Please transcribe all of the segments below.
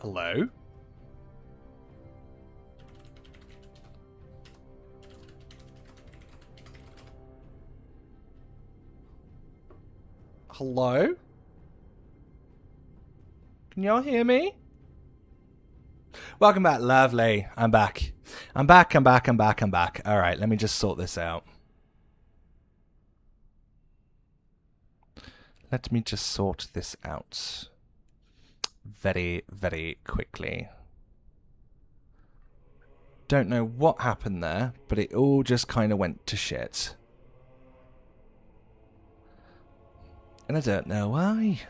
Hello? Hello? Can y'all hear me? Welcome back. Lovely. I'm back. I'm back. All right, let me just sort this out. Let me just sort this out very, very quickly. Don't know what happened there, but it all just kind of went to shit. And I don't know why.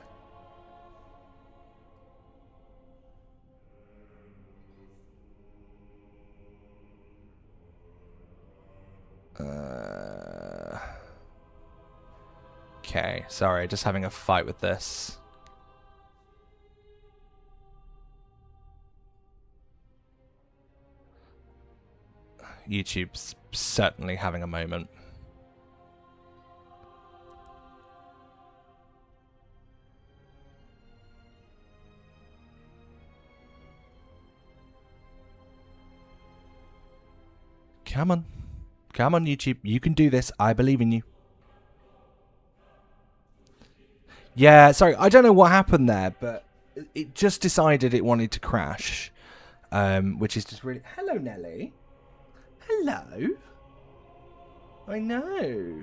Okay, sorry, just having a fight with this. YouTube's certainly having a moment. Come on. Come on, YouTube. You can do this. I believe in you. Yeah, sorry. I don't know what happened there, but it just decided it wanted to crash. Which is just really... Hello, Nelly. Hello. I know.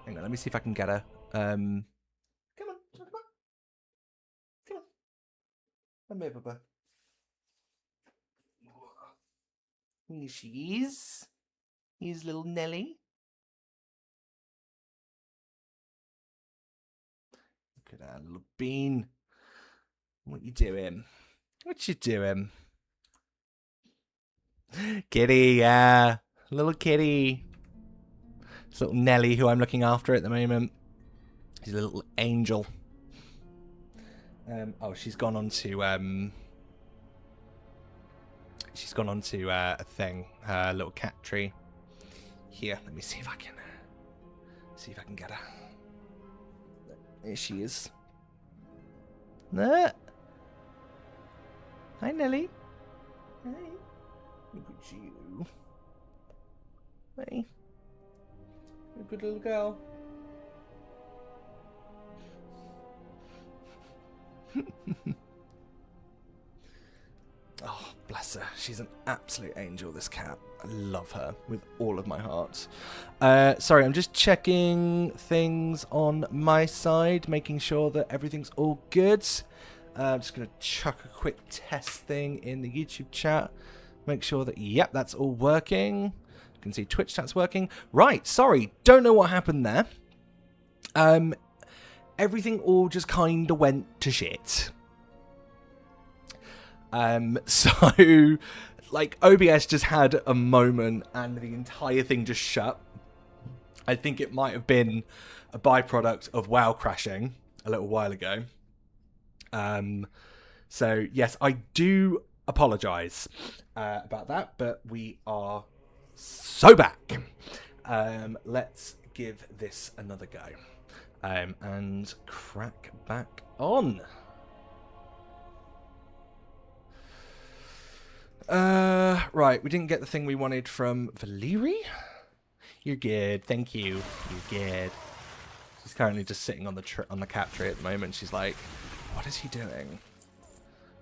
Hang on, let me see if I can get her. Come on. Come on. Come on. Come here, Bubba. Here she is. Here's little Nelly. Look at that little bean. What you doing? What you doing? Kitty, yeah. Little kitty. It's little Nelly who I'm looking after at the moment. She's a little angel. Oh, she's gone on to a thing, her little cat tree. Here, let me see if I can get her. There she is. Hi, Nelly. Hi. Look at you. Hey. You're a good little girl. Oh, bless her. She's an absolute angel, this cat. I love her with all of my heart. Sorry, I'm just checking things on my side, making sure that everything's all good. I'm just going to chuck a quick test thing in the YouTube chat. Make sure that, yep, that's all working. You can see Twitch chat's working. Right, sorry, don't know what happened there. Everything all just kind of went to shit. So, like, OBS just had a moment and the entire thing just shut. I think it might have been a byproduct of WoW crashing a little while ago. So, yes, I do apologise about that, but we are so back. Let's give this another go and crack back on. Right, we didn't get the thing we wanted from Valeri? You're good, thank you. You're good. She's currently just sitting on the cat tree at the moment. She's like, what is he doing?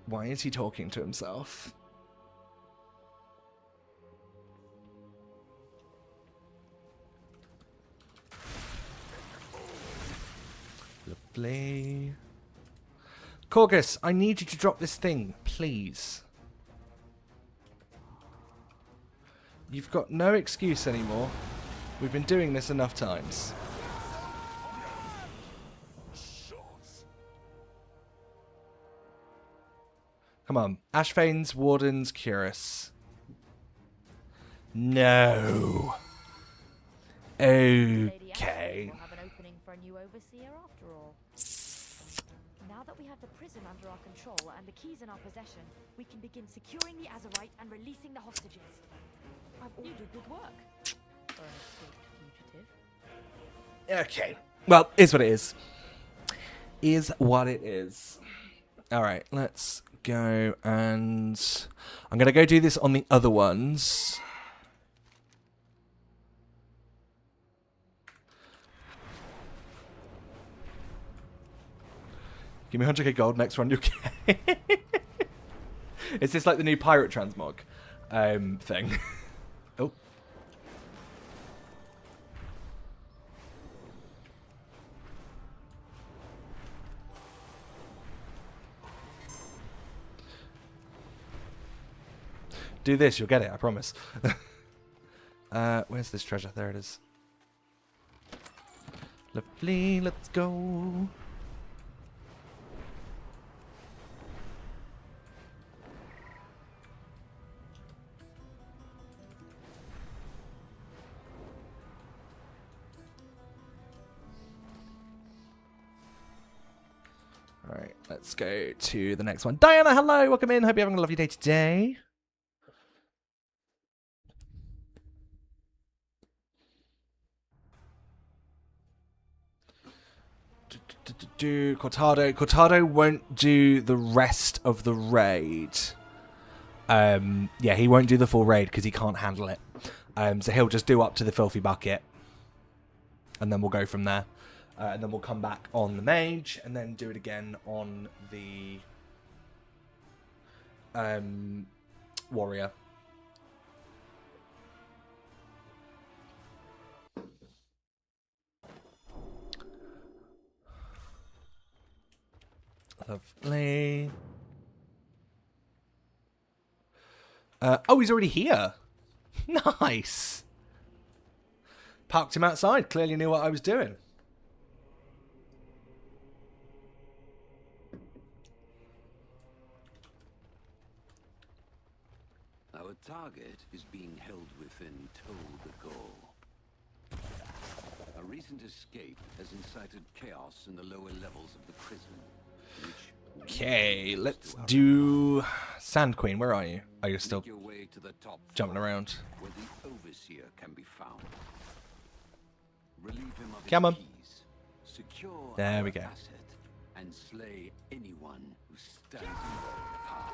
Why is he talking to himself? Lovely. Corgus, I need you to drop this thing, please. You've got no excuse anymore. We've been doing this enough times. Come on. Ashvane's Warden's Curus. No. Okay. Have an opening for a new overseer after all. Now that we have the prison under our control and the keys in our possession, we can begin securing the Azeroth and releasing the hostages. You did good work for an escaped fugitive. Okay. Well, is what it is. Is what it is. Alright, let's go and... I'm going to go do this on the other ones. Give me 100k gold, next run, okay. Is this like the new pirate transmog thing? Oh. Do this, you'll get it, I promise. Where's this treasure? There it is. Lovely, let's go. Alright, let's go to the next one. Diana, hello, welcome in. Hope you're having a lovely day today. Cortado won't do the rest of the raid. Yeah, he won't do the full raid because he can't handle it. So he'll just do up to the filthy bucket. And then we'll go from there. And then we'll come back on the mage, and then do it again on the warrior. Lovely. Oh, he's already here. Nice. Parked him outside. Clearly knew what I was doing. Our target is being held within Toll the Gaul. A recent escape has incited chaos in the lower levels of the prison, which... Okay, let's do... Sand Queen, where are you? Are you still your way to the top jumping around? where the Overseer can be found. Relieve him of his Come on. keys, secure There our we go. asset, and slay anyone who stands in your path.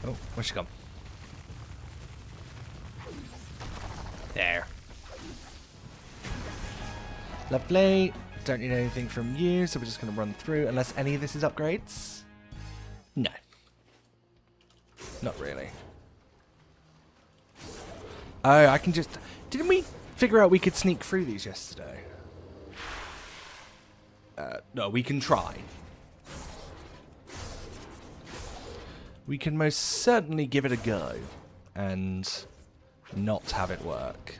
Oh, where's she gone? There. Lovely. Don't need anything from you, so we're just going to run through, unless any of this is upgrades. No. Not really. Oh, I can just... Didn't we figure out we could sneak through these yesterday? No, we can try. We can most certainly give it a go and not have it work.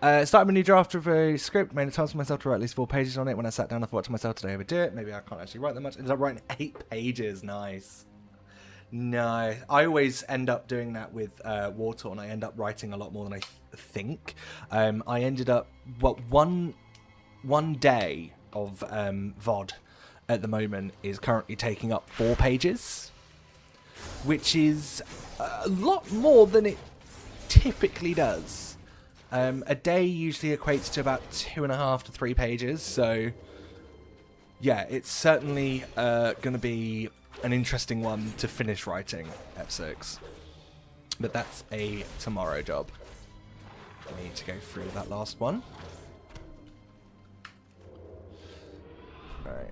Started a new draft of a script, made a task for myself to write at least 4 pages on it. When I sat down, I thought to myself, today I would do it. Maybe I can't actually write that much. Ended up writing 8 pages. Nice. No, I always end up doing that with Wartorn. I end up writing a lot more than I think. I ended up, one day of VOD at the moment is currently taking up 4 pages, which is a lot more than it typically does. A day usually equates to about 2.5 to 3 pages, so yeah, it's certainly going to be an interesting one to finish writing F6. But that's a tomorrow job. I need to go through that last one. Alright.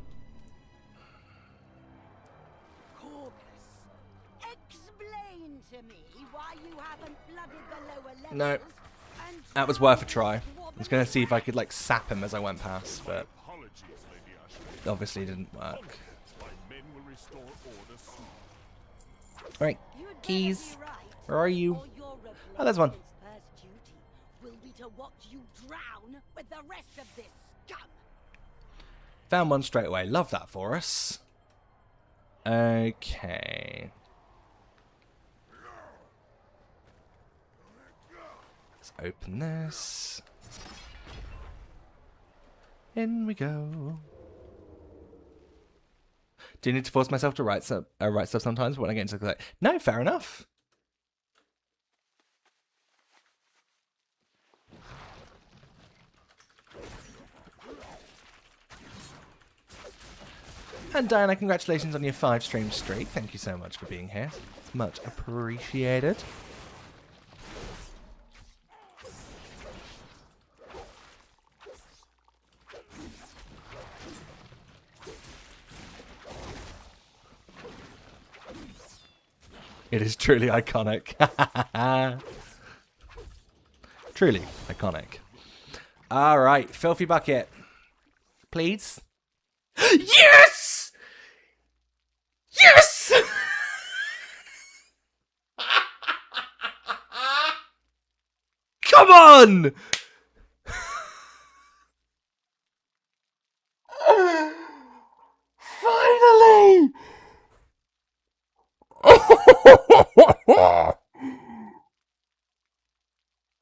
Explain to me why you haven't flooded the lower levels. No, and that was worth a try. I was going to see if I could like sap him as I went past, but obviously didn't work. Alright, you'd keys. better be right, Where are you? or your Oh, there's one. replacement's first duty will be to watch you drown with the rest of this scum. Found one straight away. Love that for us. Okay. Let's open this. In we go. Do you need to force myself to write stuff sometimes when I get into like? No, fair enough. And Diana, congratulations on your 5-stream streak. Thank you so much for being here. It's much appreciated. It is truly iconic. Truly iconic. All right, Filthy Bucket. Please. Yes! Yes! Come on! Finally!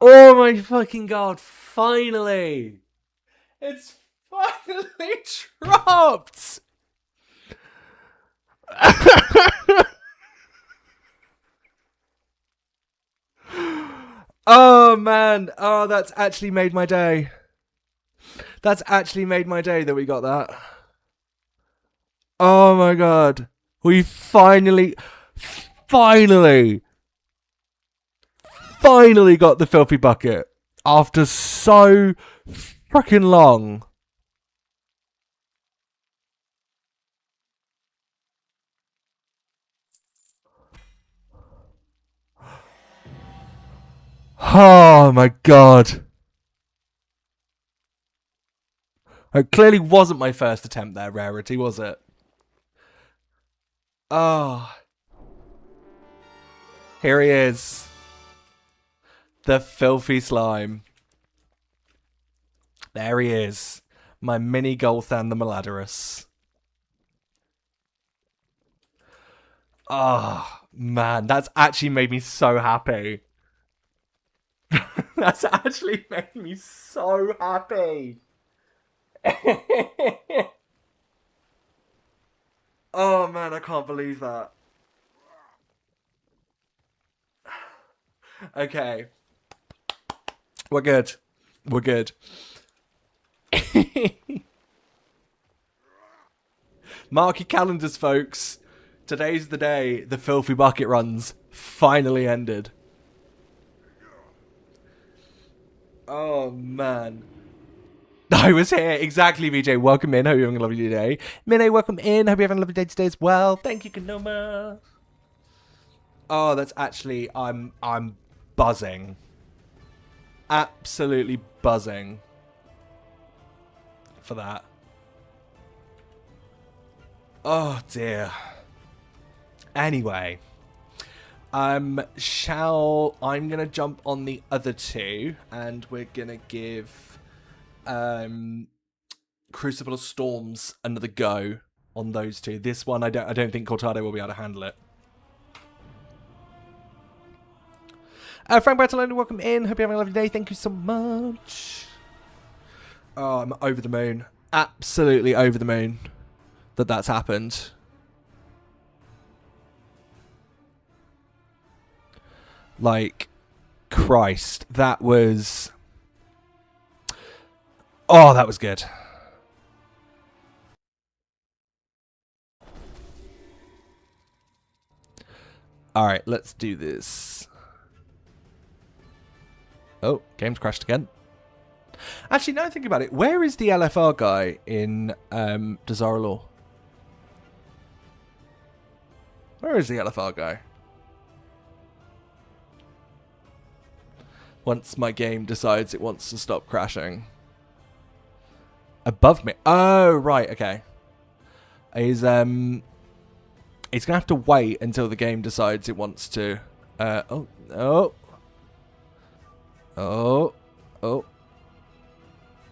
Oh my fucking god, finally! It's finally dropped! Oh man, oh that's actually made my day. That's actually made my day that we got that. Oh my god. We finally got the Filthy Bucket after so freaking long. Oh my god. It clearly wasn't my first attempt there, Rarity, was it? Oh. Here he is. The Filthy Slime. There he is. My mini Golthan the Maladarus. Oh, man. That's actually made me so happy. That's actually made me so happy. Oh, man. I can't believe that. Okay. We're good. We're good. Mark your calendars, folks. Today's the day the Filthy Bucket runs finally ended. Oh, man. I was here. Exactly, VJ. Welcome in. Hope you're having a lovely day. Mine, welcome in. Hope you're having a lovely day today as well. Thank you, Kanoma. Oh, that's actually... I'm buzzing. Absolutely buzzing for that. Oh, dear. Anyway. I'm gonna jump on the other two, and we're gonna give Crucible of Storms another go on those two. This one, I don't think Cortado will be able to handle it. Frank Bartolone, welcome in. Hope you're having a lovely day. Thank you so much. Oh, I'm over the moon. Absolutely over the moon that that's happened. Like, Christ, that was... Oh, that was good. Alright, let's do this. Oh, game's crashed again. Actually, now I think about it, where is the LFR guy in Desirelore? Where is the LFR guy? Once my game decides it wants to stop crashing. Above me. Oh, right, okay. He's gonna have to wait until the game decides it wants to oh.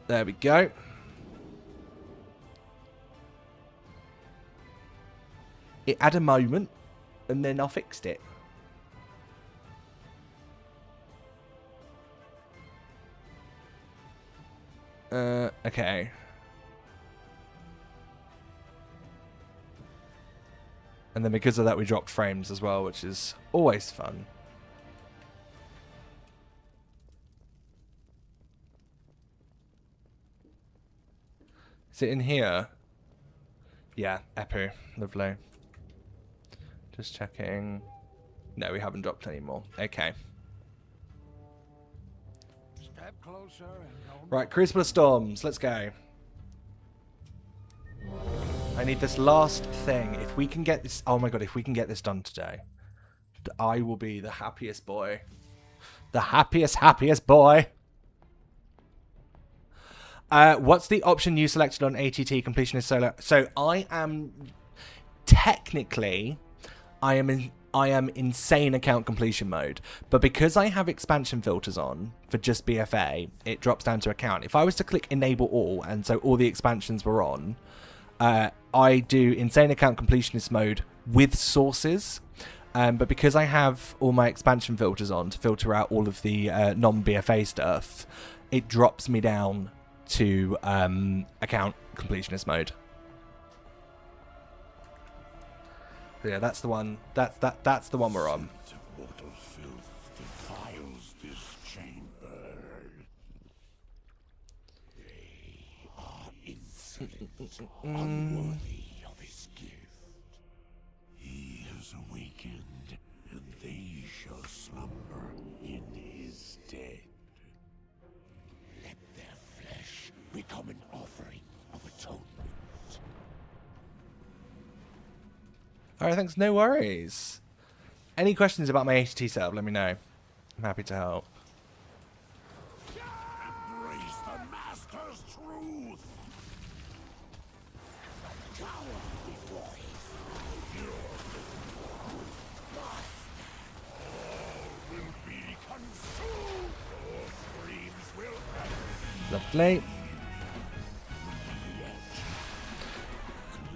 There we go. It had a moment and then I fixed it. Okay. And then because of that, we dropped frames as well, which is always fun. Is it in here? Yeah, Epu. Lovely. Just checking. No, we haven't dropped any more. Okay. Step closer and don't Right, Crucible of Storms. Let's go. I need this last thing. If we can get this... Oh my god, if we can get this done today, I will be the happiest boy. The happiest boy. What's the option you selected on ATT completion is solo? So I am... Technically, I am insane account completion mode, but because I have expansion filters on for just BFA, it drops down to account. If I was to click enable all, and so all the expansions were on, I do insane account completionist mode with sources, but because I have all my expansion filters on to filter out all of the non-BFA stuff, it drops me down to account completionist mode. Yeah, that's the one. That's the one we're on. Mortal filth defiles this chamber. They are insolent, unworthy of his gift. He has awakened, and they shall slumber in his stead. Let their flesh become an offering of atonement. Alright, thanks. No worries. Any questions about my ATT setup, let me know. I'm happy to help. Embrace the Master's truth! Cower before his fury. All will be consumed! Your screams will end. Lovely.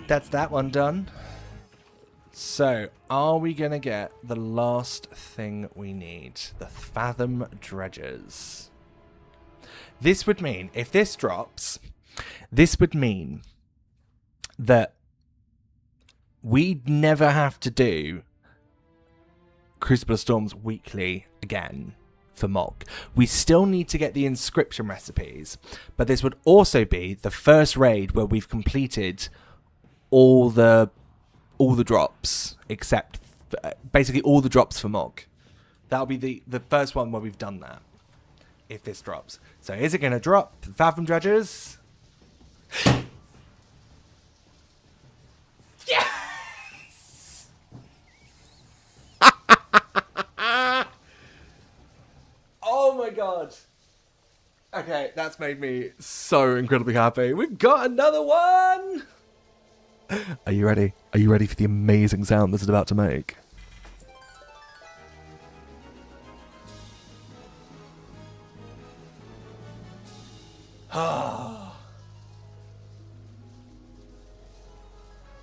That's that one done. So, are we going to get the last thing we need? The Fathom Dredgers. This would mean, if this drops, this would mean that we'd never have to do Crucible of Storms weekly again for Mog. We still need to get the inscription recipes, but this would also be the first raid where we've completed all the drops, except basically all the drops for Mog. That'll be the first one where we've done that, if this drops. So is it going to drop? Fathom Dredgers? Yes! Oh my god. Okay, that's made me so incredibly happy. We've got another one! Are you ready? Are you ready for the amazing sound this is about to make?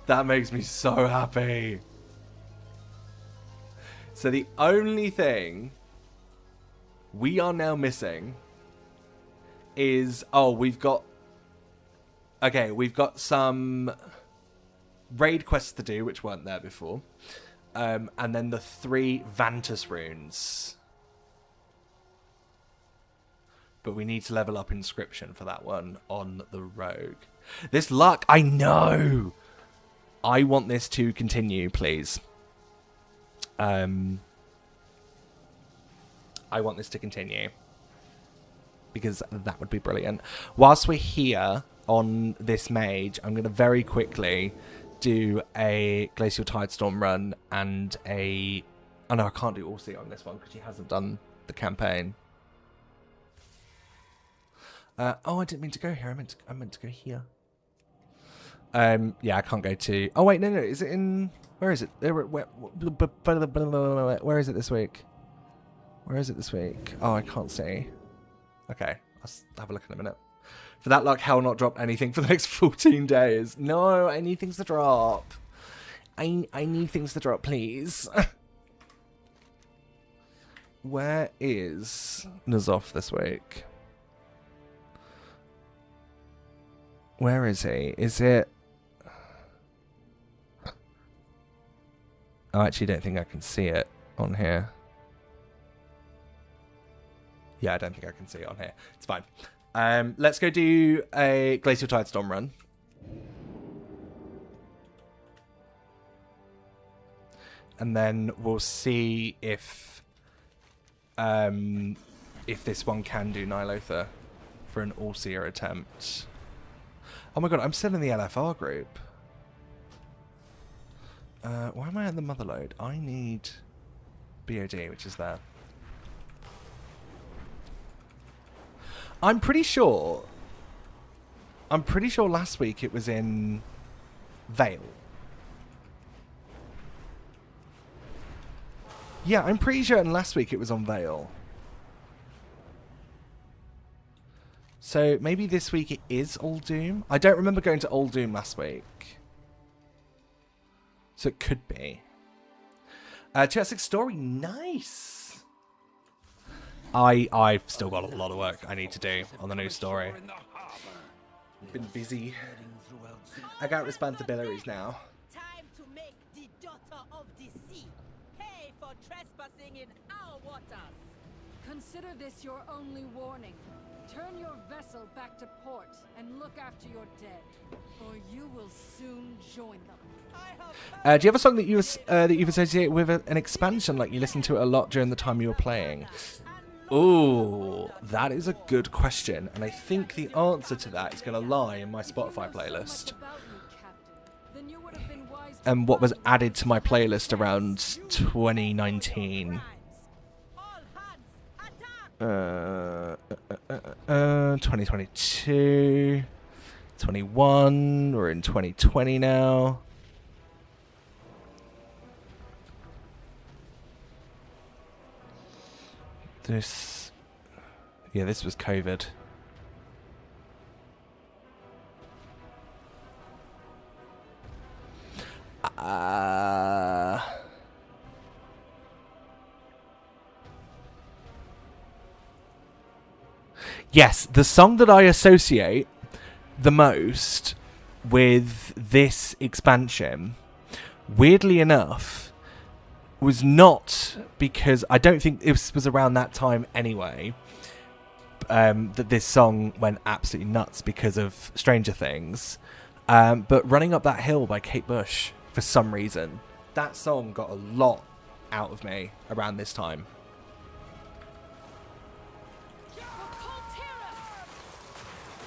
That makes me so happy. So the only thing we are now missing is... Oh, we've got... Okay, we've got some raid quests to do, which weren't there before. And then the 3 Vantus runes. But we need to level up inscription for that one on the rogue. This luck, I know! I want this to continue, please. I want this to continue. Because that would be brilliant. Whilst we're here on this mage, I'm going to very quickly do a Glacial Tidestorm run and a... Oh no, I can't do Allseer on this one because she hasn't done the campaign. Oh, I didn't mean to go here. I meant to go here. Yeah, I can't go to... Oh, wait, no. Is it in... Where is it? Where is it this week? Where is it this week? Oh, I can't see. Okay, I'll have a look in a minute. For that luck, hell not drop anything for the next 14 days. No, I need things to drop. I need things to drop, please. Where is N'Zoth this week? Where is he? Is it... I actually don't think I can see it on here. Yeah, I don't think I can see it on here. It's fine. Let's go do a Glacial Tide Storm run. And then we'll see if this one can do Nihilotha for an All-Seer attempt. Oh my god, I'm still in the LFR group. Why am I at the Motherlode? I need BOD, which is there. I'm pretty sure last week it was in Vale. Yeah, I'm pretty certain last week it was on Vale. So maybe this week it is Old Doom. I don't remember going to Old Doom last week. So it could be. Cheswick Story, nice. I've still got a lot of work I need to do on the new story. Been busy. I got responsibilities now. Time to make the daughter of the sea pay for trespassing in our waters. Consider this your only warning. Turn your vessel back to port and look after your dead, or you will soon join them. Do you have a song that you've associated with an expansion, like you listen to it a lot during the time you were playing? Ooh, that is a good question, and I think the answer to that is going to lie in my Spotify playlist. And what was added to my playlist around 2019. 2022, 21, we're in 2020 now. This was COVID. Yes, the song that I associate the most with this expansion, weirdly enough, was not because I don't think it was around that time anyway that this song went absolutely nuts because of Stranger Things. But Running Up That Hill by Kate Bush, for some reason, that song got a lot out of me around this time.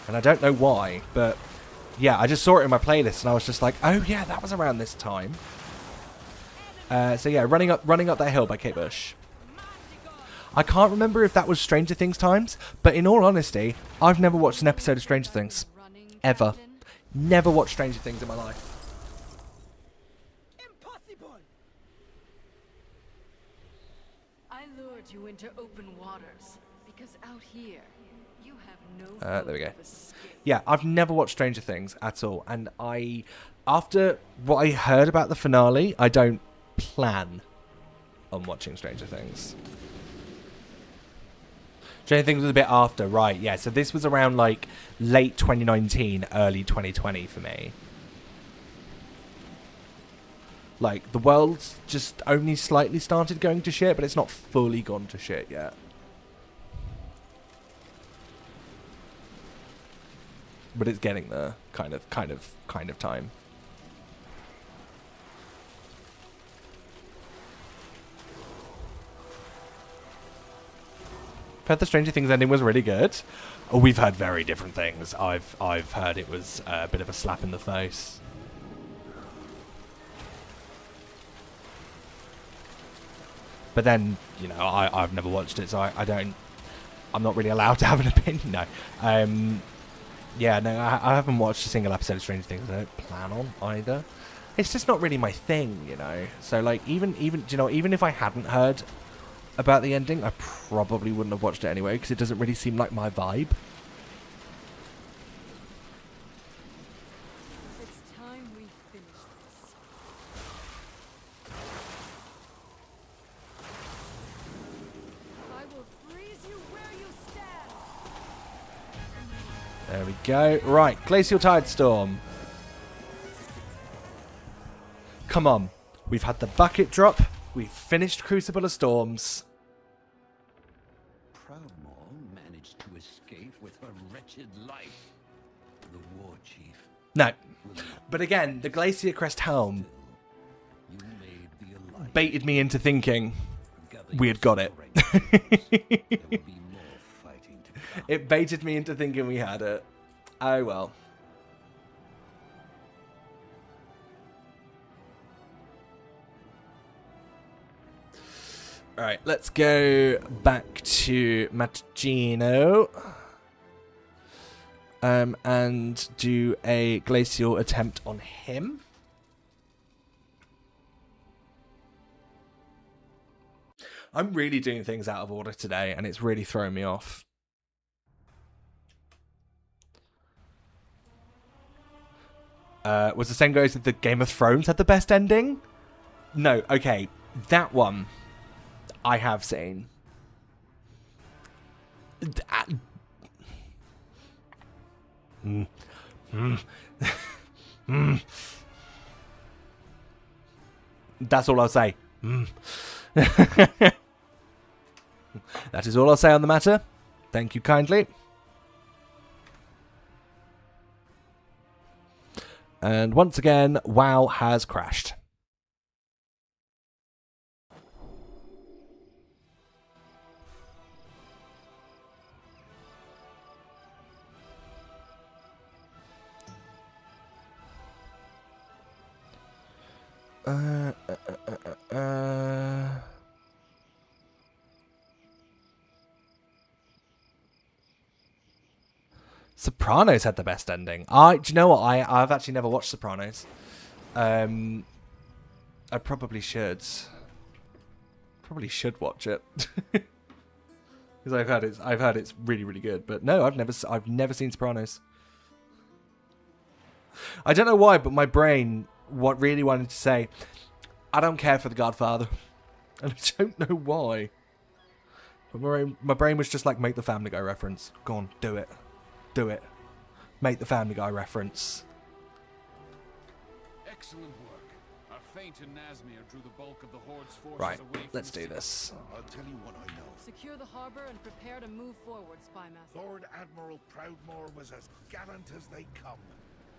And I don't know why, but yeah, I just saw it in my playlist and I was just like, oh yeah, that was around this time. So yeah, Running Up That Hill by Kate Bush. I can't remember if that was Stranger Things times, but in all honesty, I've never watched an episode of Stranger Things. Ever. Never watched Stranger Things in my life. Impossible! I lured you into open waters because out here you have no there we go. hope of escape. Yeah, I've never watched Stranger Things at all, and after what I heard about the finale, I don't plan on watching Stranger Things. Stranger Things was a bit after, right? Yeah, so this was around like late 2019, early 2020 for me. Like, the world's just only slightly started going to shit, but it's not fully gone to shit yet. But it's getting there, kind of time. I've heard the Stranger Things ending was really good. Oh, we've heard very different things. I've heard it was a bit of a slap in the face. But then, you know, I've never watched it, so I'm not really allowed to have an opinion. No. Yeah, no, I haven't watched a single episode of Stranger Things. I don't plan on either. It's just not really my thing, you know. So, like, even you know, even if I hadn't heard about the ending, I probably wouldn't have watched it anyway because it doesn't really seem like my vibe. It's time we finish this. I will freeze you where you stand. There we go. Right, Glacial Tide Storm. Come on. We've had the bucket drop. We've finished Crucible of Storms. Proudmoore managed to escape with her wretched life. The war chief No. will not But again, the Glacier Crest helm you made the alliance. baited me into thinking Gather we had got it. your strength. There will be more fighting to come. It baited me into thinking we had it. Oh well. Alright, let's go back to Matagino. And do a glacial attempt on him. I'm really doing things out of order today, and it's really throwing me off. Was the same goes that the Game of Thrones had the best ending? No, okay. That one I have seen. That's all I'll say. That is all I'll say on the matter. Thank you kindly. And once again, WoW has crashed. Sopranos had the best ending. Do you know what? I've actually never watched Sopranos. I probably should. Probably should watch it because I've heard it's really, really good. But no, I've never seen Sopranos. I don't know why, but my brain really wanted to say, I don't care for The Godfather, and I don't know why. But my brain was just like, make the Family Guy reference. Go on, do it. Do it. Make the Family Guy reference. Excellent work. Our feint in Nazmir drew the bulk of the Horde's forces Right, away from let's the do city. this. I'll tell you what I know. Secure the harbor and prepare to move forward, Spymaster. Lord Admiral Proudmoore was as gallant as they come.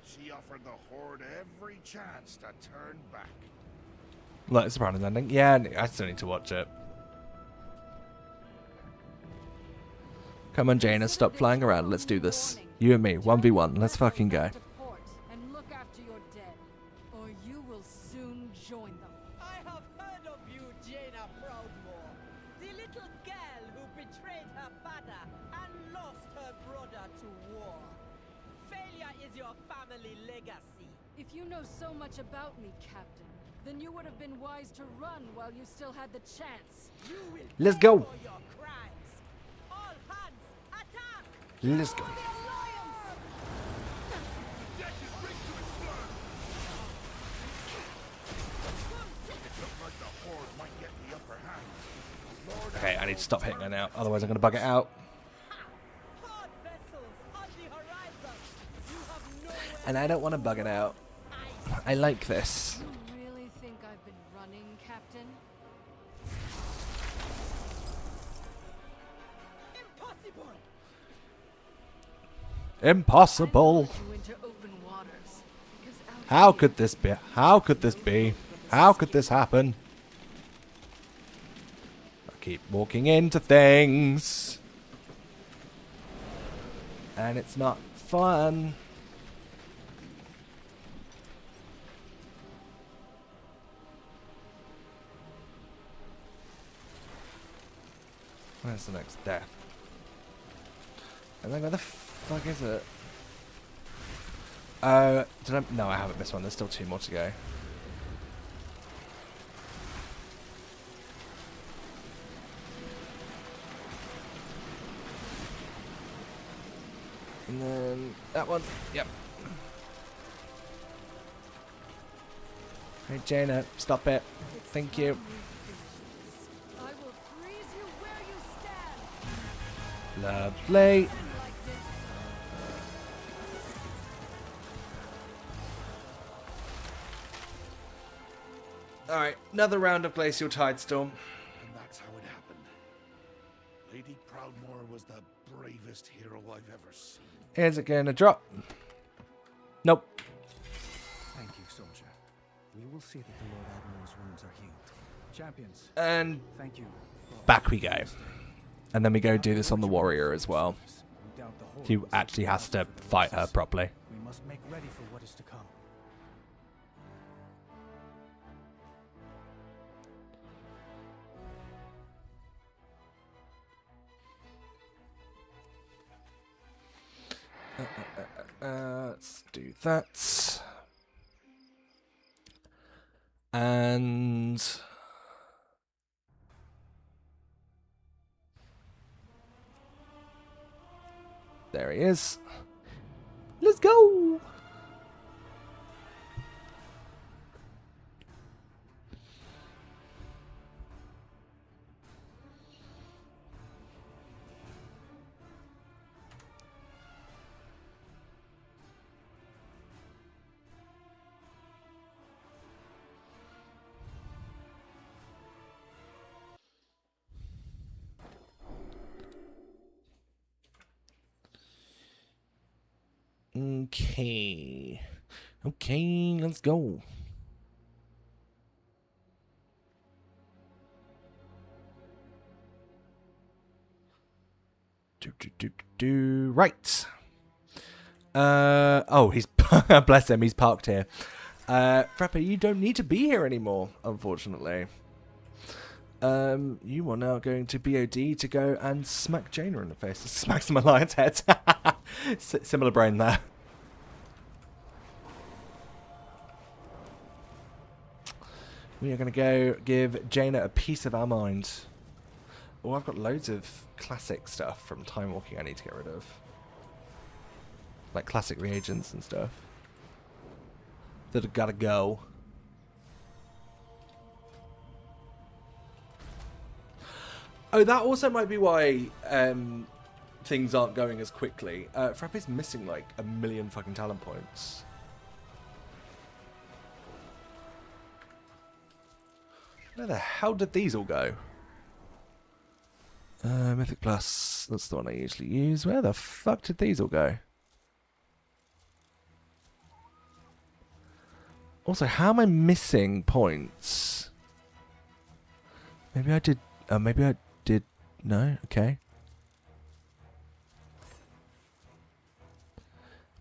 She offered the Horde every chance to turn back. Look, it's a Sopranos ending. Yeah, I still need to watch it. Come on, Jaina, stop flying around. Let's do this. You and me, 1v1. Let's fucking go. And look after your dead, or you will soon join them. I have heard of you, Jaina Proudmoore. The little girl who betrayed her father and lost her brother to war. Failure is your family legacy. If you know so much about me, Captain, then you would have been wise to run while you still had the chance. You will Let's pay go. for your crimes. All hands, attack! Let's go. Looked like the Horde might get the upper hand. Lord Okay, I need to stop hitting her now. Otherwise, I'm going to bug it out. Hard vessels on the horizon. You have nowhere And I don't want to bug it out. I like this. You really think I've been running, Captain? impossible. Impossible. You into open waters. Because out How here, could this be? How could this be? How could this happen? I keep walking into things. And it's not fun. Where's the next death? And then where the fuck is it? No, I haven't missed one. There's still 2 more to go. And then that one. Yep. Hey, Jaina, stop it. Thank you. I will freeze you where you stand. Lovely. Like this. Alright. Another round of Glacial Tidestorm. And that's how it happened. Lady Proudmoore was the bravest hero I've ever seen. Is it gonna drop? Nope. Thank you, soldier. We will see that the Lord Admiral's wounds are healed. Champions, And thank you. back we go. And then we go do this on the warrior as well. We doubt the Horde He will actually seek has to justice for the fight her losses. properly. We must make ready for what is to come. Let's do that. And there he is. Let's go. Okay. Okay, let's go. Right. Oh, he's bless him, he's parked here. Frapper, you don't need to be here anymore, unfortunately. You are now going to BOD to go and smack Jaina in the face. Smack some alliance heads. Similar brain there. We are going to go give Jaina a piece of our mind. Oh, I've got loads of classic stuff from Time Walking I need to get rid of. Like classic reagents and stuff. That have got to go. Oh, that also might be why things aren't going as quickly. Frappe's missing like 1 million fucking talent points. Where the hell did these all go? Mythic Plus, that's the one I usually use. Where the fuck did these all go? Also, how am I missing points? Maybe I did... maybe I did... No? Okay.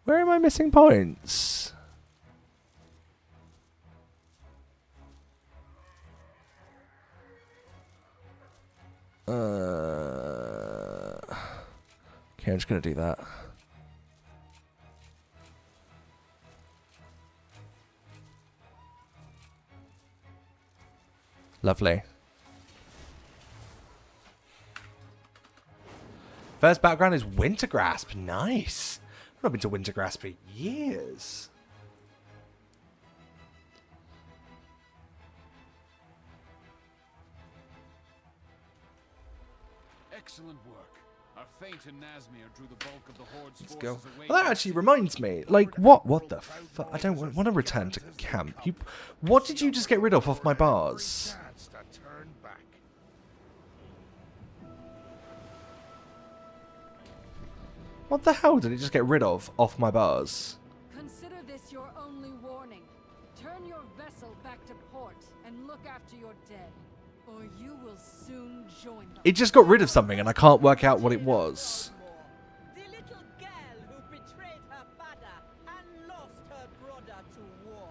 Where am I missing points? Okay, I'm just going to do that. Lovely. First background is Wintergrasp. Nice. I've not been to Wintergrasp for years. Excellent work. Our feint in Nazmir drew the bulk of the Horde's Let's forces go. away Well, that from actually the reminds me. Like, what the fuck? I don't want to return to camp. What did you just get rid of off my bars? Chance to turn back. What the hell did it just get rid of off my bars? Consider this your only warning. Turn your vessel back to port and look after your dead, or you will soon join them. It just got rid of something and I can't work out what it was. The little girl who betrayed her father and lost her brother to war.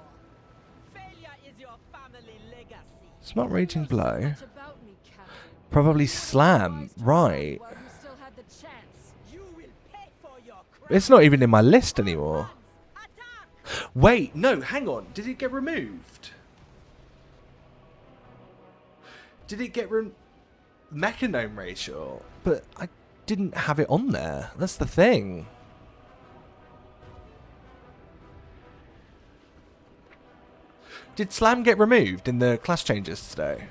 Failure is your family legacy. Smart Raging Blow. Much about me, Captain. Probably Slam. Right. While you still had the chance. You will pay for your crimes. It's not even in my list anymore. Attack! Wait, no, hang on. Did it get removed? Did it get Mechanome racial? But I didn't have it on there. That's the thing. Did Slam get removed in the class changes today?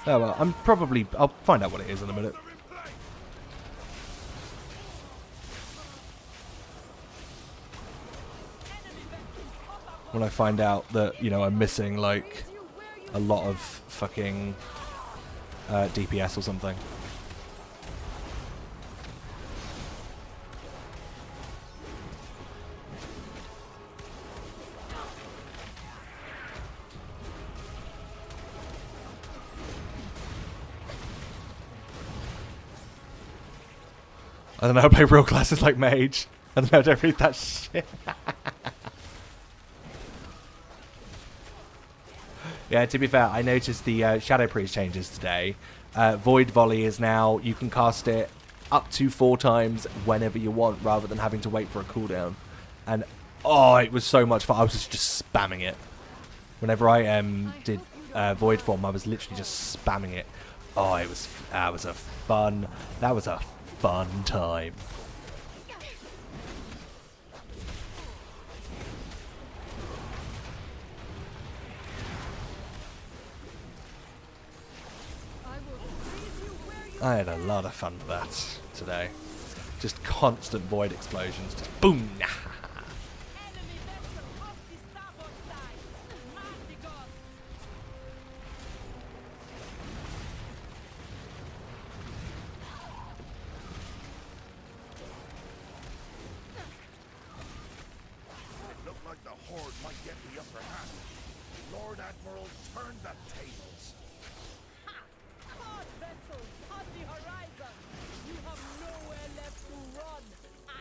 Oh well, I'll find out what it is in a minute. when I find out that, you know, I'm missing, like, a lot of fucking DPS or something. I don't know, I play real classes like Mage. I don't know, I don't read that shit. Yeah, to be fair, I noticed the Shadow Priest changes today. Void Volley is now, you can cast it up to 4 times whenever you want, rather than having to wait for a cooldown. And, oh, it was so much fun. I was just spamming it. Whenever I did Void Form, I was literally just spamming it. Oh, that was a fun time. I had a lot of fun with that today. Just constant void explosions. Just boom! Enemy vessel off the starboard side. Mark the gods. It looked like the Horde might get the upper hand. Lord Admiral turned the tables. Hard vessels on the horizon. You have nowhere left to run.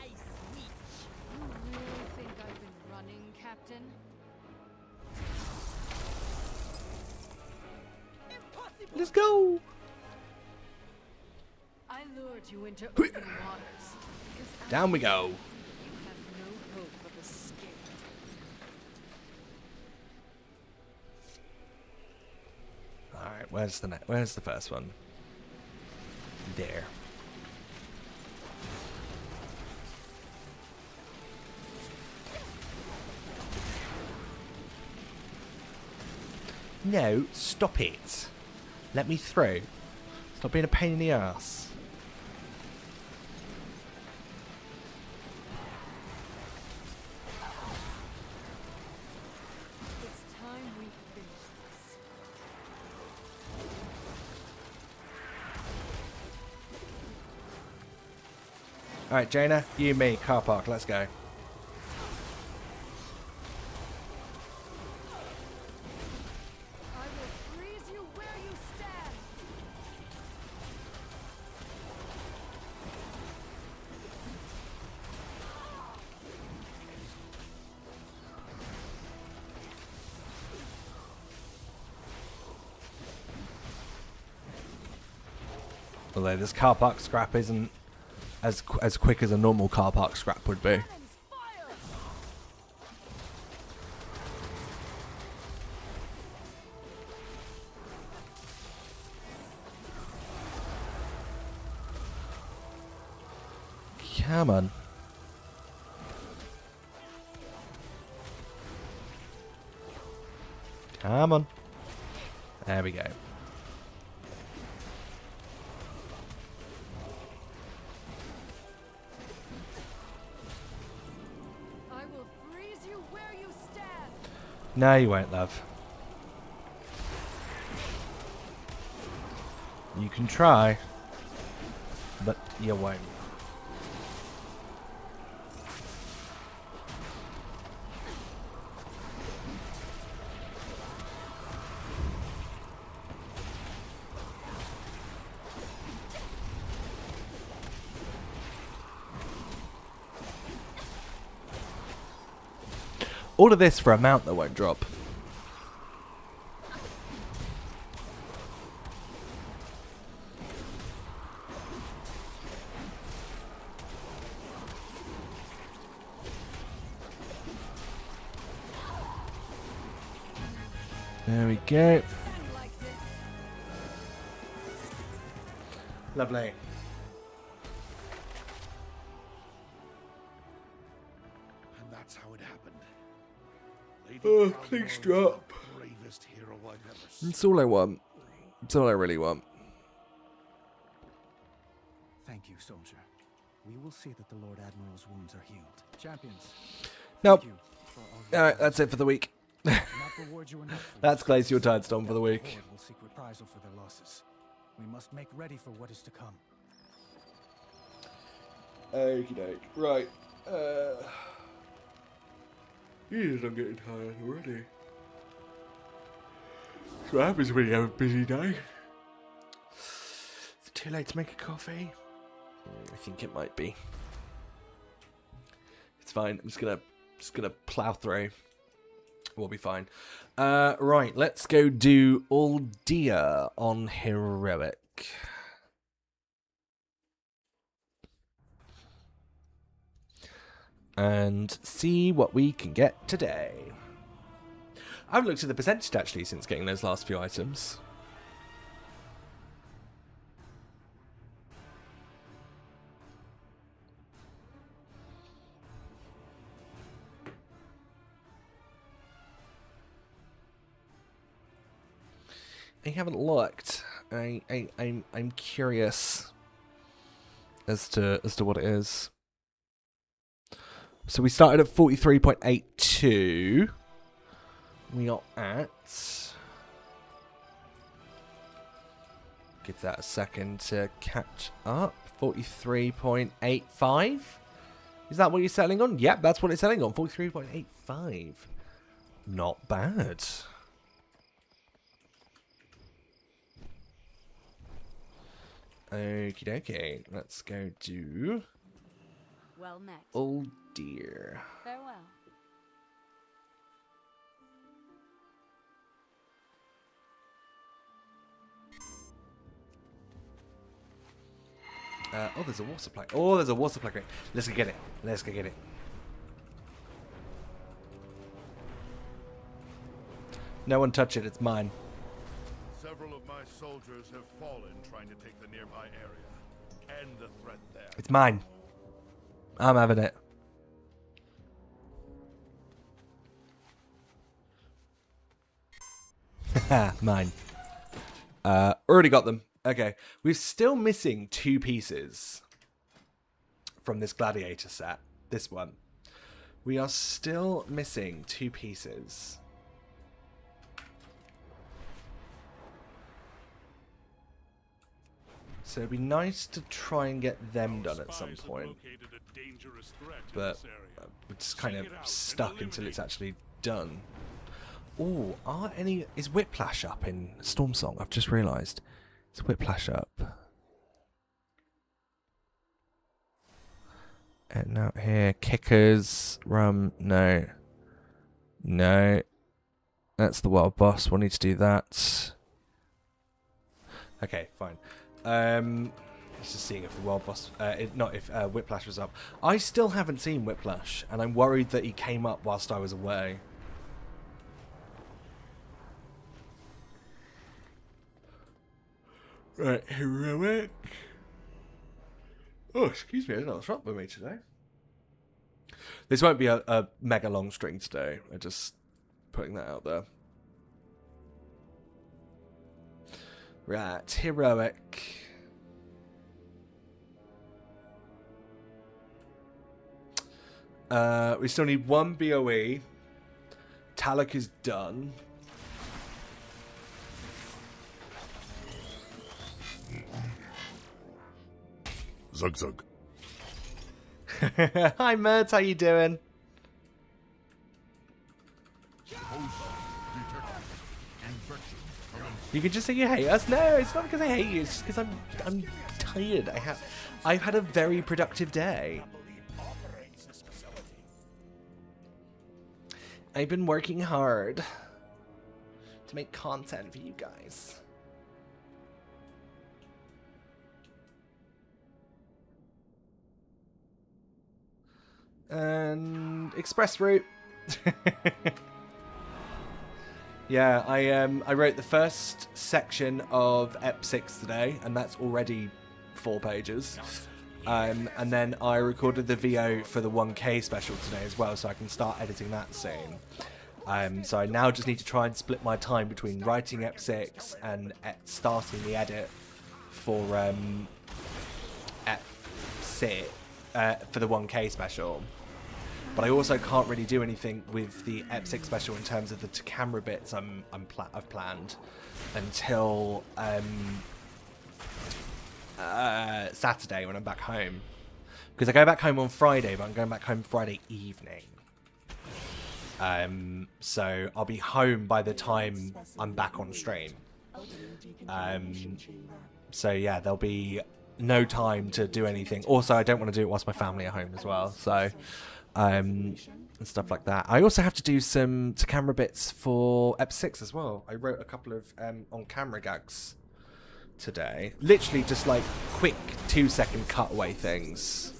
Ice Witch. You really think I've been running, Captain? Impossible. Let's go! I lured you into open waters. Because Down we go. you have no hope of escape. Alright, where's the first one? There. No, stop it. Let me through. Stop being a pain in the ass. It's time we finish this. Alright, Jaina, you, me, car park, let's go. I will freeze you where you stand. Although this car park scrap isn't as quick as a normal car park scrap would be. Cannons, fire! Come on. Come on. There we go. I will freeze you where you stand. No, you won't, love. You can try, but you won't. All of this for a mount that won't drop. There we go. Lovely. And that's how it happened. Lady Oh, Calmore please was drop. the bravest hero I've ever seen. That's all I want. That's all I really want. Thank you, soldier. We will see that the Lord Admiral's wounds are healed. Champions, Nope. thank you for all your Alright, that's it for the week. not reward you enough for That's this. Glacial Tidestorm for the The week. Horde will seek reprisal for their losses. We must make ready for what is to come. Okie doke. Right. Jesus, I'm getting tired already. That's what happens when you have a busy day. Is it too late to make a coffee? I think it might be. It's fine. I'm just gonna plow through. We'll be fine. Right, let's go do All Dear on Heroic. And see what we can get today. I haven't looked at the percentage actually since getting those last few items. I haven't looked. I'm curious as to what it is. So we started at 43.82. We are at... Give that a second to catch up. 43.85. Is that what you're selling on? Yep, that's what it's selling on. 43.85. Not bad. Okie dokie. Let's go do... Well met. Oh dear. Farewell. Oh, there's a water supply. Oh, there's a water supply. Great. Let's go get it. Let's go get it. No one touch it. It's mine. Several of my soldiers have fallen trying to take the nearby area. End the threat there. It's mine. I'm having it. Haha, mine. Already got them. Okay. We're still missing 2 pieces from this gladiator set. This one. We are still missing 2 pieces. So it'd be nice to try and get them done at some point. But we're just kind of stuck until it's actually done. Oh, is Whiplash up in Stormsong? I've just realised. Is Whiplash up? And out here, Kickers, Rum, no. No. That's the wild boss, we'll need to do that. Okay, fine. Just seeing if the wild boss, if Whiplash was up. I still haven't seen Whiplash, and I'm worried that he came up whilst I was away. Right, Heroic. Oh, excuse me, I don't know what's wrong with me today. This won't be a mega long string today. I'm just putting that out there. Right, Heroic. We still need 1 BOE. Talak is done. Zug zug. Hi Mert, how you doing? You can just say you hate us. No, it's not because I hate you. It's because I'm tired. I've had a very productive day. I've been working hard to make content for you guys. And express route. Yeah, I wrote the first section of Ep 6 today, and that's already 4 pages. And then I recorded the VO for the 1K special today as well, so I can start editing that soon. So I now just need to try and split my time between writing Ep 6 and starting the edit for Ep 6 for the 1K special. but I also can't really do anything with the Ep6 special in terms of the camera bits I've planned until Saturday when I'm back home. Because I go back home on Friday, but I'm going back home Friday evening. So I'll be home by the time I'm back on stream. So yeah, there'll be no time to do anything. Also, I don't want to do it whilst my family are home as well. So, and stuff like that. I also have to do some camera bits for Ep6 as well. I wrote a couple of on-camera gags today. Literally just like quick 2-second cutaway things.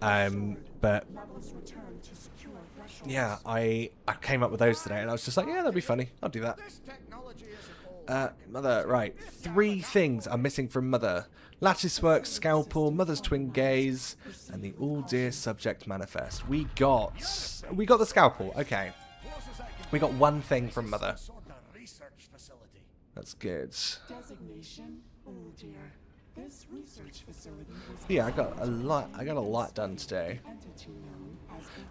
But yeah, I came up with those today, and I was just like, yeah, that'd be funny. I'll do that. Mother, right. 3 things are missing from Mother. Latticework, Scalpel, Mother's Twin Gaze, and the All Dear Subject Manifest. We got the Scalpel. Okay. We got 1 thing from Mother. That's good. Yeah, I got a lot done today.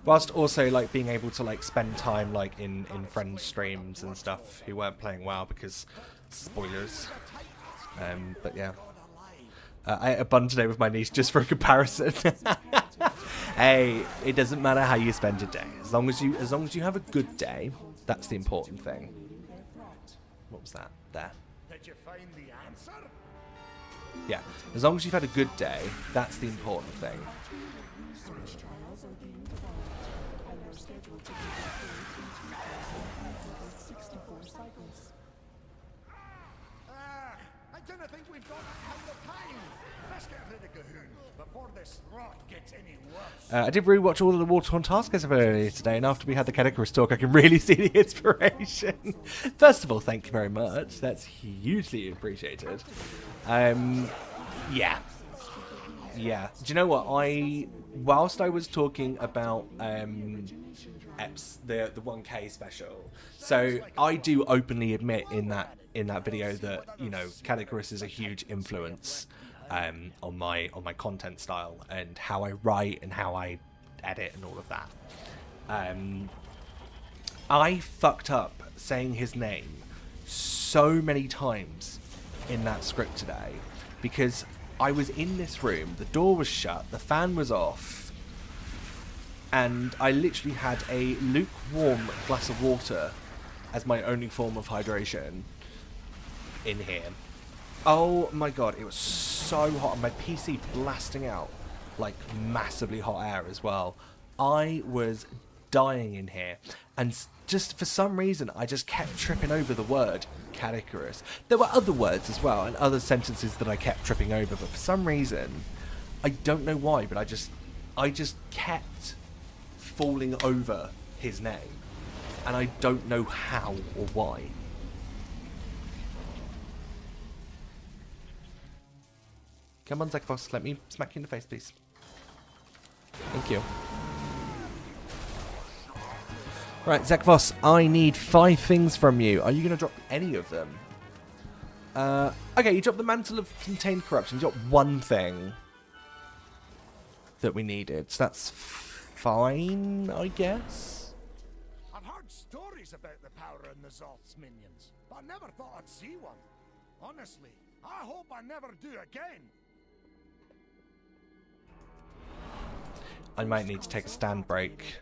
Whilst also like being able to like spend time like in friends' streams and stuff who weren't playing WoW because spoilers. But yeah, I ate a bun today with my niece just for a comparison. Hey, it doesn't matter how you spend your day, as long as you have a good day. That's the important thing. What was that? There. Did you find the answer? Yeah, as long as you've had a good day, that's the important thing. I don't think we've got that kind of time. Let's get rid of Gahoon before this rot gets any worse. I did rewatch all of the Waterhorn Taskers earlier today, and after we had the Category talk, I can really see the inspiration. First of all, thank you very much. That's hugely appreciated. Yeah. Yeah. Do you know what? Whilst I was talking about Eps, the 1K special, so I do openly admit in that video that, you know, Category is a huge influence on my content style and how I write and how I edit and all of that. I fucked up saying his name so many times in that script today because I was in this room, the door was shut, the fan was off, and I literally had a lukewarm glass of water as my only form of hydration in here. Oh my god, it was so hot, and my PC blasting out like massively hot air as well. I was dying in here, and just for some reason I just kept tripping over the word Cadicarus. There were other words as well and other sentences that I kept tripping over, but for some reason I don't know why, but I just kept falling over his name, and I don't know how or why. Come on, Zekvos, let me smack you in the face, please. Thank you. Right, Zekvos, I need 5 things from you. Are you going to drop any of them? Okay, you dropped the Mantle of Contained Corruption. You got 1 thing that we needed. So that's fine, I guess. I've heard stories about the power in the Zoth's minions, but I never thought I'd see one. Honestly, I hope I never do again. I might need to take a stand break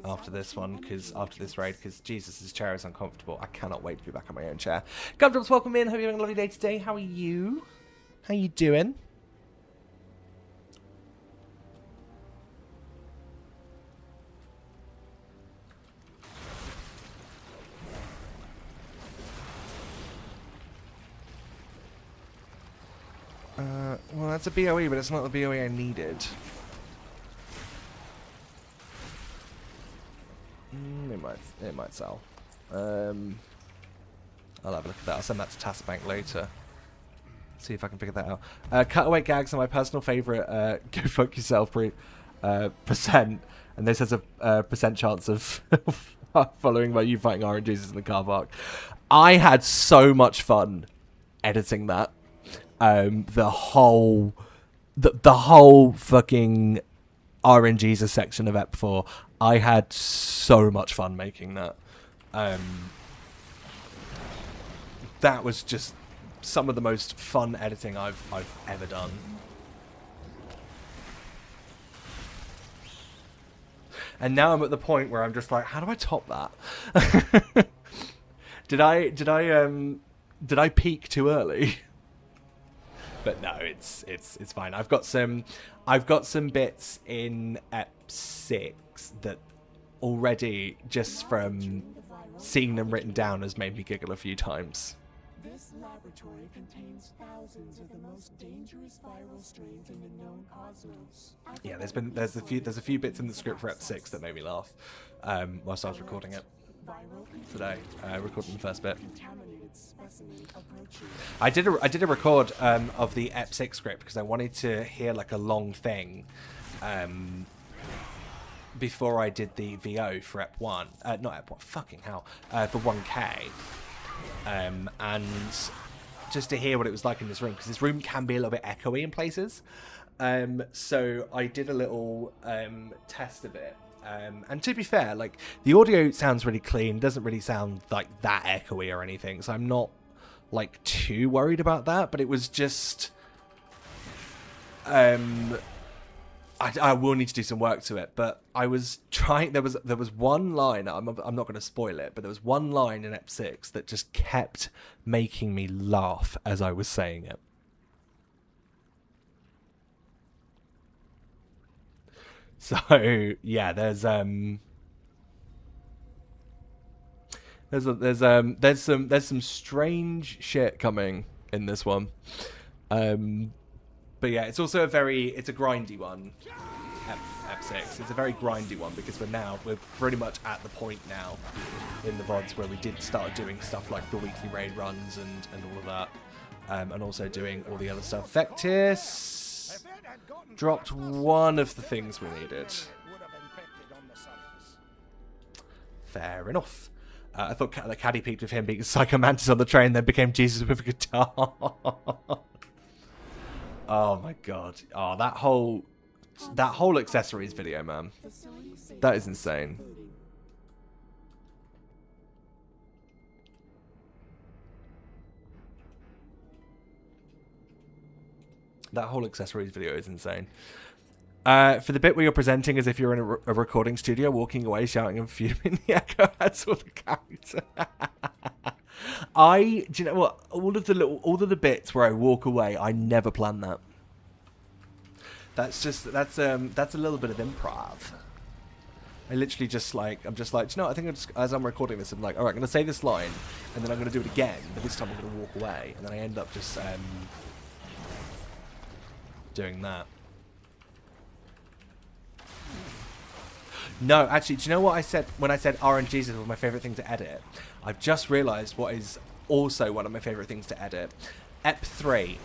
after this one, after this raid, because Jesus, this chair is uncomfortable. I cannot wait to be back on my own chair. Gumdrops, welcome in. Hope you're having a lovely day today. How are you? How you doing? Well, that's a BOE, but it's not the BOE I needed. It might sell. I'll have a look at that. I'll send that to Tassabank later. See if I can figure that out. Cutaway gags are my personal favourite. Go fuck yourself, percent. And this has a percent chance of following by you fighting RNGs in the car park. I had so much fun editing that. The whole fucking RNGs section of Ep 4. I had so much fun making that. That was just some of the most fun editing I've ever done. And now I'm at the point where I'm just like, how do I top that? Did I peak too early? But no, it's fine. I've got some bits in Ep 6 that already, just from seeing them written down, has made me giggle a few times. This laboratory contains thousands of the most dangerous viral strains in the known cosmos. Yeah, there's a few bits in the script for Ep 6 that made me laugh whilst I was recording it today. Recording the first bit. I did a record of the Ep 6 script because I wanted to hear like a long thing before I did the VO for Ep 1. Not Ep 1, fucking hell. For 1K. And just to hear what it was like in this room, because this room can be a little bit echoey in places. So I did a little test of it. And to be fair, like, the audio sounds really clean, doesn't really sound like that echoey or anything, so I'm not like too worried about that. But it was just I will need to do some work to it, but I was trying. There was one line. I'm not going to spoil it, but there was one line in Ep 6 that just kept making me laugh as I was saying it. So yeah, there's some strange shit coming in this one. But yeah, it's also a grindy one. Ep 6. It's a very grindy one because we're pretty much at the point now in the VODs where we did start doing stuff like the weekly raid runs and all of that. And also doing all the other stuff. Vectis dropped one of the things we needed. Fair enough. I thought the caddy peaked with him being Psycho Mantis on the train, then became Jesus with a guitar. Oh my god. Oh, that whole accessories video, man. That is insane. That whole accessories video is insane. For the bit where you're presenting as if you're in a recording studio, walking away, shouting and fuming, the echo adds all the character. Do you know what? All of the bits where I walk away, I never plan that. That's a little bit of improv. I literally I'm just like, do you know what? I think as I'm recording this, I'm like, all right, I'm gonna say this line, and then I'm gonna do it again, but this time I'm gonna walk away, and then I end up just doing that. No, actually, do you know what I said when I said RNGs was my favourite thing to edit? I've just realised what is also one of my favourite things to edit. Ep 3.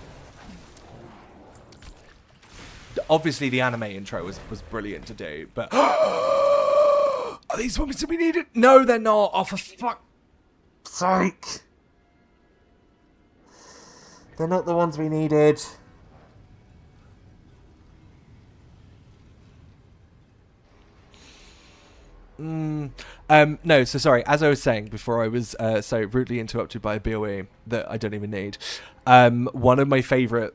Obviously, the anime intro was brilliant to do, but... Are these ones that we needed? No, they're not. Oh, for fuck's sake. They're not the ones we needed. No, so sorry, as I was saying before I was so rudely interrupted by a BOE that I don't even need, one of my favourite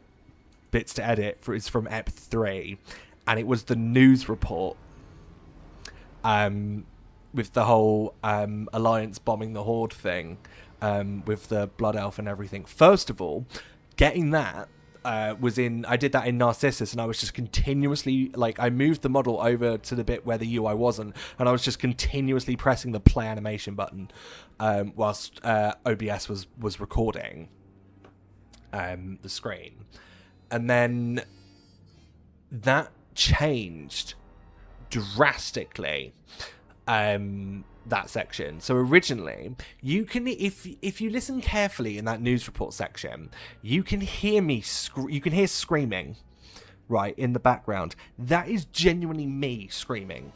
bits to edit is from Ep 3, and it was the news report with the whole Alliance bombing the Horde thing, with the Blood Elf and everything. First of all, getting that I did that in Narcissus, and I was just continuously, like, I moved the model over to the bit where the UI wasn't, and I was just continuously pressing the play animation button whilst OBS was recording the screen. And then that changed drastically, that section. So originally, you can, if you listen carefully in that news report section, you can hear me you can hear screaming right in the background. That is genuinely me screaming.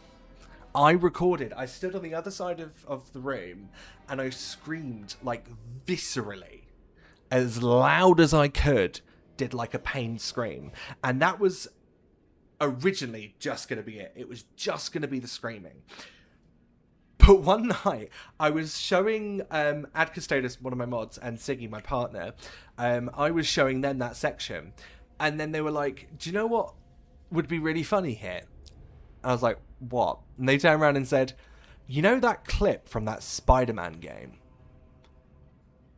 I stood on the other side of the room, and I screamed like viscerally as loud as I could, did like a pain scream. And that was originally just going to be it. It was just going to be the screaming. But one night, I was showing Ad Custodes, one of my mods, and Siggy, my partner, I was showing them that section. And then they were like, do you know what would be really funny here? I was like, what? And they turned around and said, you know that clip from that Spider-Man game?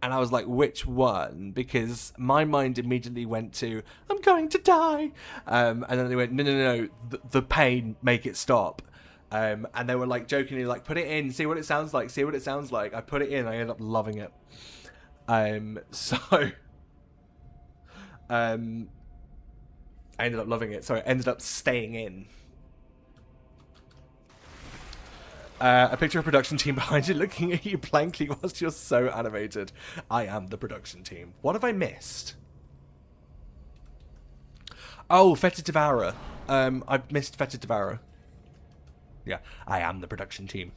And I was like, which one? Because my mind immediately went to, I'm going to die. And then they went, no, the pain, make it stop. And they were like jokingly like, put it in, see what it sounds like, see what it sounds like. I put it in, I ended up loving it. I ended up loving it, so it ended up staying in. A picture of production team behind you looking at you blankly whilst you're so animated. I am the production team. What have I missed? Oh, Feta Devourer. I've missed Feta Devourer. Yeah, I am the production team.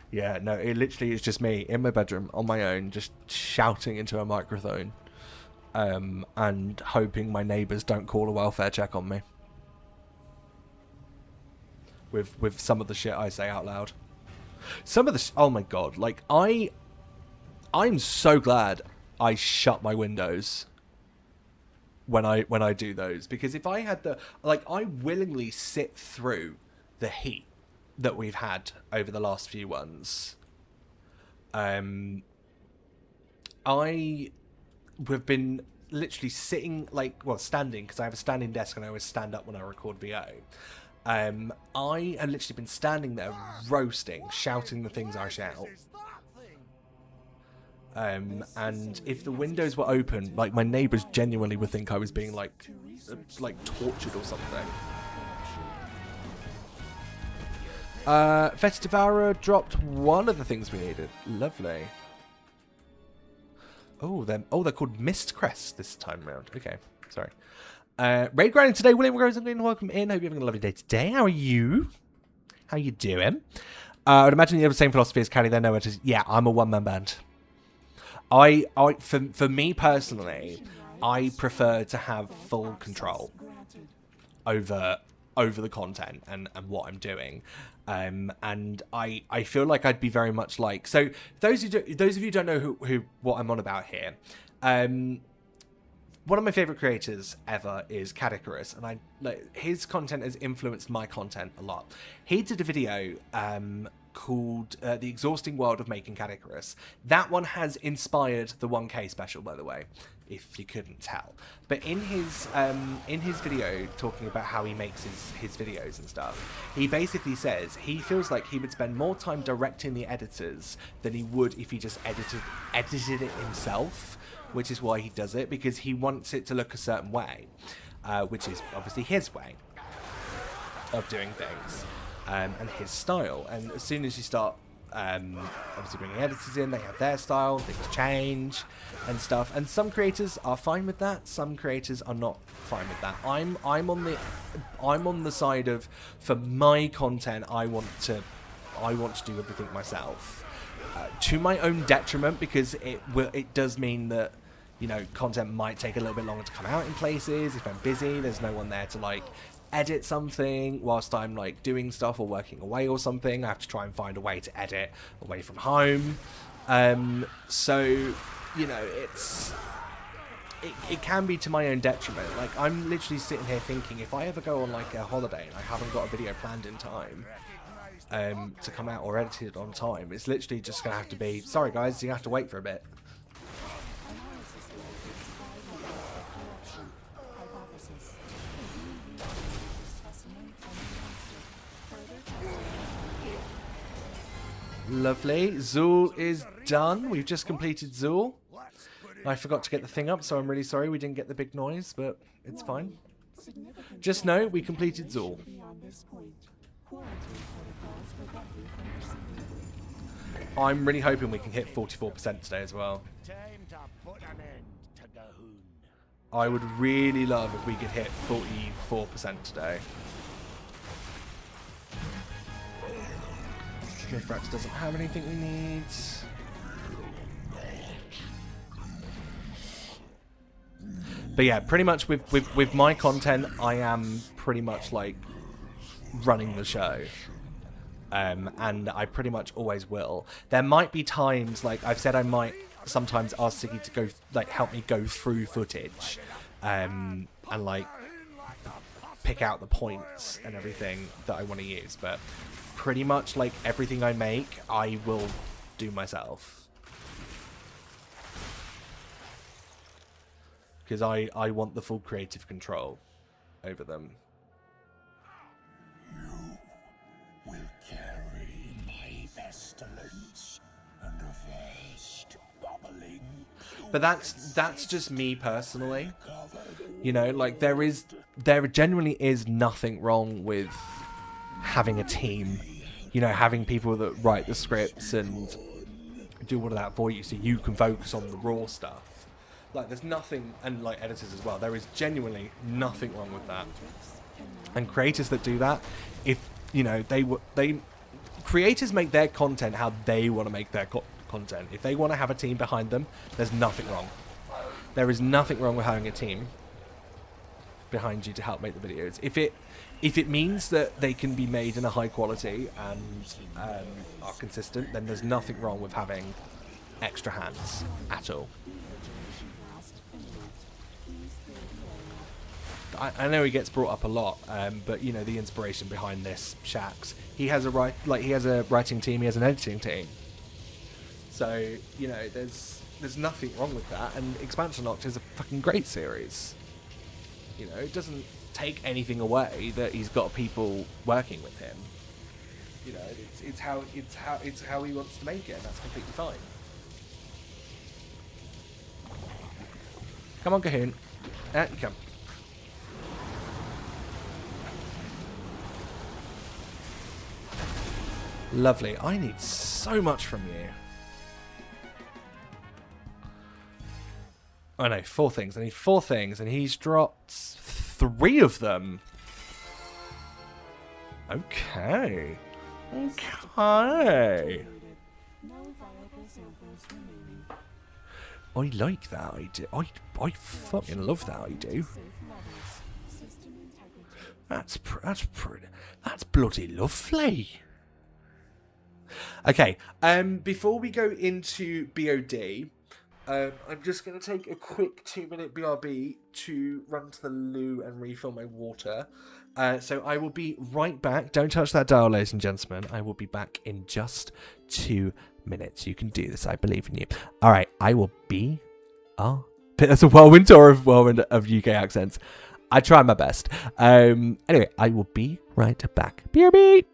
Yeah, no, it literally is just me in my bedroom on my own, just shouting into a microphone. And hoping my neighbours don't call a welfare check on me. With some of the shit I say out loud. Some of the... oh my god, like, I'm so glad I shut my windows when I do those. Because if I had the... like, I willingly sit through the heat that we've had over the last few ones. I have been literally sitting, like, well, standing, because I have a standing desk and I always stand up when I record VO. I have literally been standing there roasting, shouting the things I shout. And if the windows were open, like, my neighbours genuinely would think I was being, like tortured or something. Feta Devourer dropped one of the things we needed. Lovely. Oh, they're called Mist Crests this time around. Okay, sorry. Raid grinding today. William Rose and welcome in. Hope you're having a lovely day today. How are you? How you doing? I would imagine you have the same philosophy as Callie. They know it is. Yeah, I'm a one-man band. For me personally, I prefer to have full control over the content and what I'm doing. And I feel like I'd be very much like, so those of you who don't know what I'm on about here, one of my favorite creators ever is Cadicarus, and his content has influenced my content a lot. He did a video called The Exhausting World of Making Cadicarus. That one has inspired the 1K special, by the way, if you couldn't tell. But in his video talking about how he makes his videos and stuff, he basically says he feels like he would spend more time directing the editors than he would if he just edited it himself, which is why he does it, because he wants it to look a certain way, which is obviously his way of doing things. And his style. And as soon as you start obviously bringing editors in, they have their style, things change and stuff. And some creators are fine with that, some creators are not fine with that. I'm on the side of, for my content, I want to do everything myself, to my own detriment, because it does mean that, you know, content might take a little bit longer to come out in places. If I'm busy, there's no one there to like edit something whilst I'm like doing stuff or working away or something. I have to try and find a way to edit away from home. So, you know, it can be to my own detriment. Like, I'm literally sitting here thinking, if I ever go on like a holiday and I haven't got a video planned in time to come out or edited on time, it's literally just gonna have to be, sorry guys, you have to wait for a bit. Lovely. Zool is done. We've just completed Zool. I forgot to get the thing up, so I'm really sorry we didn't get the big noise, but it's fine. Just know we completed Zool. I'm really hoping we can hit 44% today as well. I would really love if we could hit 44% today. Mithrax doesn't have anything we need. But yeah, pretty much with my content, I am pretty much like running the show. And I pretty much always will. There might be times, like I've said, I might sometimes ask Siggy to go, like, help me go through footage, and like pick out the points and everything that I want to use. But pretty much like everything I make, I will do myself. Because I want the full creative control over them. You will carry my pestilence and averse bubbling. But that's just me personally. You know, like there genuinely is nothing wrong with having a team. You know, having people that write the scripts and do all of that for you, so you can focus on the raw stuff. Like, there's nothing, and like editors as well, there is genuinely nothing wrong with that. And creators that do that, if, you know, creators make their content how they want to make their content. If they want to have a team behind them, there's nothing wrong. There is nothing wrong with having a team behind you to help make the videos. If it means that they can be made in a high quality and are consistent, then there's nothing wrong with having extra hands at all. I know he gets brought up a lot, but you know, the inspiration behind this, Shax, he has a writing team, he has an editing team. So, you know, there's nothing wrong with that, and Expansion Locked is a fucking great series. You know, it doesn't take anything away that he's got people working with him. You know, it's how he wants to make it, and that's completely fine. Come on, Cahoon. Out you come. Lovely. I need so much from you. I know, 4 things. I need 4 things, and he's dropped 3 of them. Okay. Okay. I like that idea. I fucking love that idea. That's bloody lovely. Okay, before we go into BOD, I'm just going to take a quick 2-minute BRB to run to the loo and refill my water. So I will be right back. Don't touch that dial, ladies and gentlemen. I will be back in just 2 minutes. You can do this. I believe in you. All right, I will be... That's a whirlwind tour of UK accents. I try my best. Anyway, I will be right back. BRB!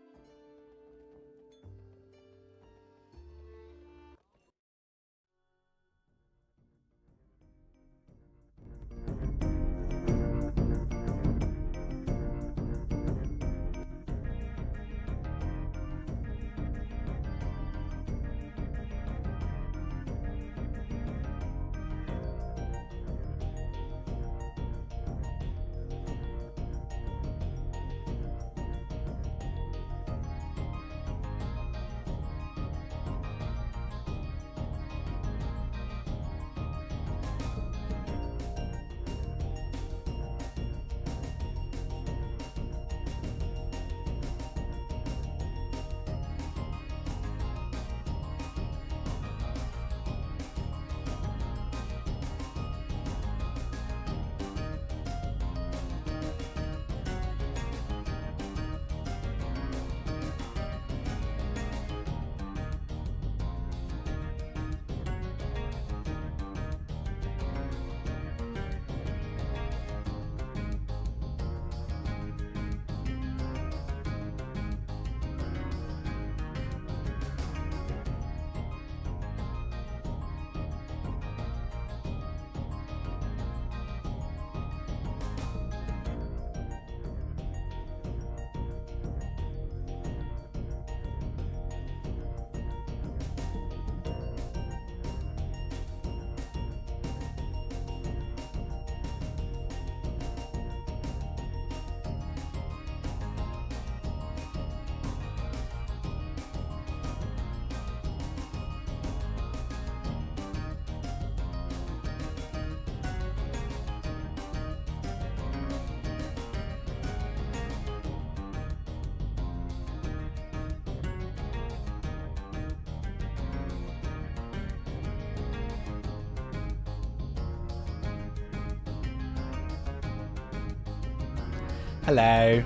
Hello.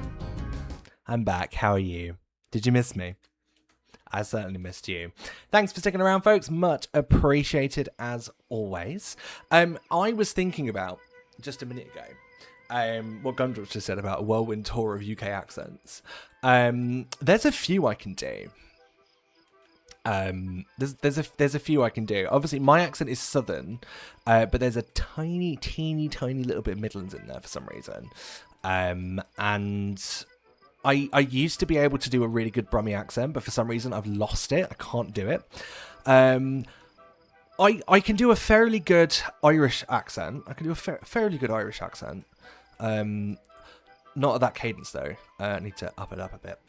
I'm back. How are you? Did you miss me? I certainly missed you. Thanks for sticking around, folks. Much appreciated as always. I was thinking about, just a minute ago, what Gundrel just said about a whirlwind tour of UK accents. There's a few I can do. There's a few I can do. Obviously, my accent is southern, but there's a teeny little bit of Midlands in there for some reason. And I used to be able to do a really good Brummie accent, but for some reason I've lost it. I can't do it. I can do a fairly good Irish accent. I can do a fairly good Irish accent. Not at that cadence though. I need to up it up a bit.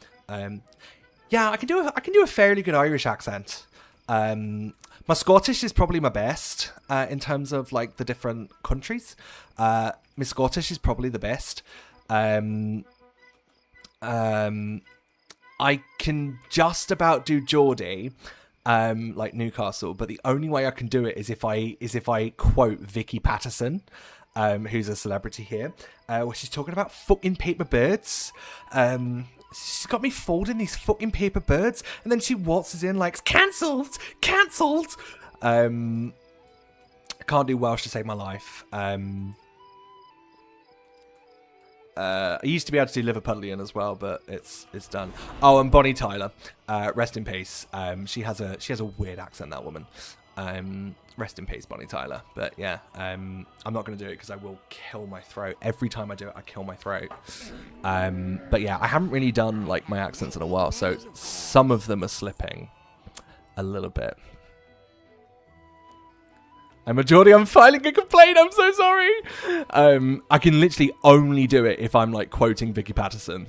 Yeah, I can do a fairly good Irish accent. My Scottish is probably my best in terms of like the different countries. My Scottish is probably the best. I can just about do Geordie, like Newcastle, but the only way I can do it is if I quote Vicky Patterson, who's a celebrity here, where she's talking about fucking paper birds. She's got me folding these fucking paper birds, and then she waltzes in like, cancelled. I can't do Welsh to save my life. I used to be able to do Liverpudlian as well, but it's done. Oh, and Bonnie Tyler, rest in peace. She has a weird accent, that woman. Rest in peace, Bonnie Tyler. But yeah, I'm not going to do it because I will kill my throat. Every time I do it, I kill my throat. But yeah, I haven't really done like my accents in a while, so some of them are slipping a little bit. I'm a Geordie, I'm filing a complaint, I'm so sorry. I can literally only do it if I'm like quoting Vicky Patterson.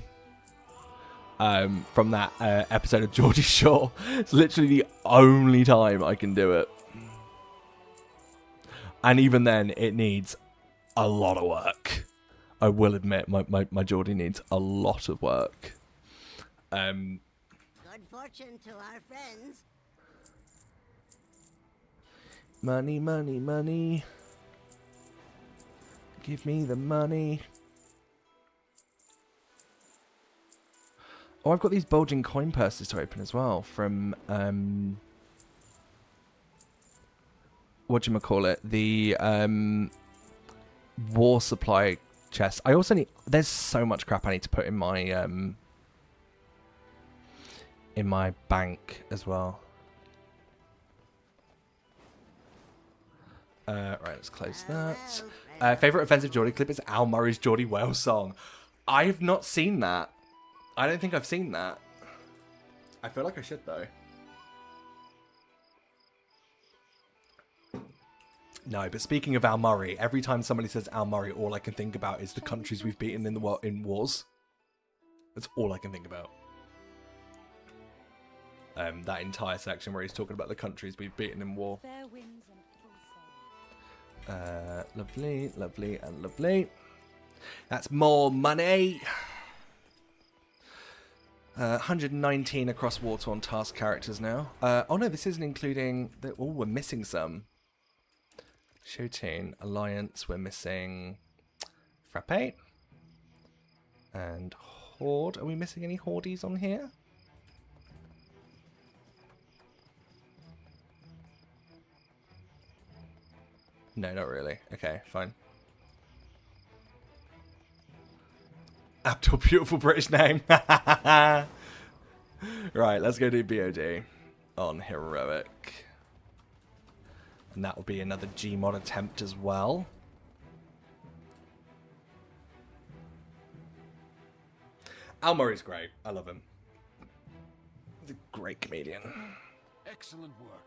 From that episode of Geordie Shore. It's literally the only time I can do it. And even then, it needs a lot of work. I will admit, my Geordie needs a lot of work. Good fortune to our friends. Money, money, money. Give me the money. Oh, I've got these bulging coin purses to open as well from, whatchamacallit, the war supply chest. I also need, there's so much crap I need to put in my bank as well. Right, let's close that. Favorite offensive Geordie clip is Al Murray's Geordie Wales song. I have not seen that. I don't think I've seen that. I feel like I should though. No, but speaking of Al Murray, every time somebody says Al Murray, all I can think about is the countries we've beaten in the in wars. That's all I can think about. That entire section where he's talking about the countries we've beaten in war. Lovely, lovely, and lovely. That's more money. 119 across War-Torn task characters now. Oh no, this isn't including... Oh, we're missing some. Shooting, Alliance, we're missing... Frappe. And Horde. Are we missing any Hordies on here? No, not really. Okay, fine. Abdul, beautiful British name. Right, let's go do BOD on Heroic. And that will be another Gmod attempt as well. Al Murray's great. I love him. He's a great comedian. Excellent work.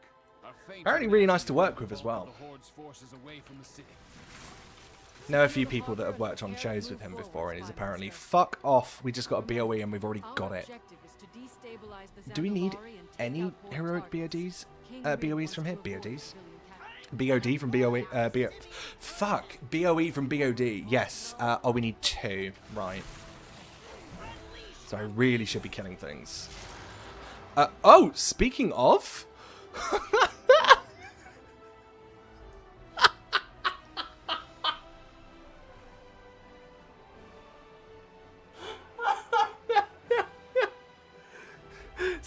Apparently really nice to work with as well. Know a few people that have worked on shows with him before, and he's apparently fuck off. We just got a BOE and we've already got it. Do we need any heroic BODs? BOEs from here? BODs? BOD from BOE? Fuck! BOE from BOD. Yes. Oh, we need 2. Right. So I really should be killing things. Oh, speaking of...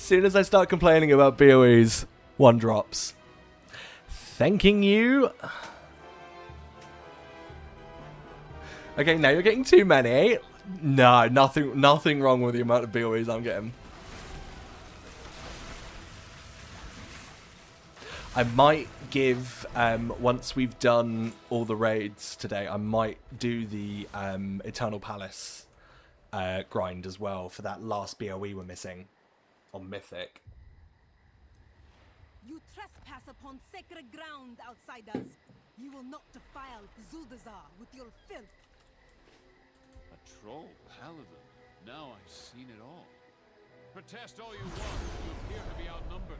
soon as I start complaining about BOEs, one drops. Thanking you. Okay, now you're getting too many. No, nothing wrong with the amount of BOEs I'm getting. I might give, once we've done all the raids today, I might do the Eternal Palace grind as well for that last BOE we're missing on Mythic. You trespass upon sacred ground, outsiders. You will not defile Zuldazar with your filth. A troll paladin. Now I've seen it all. Protest all you want. You appear to be outnumbered.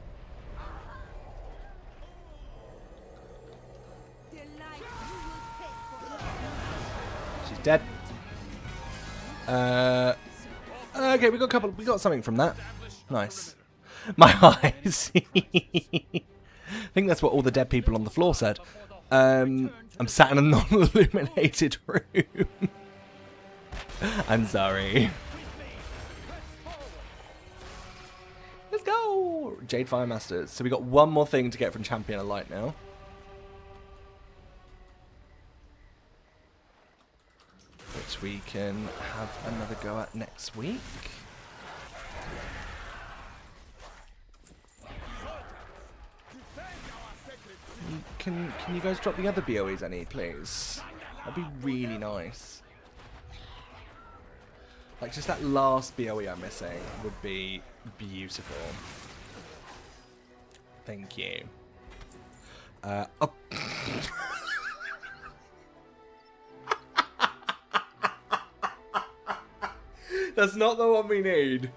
Delight you will take for She's dead. Okay, we got something from that. Nice. My eyes. I think that's what all the dead people on the floor said. I'm sat in a non-illuminated room. I'm sorry. Let's go! Jade Fire Masters. So we got one more thing to get from Champion of Light now. Which we can have another go at next week. Can you guys drop the other BOEs I need, please? That'd be really nice. Like, just that last BOE I'm missing would be beautiful. Thank you. Oh. That's not the one we need.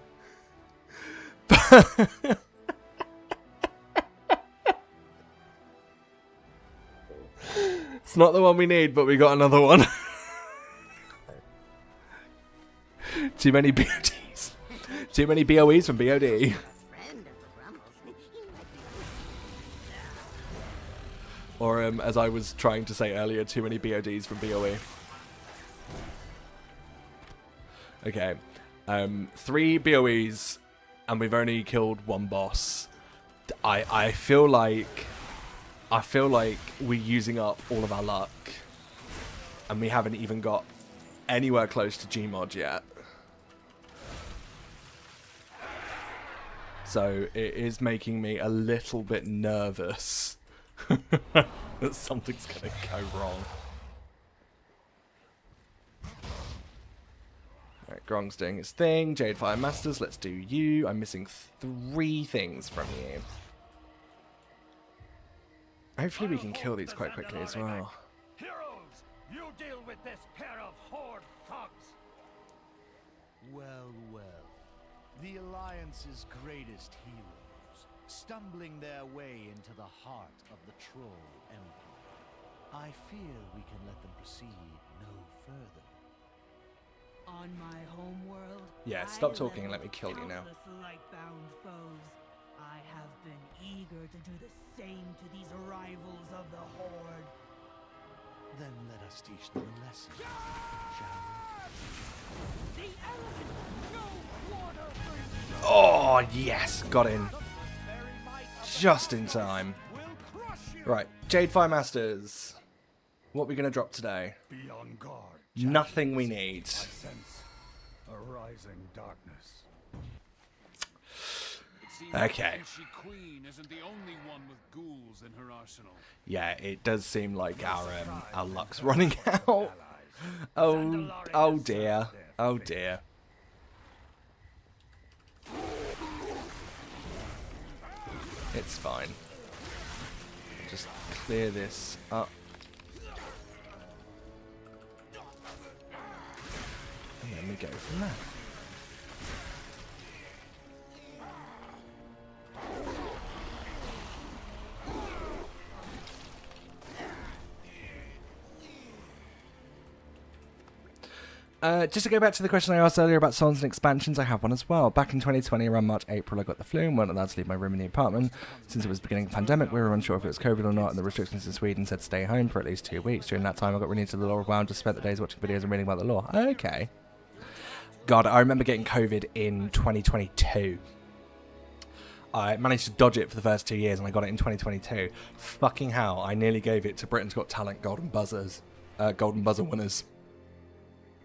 It's not the one we need, but we got another one. Too many BODs. Too many BOEs from BOD. Or, as I was trying to say earlier, too many BODs from BOE. Okay. 3 BOEs, and we've only killed 1 boss. I feel like we're using up all of our luck, and we haven't even got anywhere close to Gmod yet. So it is making me a little bit nervous that something's gonna go wrong. Alright, Grong's doing his thing. Jade Fire Masters, let's do you. I'm missing 3 things from you. Hopefully we can kill these quite quickly as well. Heroes, you deal with this pair of horde thugs. Well, well. The Alliance's greatest heroes, stumbling their way into the heart of the Troll Empire. I fear we can let them proceed no further. On my homeworld, Yeah, stop talking and let me kill you now. Lightbound foes. I have been eager to do the same to these arrivals of the Horde. Then let us teach them a lesson, shall we? The element, no quarter for you. Oh, yes, got in. Just in time. Right, Jade Fire Masters. What are we going to drop today? Be on guard. Nothing we need. I sense a rising darkness. Okay. She Queen isn't the only one with ghouls in her arsenal. Yeah, it does seem like our luck's running out. Oh dear. Oh dear. It's fine. Just clear this up. And then we go from there. Just to go back to the question I asked earlier about songs and expansions, I have one as well. Back in 2020, around March, April, I got the flu and weren't allowed to leave my room in the apartment. Since it was the beginning of the pandemic, we were unsure if it was COVID or not, and the restrictions in Sweden said stay home for at least 2 weeks. During that time, I got really into the lore of WoW and just spent the days watching videos and reading about the lore. Okay. God, I remember getting COVID in 2022. I managed to dodge it for the first 2 years, and I got it in 2022. Fucking hell, I nearly gave it to Britain's Got Talent Golden Buzzer winners.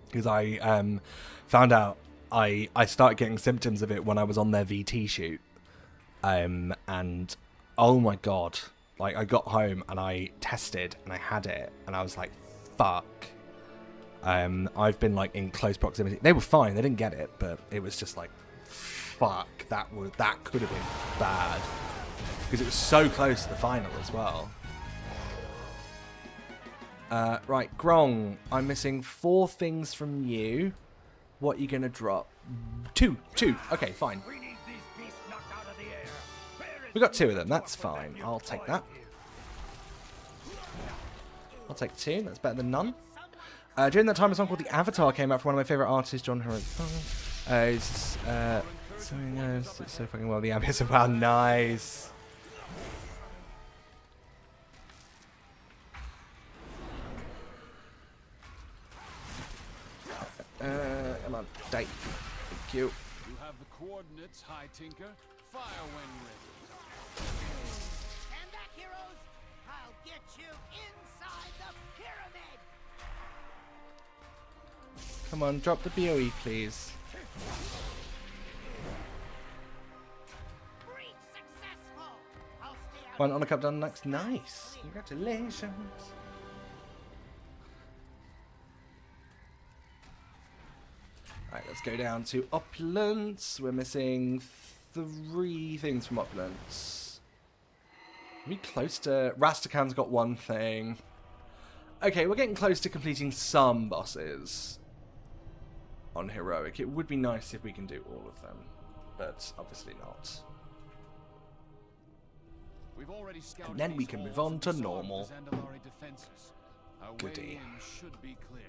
Because I found out I started getting symptoms of it when I was on their VT shoot. And oh my god, like I got home and I tested and I had it and I was like, fuck. I've been like in close proximity. They were fine, they didn't get it, but it was just like, fuck, that could have been bad. Because it was so close to the final as well. Right, Grong, I'm missing 4 things from you. What are you gonna drop? 2. Okay, fine. We got 2 of them, that's fine. I'll take that. I'll take 2, that's better than none. During that time, a song called The Avatar came out from one of my favourite artists, John Herod. It's something else. It's so fucking well. The Abyss of Wow, nice. Come on, date. Thank you. You have the coordinates, High Tinker. Fire when ready. Stand back, heroes! I'll get you inside the pyramid! Come on, drop the BOE, please. Breach successful! I'll stay out. One on a cup done next. Nice. Congratulations. Alright, let's go down to Opulence. We're missing 3 things from Opulence. Are we close to... Rastakan's got 1 thing. Okay, we're getting close to completing some bosses on Heroic. It would be nice if we can do all of them, but obviously not. We've already scouted And then we can move on to normal. Goody. Should be clear.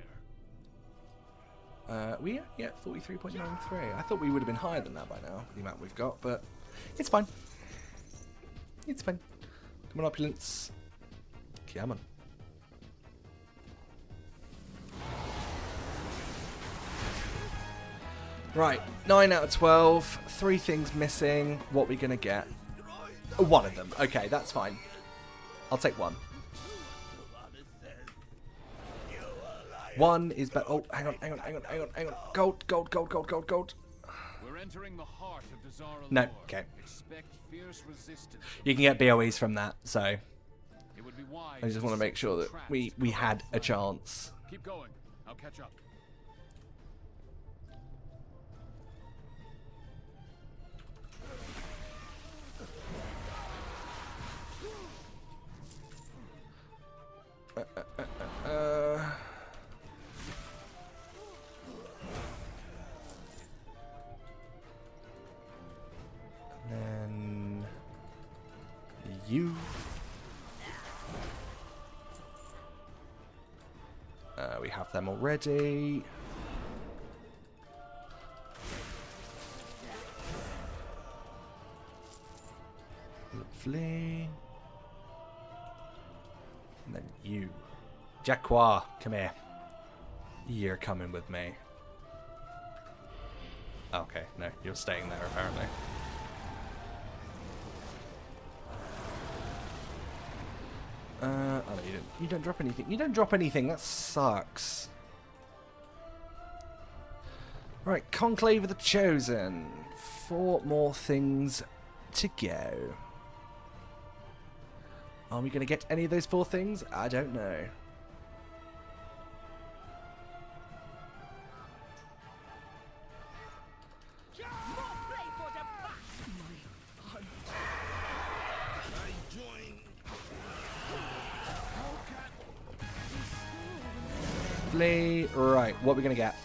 We are at 43.93. I thought we would have been higher than that by now, the amount we've got, but it's fine. It's fine. Come on, Opulence. Come on. Right, 9 out of 12. 3 things missing. What are we going to get? 1 of them. Okay, that's fine. I'll take 1. 1 is better. Oh, hang on. Gold. We're entering the heart of Azeroth. No, okay. Expect fierce resistance. You can get BOEs from that, so It would be wise I just want to make sure that we had a chance. Keep going. I'll catch up. Then you. We have them already. Lovely. And then you. Jacqua, come here. You're coming with me. Okay, no, you're staying there apparently. Oh no, you don't drop anything. You don't drop anything, that sucks. Right, Conclave of the Chosen. 4 more things to go. Are we going to get any of those 4 things? I don't know. Right, what are we going to get?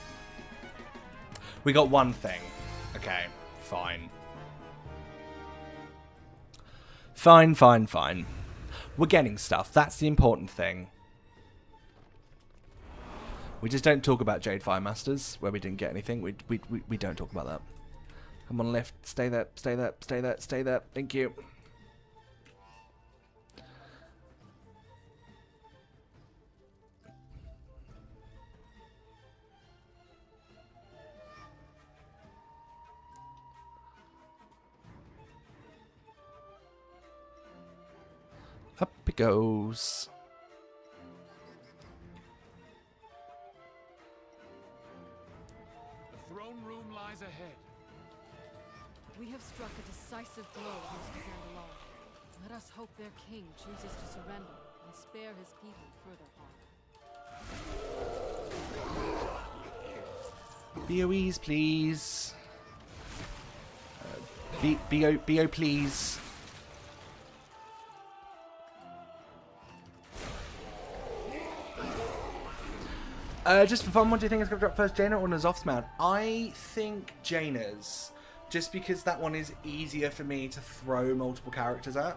We got 1 thing. Okay, fine. Fine. We're getting stuff. That's the important thing. We just don't talk about Jade Fire Masters, where we didn't get anything. We don't talk about that. Come on, lift. Stay there. Thank you. Up it goes. The throne room lies ahead. We have struck a decisive blow against the Zandalari. Let us hope their king chooses to surrender and spare his people further harm. BOEs, please. BO, please. Just for fun, what do you think is going to drop first, Jaina or N'Zoth's mount? I think Jaina's, just because that one is easier for me to throw multiple characters at.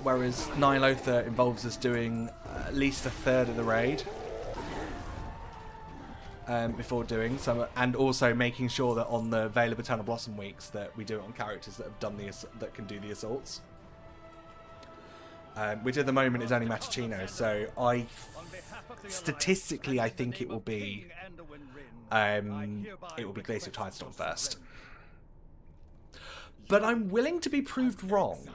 Whereas Ny'alotha involves us doing at least a third of the raid before doing some, and also making sure that on the Veil of Eternal Blossom weeks that we do it on characters that have done that can do the assaults. Which at the moment is only Matachino, so statistically I think it will be Glacial Tidestorm first. But I'm willing to be proved wrong.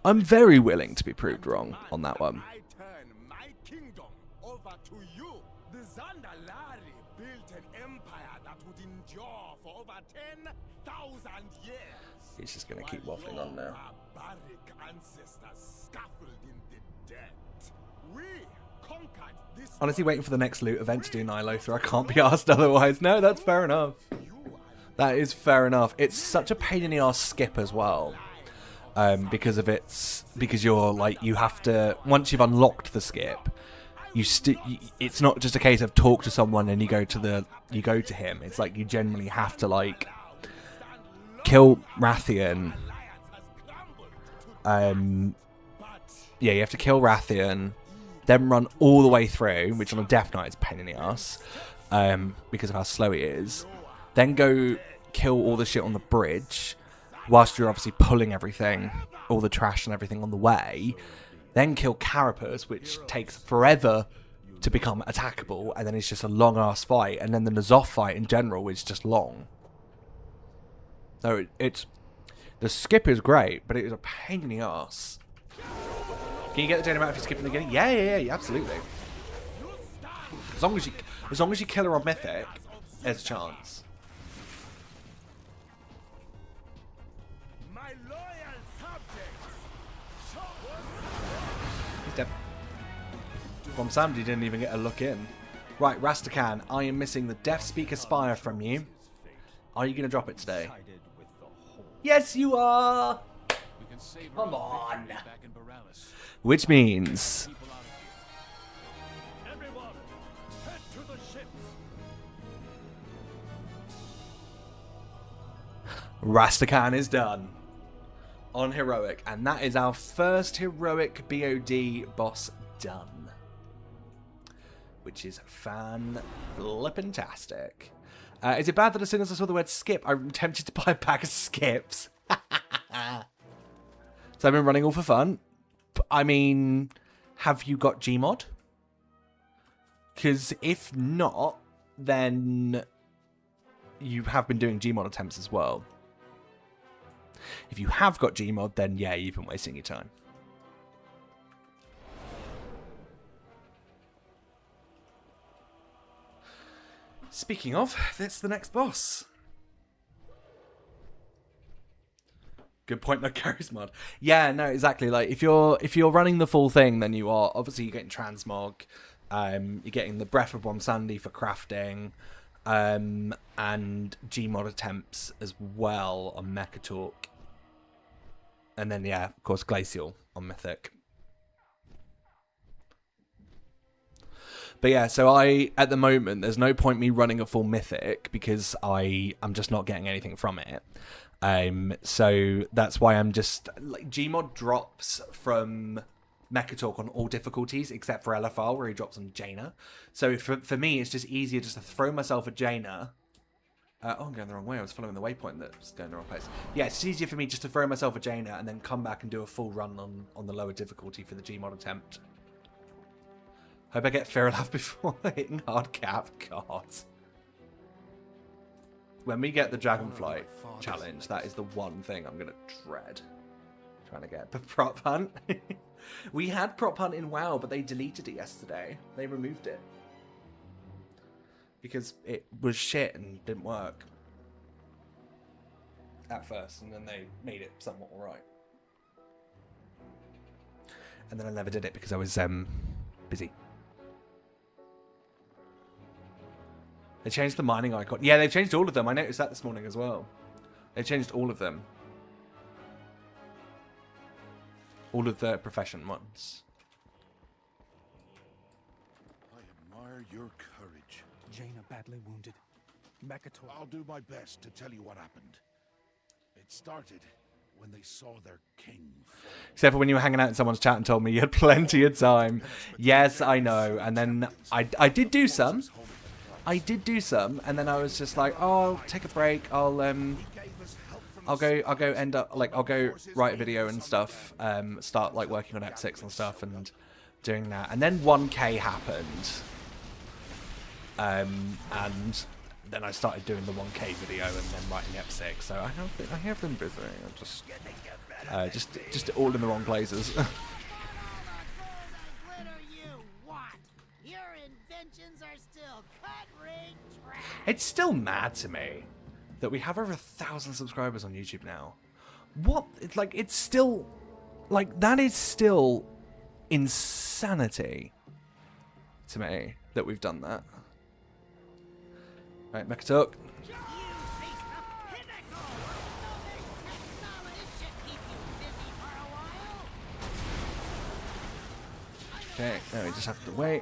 I'm very willing to be proved wrong on that one. I turn my kingdom over to you. The Zandalari built an empire that would endure for over 10,000 years. He's just going to keep waffling on now. Barbaric ancestors scaffolded in the dirt. We conquered this. Honestly, waiting for the next loot event to do Ny'alotha. I can't be asked otherwise. No, that's fair enough. That is fair enough. It's such a pain in the arse skip as well. Because you're like, you have to, once you've unlocked the skip, it's not just a case of talk to someone and you go to him. It's like you generally have to like kill Rathian. Yeah, you have to kill Rathian, then run all the way through, which on a Death Knight is a pain in the ass, because of how slow he is. Then go kill all the shit on the bridge, whilst you're obviously pulling everything, all the trash and everything on the way. Then kill Carapace, which takes forever to become attackable, and then it's just a long ass fight. And then the N'Zoth fight in general is just long. So the skip is great, but it is a pain in the ass. Can you get the Jaina mount if you're skipping the beginning? Yeah, absolutely. As long as you kill her on Mythic, there's a chance. He's dead. From Sandy didn't even get a look in. Right, Rastakhan, I am missing the Death Speaker Spire from you. Are you going to drop it today? Yes, you are! Come on! Which means... Everyone, head to the ships. Rastakhan is done on Heroic, and that is our first Heroic BOD boss done, which is fan-flippin-tastic. Is it bad that as soon as I saw the word skip, I'm tempted to buy a pack of skips? So I've been running all for fun. I mean, have you got Gmod? Because if not, then you have been doing Gmod attempts as well. If you have got Gmod, then yeah, you've been wasting your time. Speaking of, that's the next boss. Good point, no carries mod. Yeah, no, exactly. Like if you're running the full thing, then you are obviously you're getting transmog, you're getting the Breath of Womsandi for crafting, and Gmod attempts as well on Mechatalk. And then yeah, of course Glacial on Mythic. But yeah, so at the moment, there's no point me running a full Mythic because I'm just not getting anything from it. So that's why I'm just like Gmod drops from Mechatalk on all difficulties except for LFR where he drops on Jaina. So for me, it's just easier just to throw myself at Jaina. I'm going the wrong way. I was following the waypoint that was going the wrong place. Yeah, it's easier for me just to throw myself at Jaina and then come back and do a full run on the lower difficulty for the Gmod attempt. Hope I get Feralaf before hitting hard cap. God. when we get the Dragonflight challenge, that is the one thing I'm gonna dread trying to get. But prop hunt, we had prop hunt in WoW, but they deleted it yesterday. They removed it because it was shit and didn't work at first, and then they made it somewhat alright. And then I never did it because I was busy. They changed the mining icon. Yeah, they've changed all of them. I noticed that this morning as well. They changed all of them. All of the profession ones. I admire your courage. Jaina badly wounded. Mekator. I'll do my best to tell you what happened. It started when they saw their king fall. Except for when you were hanging out in someone's chat and told me you had plenty of time. Yes, I know. And then I did do some. And then I was just like, oh, I'll take a break. I'll go write a video and stuff. Start like working on Act 6 and stuff and doing that. And then 1K happened. And then I started doing the 1K video and then writing Act 6. So I have been busy. I'm just all in the wrong places. It's still mad to me that we have over 1,000 subscribers on YouTube now. What? It's still... that is still insanity to me that we've done that. Right, Mekator. Okay, now we just have to wait.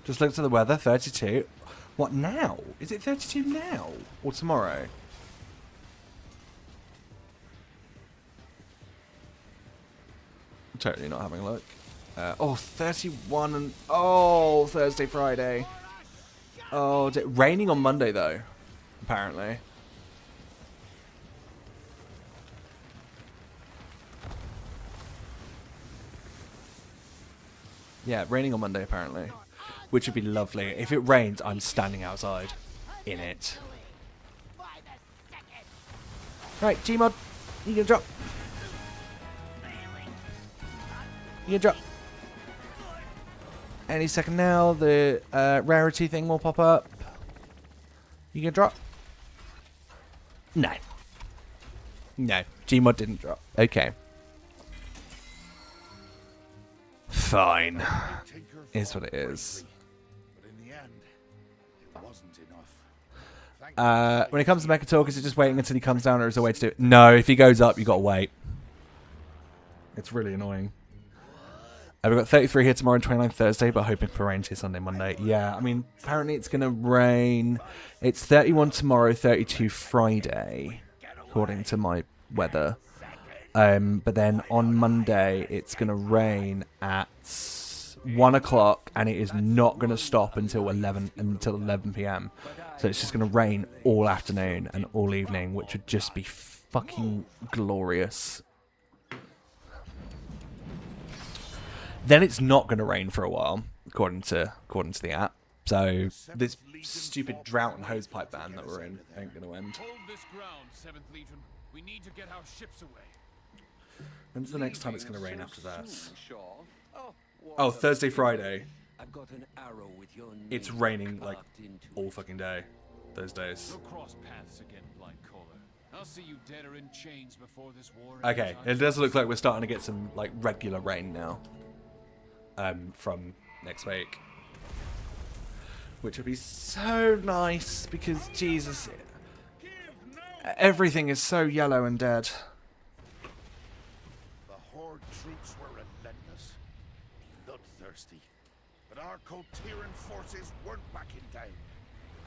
Just looked at the weather, 32. What now? Is it 32 now? Or tomorrow? I'm totally not having a look. 31 and... Oh, Thursday, Friday. Oh, raining on Monday, though. Apparently. Yeah, raining on Monday, apparently. Which would be lovely. If it rains, I'm standing outside in it. Right, Gmod, you can drop. You can drop. Any second now, the rarity thing will pop up. You can drop. No. No, Gmod didn't drop. Okay. Fine. Is what it is. When it comes to Mekator, is it just waiting until he comes down, or is there a way to do it? No, if he goes up, you got to wait. It's really annoying. We've got 33 here tomorrow and 29 Thursday, but hoping for rain to Sunday, Monday. Yeah, I mean, apparently it's going to rain. It's 31 tomorrow, 32 Friday, according to my weather. But then on Monday, it's going to rain at 1 o'clock, and it is not going to stop until 11 p.m. So it's just going to rain all afternoon and all evening, which would just be fucking glorious. Then it's not going to rain for a while, according to the app. So this stupid drought and hosepipe ban that we're in ain't going to end. Hold this ground, 7th Legion. We need to get our ships away. When's the next time it's going to rain after that? Oh, Thursday, Friday. I've got an arrow with your name It's raining like all fucking day those days. No cross paths again, blind caller. I'll see you dead or in chains before this war. Okay, it does look like we're starting to get some like regular rain now. From next week, which would be so nice because Jesus, everything is so yellow and dead. The Horde troops were relentless, bloodthirsty, but our Kotiran forces weren't backing down.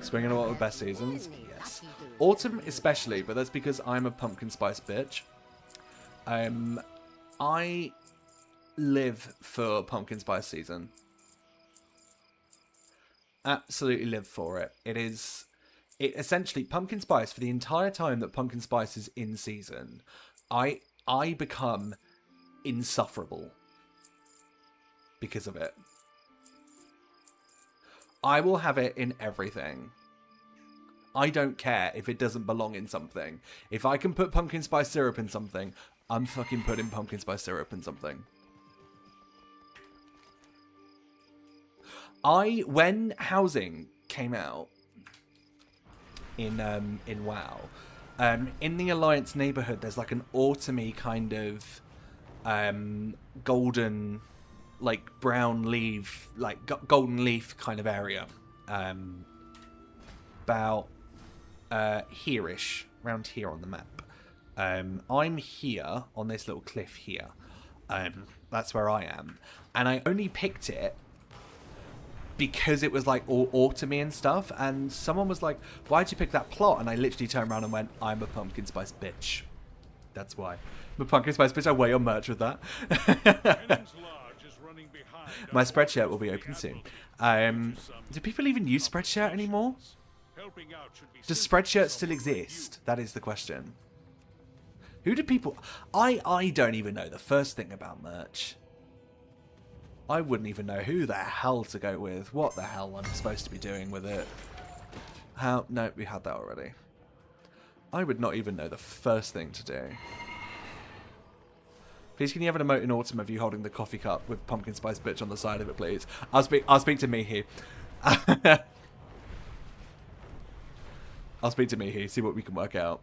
Spring and autumn best seasons? Yes. Autumn especially, but that's because I'm a pumpkin spice bitch. I live for pumpkin spice season. Absolutely live for it. It essentially, pumpkin spice, for the entire time that pumpkin spice is in season, I become insufferable because of it. I will have it in everything. I don't care if it doesn't belong in something. If I can put pumpkin spice syrup in something, I'm fucking putting pumpkin spice syrup in something. When housing came out in WoW, in the Alliance neighborhood, there's like an autumny kind of golden, like brown leaf, like golden leaf kind of area. About here-ish, around here on the map. I'm here on this little cliff here. That's where I am, and I only picked it because it was like all autumny and stuff, and someone was like, why'd you pick that plot? And I literally turned around and went, I'm a pumpkin spice bitch. That's why. I'm a pumpkin spice bitch. I wear your merch with that. My Spreadshirt will be open soon. Do people even use Spreadshirt anymore? Does Spreadshirt still exist? That is the question. Who do people... I don't even know the first thing about merch. I wouldn't even know who the hell to go with. What the hell I'm supposed to be doing with it. How? No, we had that already. I would not even know the first thing to do. Please, can you have an emote in autumn of you holding the coffee cup with pumpkin spice bitch on the side of it, please? I'll speak to Mihi. I'll speak to Mihi, see what we can work out.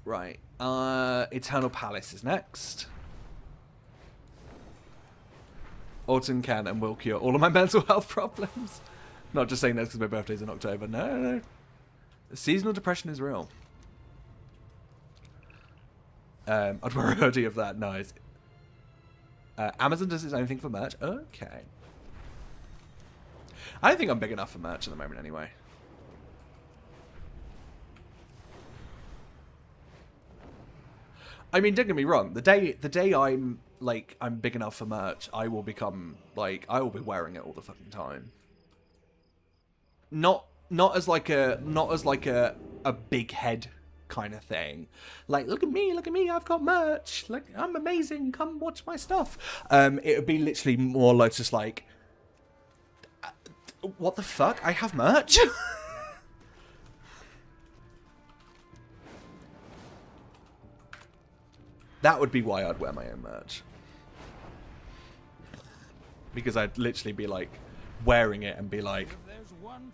Right. Eternal Palace is next. Autumn can and will cure all of my mental health problems. Not just saying that because my birthday's in October. No. Seasonal depression is real. I'd wear a hoodie of that. Nice. Amazon does its own thing for merch. Okay. I don't think I'm big enough for merch at the moment anyway. I mean, don't get me wrong. The day I'm big enough for merch, I will become I will be wearing it all the fucking time. Not as a big head kind of thing. Like, look at me, I've got merch. Like, I'm amazing. Come watch my stuff. It would be literally more like just like, what the fuck? I have merch. That would be why I'd wear my own merch. Because I'd literally be like wearing it and be like,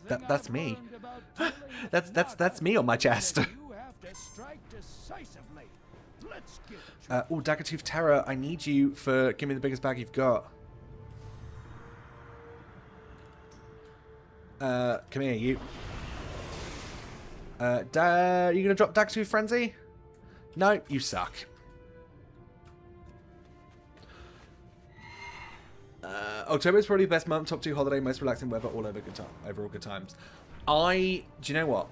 that's me. that's me on my chest. Oh, Daggertooth Terror, I need you for give me the biggest bag you've got. Come here, you. You gonna drop Daggertooth Frenzy? No, you suck. October is probably the best month, top 2 holiday, most relaxing weather, all over good time, overall good times. Do you know what?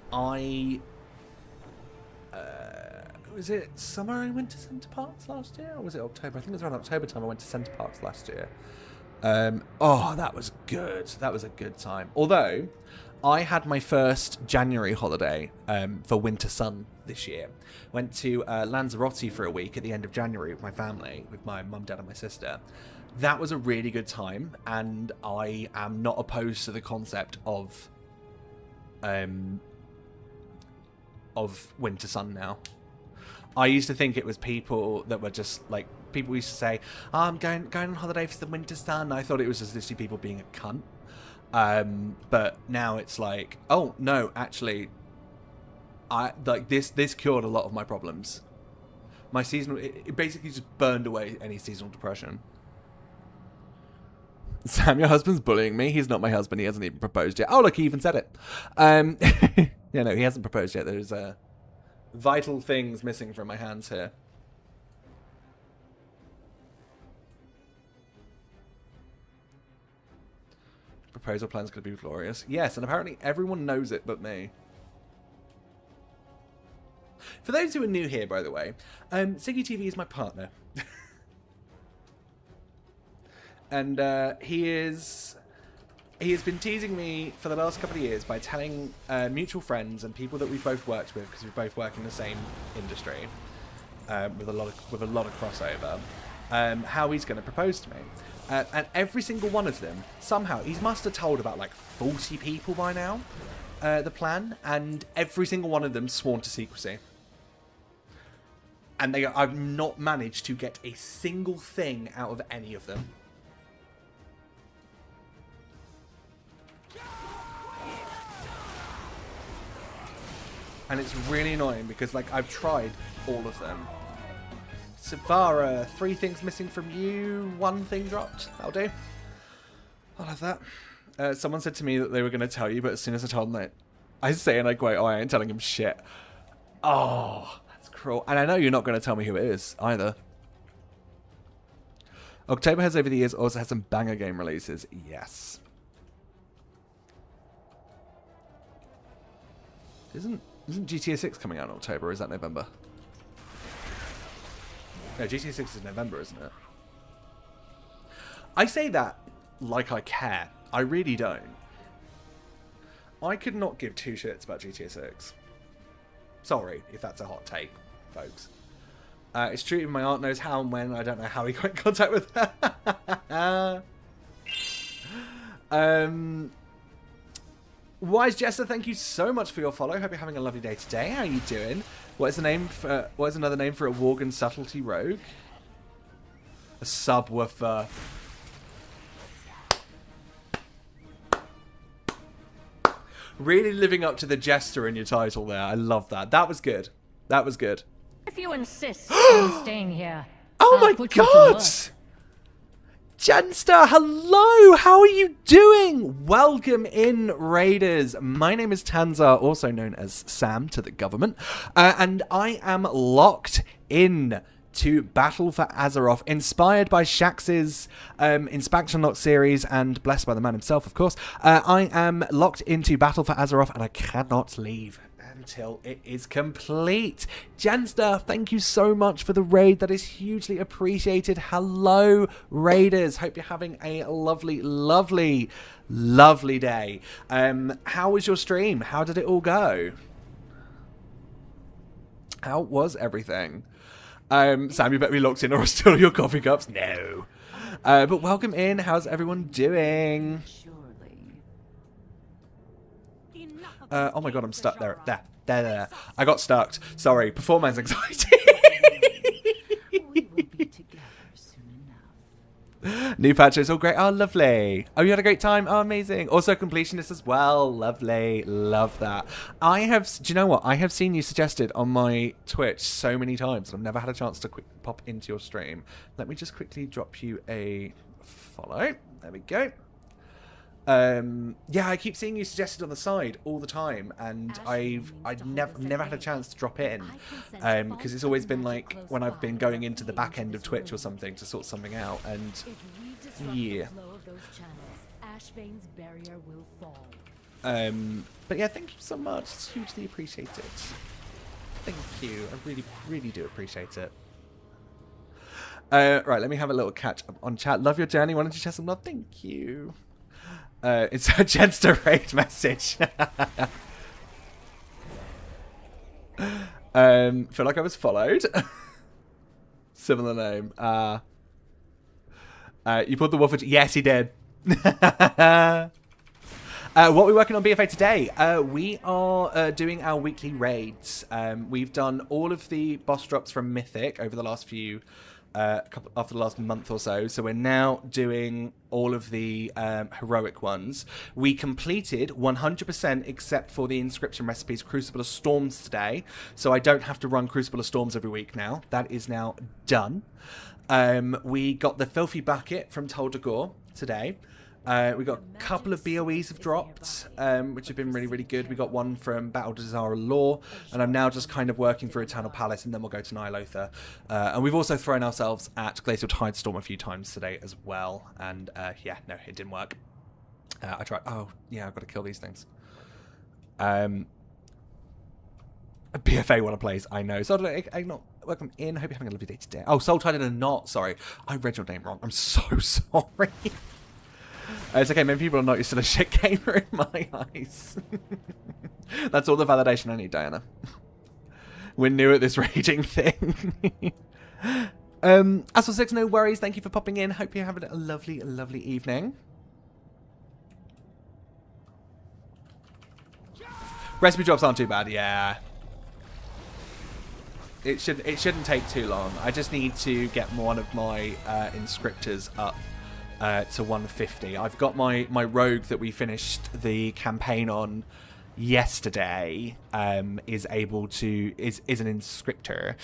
Was it summer I went to Centre Parks last year? Or was it October? I think it was around October time I went to Centre Parks last year. Oh, that was good. That was a good time. Although, I had my first January holiday for Winter Sun this year. Went to Lanzarote for a week at the end of January with my family, with my mum, dad and my sister. That was a really good time, and I am not opposed to the concept of Winter Sun now. I used to think it was people that were just like, people used to say, oh, I'm going on holiday for the Winter Sun. I thought it was just literally people being a cunt. But now it's like, oh no, actually, this cured a lot of my problems. My seasonal, it basically just burned away any seasonal depression. Sam, your husband's bullying me. He's not my husband. He hasn't even proposed yet. Oh, look, he even said it. Yeah, no, he hasn't proposed yet. There's vital things missing from my hands here. proposal plan's going to be glorious. Yes, and apparently everyone knows it but me. For those who are new here, by the way, Siggy TV is my partner. And he has been teasing me for the last couple of years by telling mutual friends and people that we've both worked with, because we both work in the same industry, with a lot of crossover, how he's going to propose to me. And every single one of them, somehow, he must have told about like 40 people by now, the plan, and every single one of them sworn to secrecy. And I've not managed to get a single thing out of any of them. And it's really annoying because, like, I've tried all of them. Savara, 3 things missing from you, 1 thing dropped. That'll do. I'll have that. Someone said to me that they were going to tell you, but as soon as I told them, I say and I quote, oh, I ain't telling him shit. Oh, that's cruel. And I know you're not going to tell me who it is, either. October has over the years also had some banger game releases. Yes. Isn't GTA 6 coming out in October, or is that November? No, GTA 6 is November, isn't it? I say that like I care. I really don't. I could not give 2 shits about GTA 6. Sorry if that's a hot take, folks. It's true, even my aunt knows how and when. I don't know how he got in contact with her. Wise Jester, thank you so much for your follow. Hope you're having a lovely day today. How are you doing? What is another name for a Worgen subtlety rogue? A subwoofer. Really living up to the Jester in your title there. I love that. That was good. That was good. If you insist on staying here, oh my god! Jenster, hello! How are you doing? Welcome in, Raiders. My name is Tanzar, also known as Sam to the government, and I am locked in to Battle for Azeroth, inspired by Shax's Inspection Lock series and blessed by the man himself, of course. I am locked into Battle for Azeroth, and I cannot leave until it is complete. Jenster, thank you so much for the raid. That is hugely appreciated. Hello, Raiders. Hope you're having a lovely, lovely, lovely day. How was your stream? How did it all go? How was everything? Sam, you better be locked in or steal your coffee cups. No. But welcome in. How's everyone doing? Oh my god, I'm stuck there. There. I got stuck. Sorry, performance anxiety. New patches, all great. Oh, lovely. Oh, you had a great time. Oh, amazing. Also, completionist as well. Lovely. Love that. Do you know what? I have seen you suggested on my Twitch so many times, and I've never had a chance to pop into your stream. Let me just quickly drop you a follow. There we go. Yeah, I keep seeing you suggested on the side all the time, and I've never had a chance to drop in, because it's always been like when I've been going into the back end of Twitch or something to sort something out, and yeah. But yeah, thank you so much. It's hugely appreciated. Thank you. I really, really do appreciate it. Right, let me have a little catch up on chat. Love your journey. Wanted to share some love. Thank you. It's a Jenster raid message. Feel like I was followed. Similar name. You put the wolf. Yes, he did. What are we working on BFA today? We are doing our weekly raids. We've done all of the boss drops from Mythic over the last few after the last month or so, so we're now doing all of the heroic ones. We completed 100% except for the inscription recipes Crucible of Storms today, so I don't have to run Crucible of Storms every week now. That is now done. We got the Filthy Bucket from Toldagor today. We got a couple of BOEs have dropped, which have been really, really good. We got one from Battle to Zara Law, and I'm now just kind of working through Eternal Palace, and then we'll go to Nihilotha. And we've also thrown ourselves at Glacial Tidestorm a few times today as well, and yeah, no, it didn't work. I tried. Oh, yeah, I've got to kill these things. BFA want to play. I know. So not welcome in. Hope you're having a lovely day today. Oh, Soul Tied in a Knot. Sorry, I read your name wrong. I'm so sorry. It's okay. Many people are not used to the shit gamer in my eyes. That's all the validation I need, Diana. We're new at this rating thing. Asshole6, no worries. Thank you for popping in. Hope you're having a lovely, lovely evening. Recipe drops aren't too bad, yeah. It shouldn't take too long. I just need to get one of my inscriptors up to 150. I've got my rogue that we finished the campaign on yesterday. Is an inscriptor.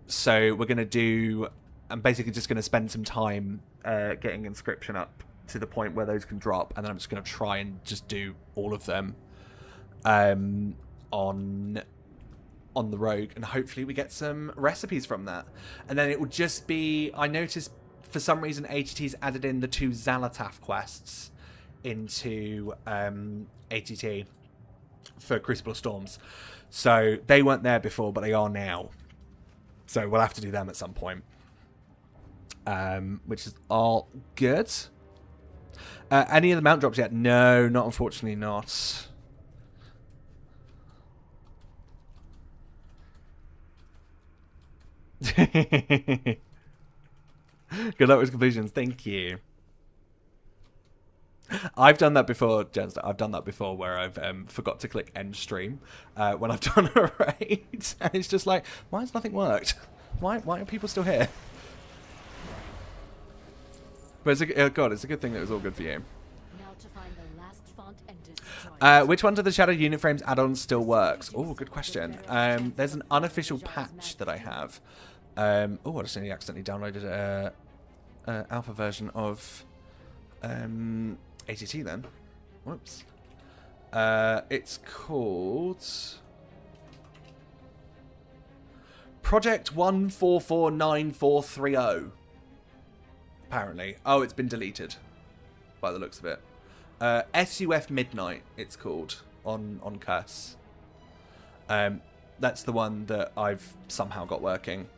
So we're gonna do. I'm basically just gonna spend some time getting inscription up to the point where those can drop, and then I'm just gonna try and just do all of them on the rogue, and hopefully we get some recipes from that. And then it will just be, I noticed for some reason ATT's added in the 2 Xalatath quests into ATT for Crucible of Storms. So they weren't there before, but they are now. So we'll have to do them at some point. Which is all good. Any of the mount drops yet? No, not unfortunately not. Good luck with completions. Thank you. I've done that before, Jens. I've done that before where I've forgot to click end stream when I've done a raid. And it's just like, why has nothing worked? Why are people still here? But it's a good thing that it was all good for you. Which ones of the Shadow Unit Frames add-ons still works? Oh, good question. There's an unofficial patch that I have. I just accidentally downloaded a alpha version of ATT then. Whoops. It's called Project 1449430. Apparently. Oh, it's been deleted by the looks of it. SUF Midnight, it's called, on Curse. That's the one that I've somehow got working.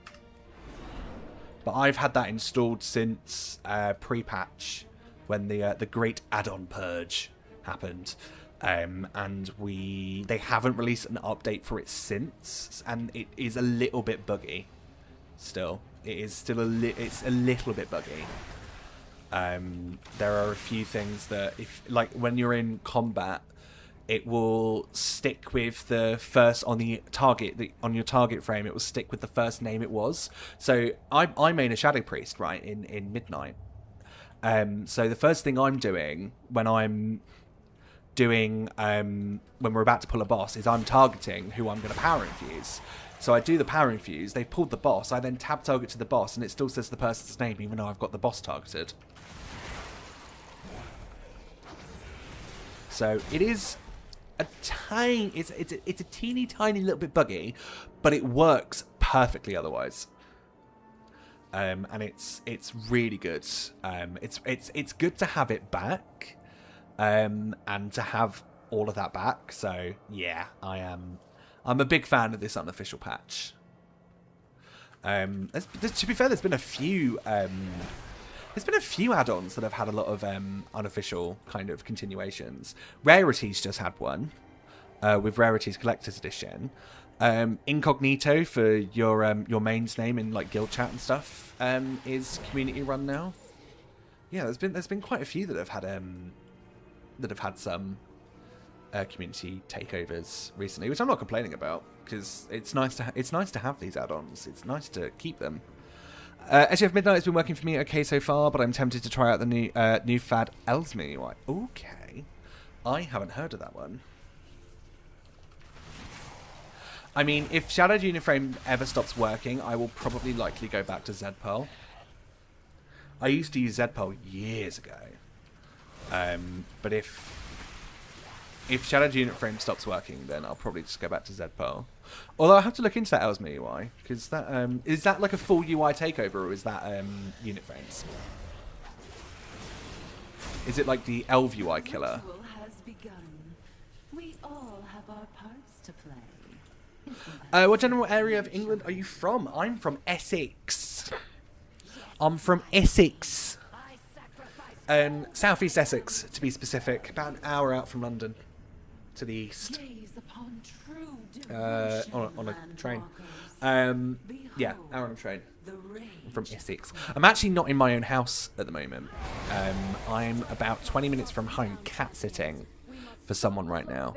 But I've had that installed since pre-patch, when the great add-on purge happened. And they haven't released an update for it since, and it is a little bit buggy. Still, it is still it's a little bit buggy. There are a few things that, like when you're in combat, it will stick with the first on the target, on your target frame. It will stick with the first name it was. So I main a Shadow Priest, right, in Midnight. So the first thing I'm doing when I'm doing when we're about to pull a boss is I'm targeting who I'm going to power infuse. So I do the power infuse. They've pulled the boss. I then tab target to the boss, and it still says the person's name even though I've got the boss targeted. So it is a tiny, it's a teeny tiny little bit buggy, but it works perfectly otherwise. And it's really good. It's good to have it back, and to have all of that back. So yeah, I'm a big fan of this unofficial patch. To be fair, there's been a few. There's been a few add-ons that have had a lot of unofficial kind of continuations. Rarities just had one with Rarities Collector's Edition. Incognito for your main's name in like guild chat and stuff is community run now. Yeah, there's been quite a few that have had some community takeovers recently, which I'm not complaining about because it's nice to have these add-ons. It's nice to keep them. SGF Midnight has been working for me okay so far, but I'm tempted to try out the new fad Elsme UI. Okay, I haven't heard of that one. I mean, if Shadowed Uniframe ever stops working, I will probably likely go back to Zedpearl. I used to use Zedpearl years ago, but if Shadowed Uniframe stops working, then I'll probably just go back to Zedpearl. Although I have to look into that Elsme UI, because that is that like a full UI takeover, or is that unit frames? Is it like the LVUI killer? Ritual has begun. We all have our parts to play. What general area of England are you from? I'm from Essex. I'm from Essex. Southeast Essex, to be specific. About an hour out from London. To the east. On a train. Yeah, hour on a train. I'm from Essex. I'm actually not in my own house at the moment. I'm about 20 minutes from home cat sitting for someone right now.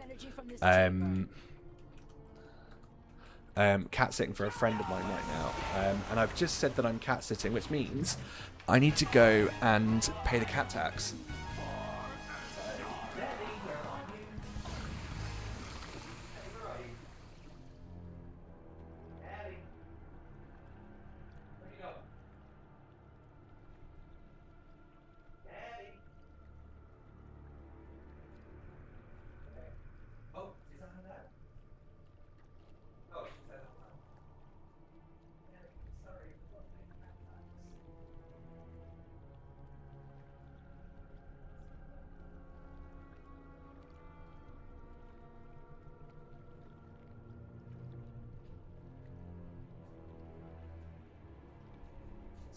Cat sitting for a friend of mine right now. And I've just said that I'm cat sitting, which means I need to go and pay the cat tax.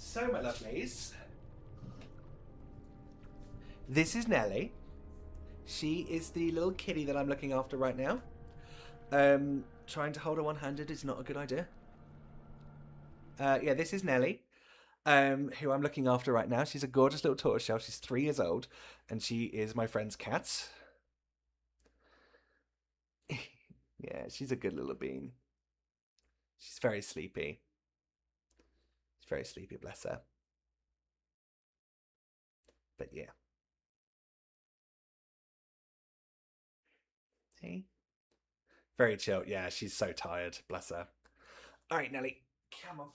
So, my lovelies, this is Nelly. She is the little kitty that I'm looking after right now. Trying to hold her one-handed is not a good idea. Yeah, this is Nelly, who I'm looking after right now. She's a gorgeous little tortoiseshell. She's 3 years old, and she is my friend's cat. Yeah, she's a good little bean. She's very sleepy. Very sleepy, bless her. But yeah. See? Very chill. Yeah, she's so tired, bless her. All right, Nelly, come on.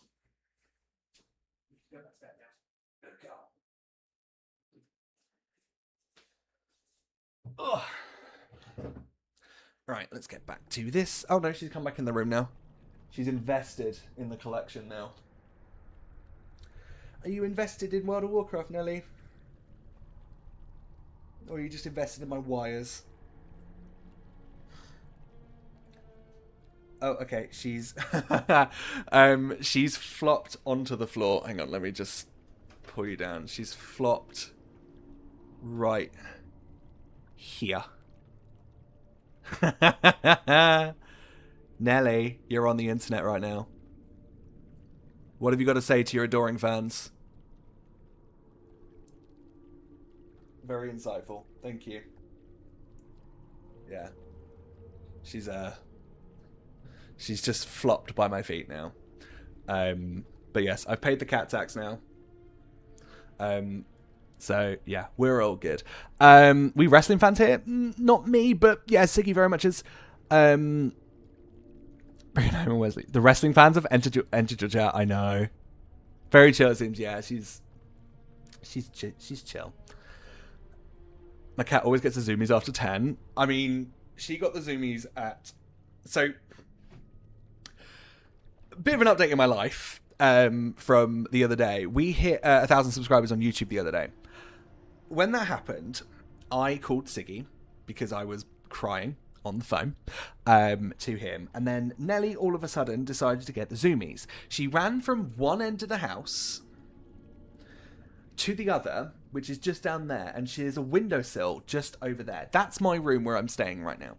Go back to bed now. Good girl. Oh. Right, let's get back to this. Oh no, she's come back in the room now. She's invested in the collection now. Are you invested in World of Warcraft, Nelly? Or are you just invested in my wires? Oh, okay. She's she's flopped onto the floor. Hang on, let me just pull you down. She's flopped right here. Nelly, you're on the internet right now. What have you got to say to your adoring fans? Very insightful. Thank you. Yeah. She's just flopped by my feet now. But yes, I've paid the cat tax now. So yeah, we're all good. We wrestling fans here? Not me, but yeah, Siggy very much is. And Wesley. The wrestling fans have entered your chat. I know. Very chill it seems. Yeah, she's chill. My cat always gets the zoomies after 10. I mean, she got the zoomies at... So, a bit of an update in my life from the other day. We hit 1,000 subscribers on YouTube the other day. When that happened, I called Siggy because I was crying on the phone to him. And then Nelly all of a sudden decided to get the zoomies. She ran from one end of the house to the other, which is just down there, and there's a windowsill just over there. That's my room where I'm staying right now,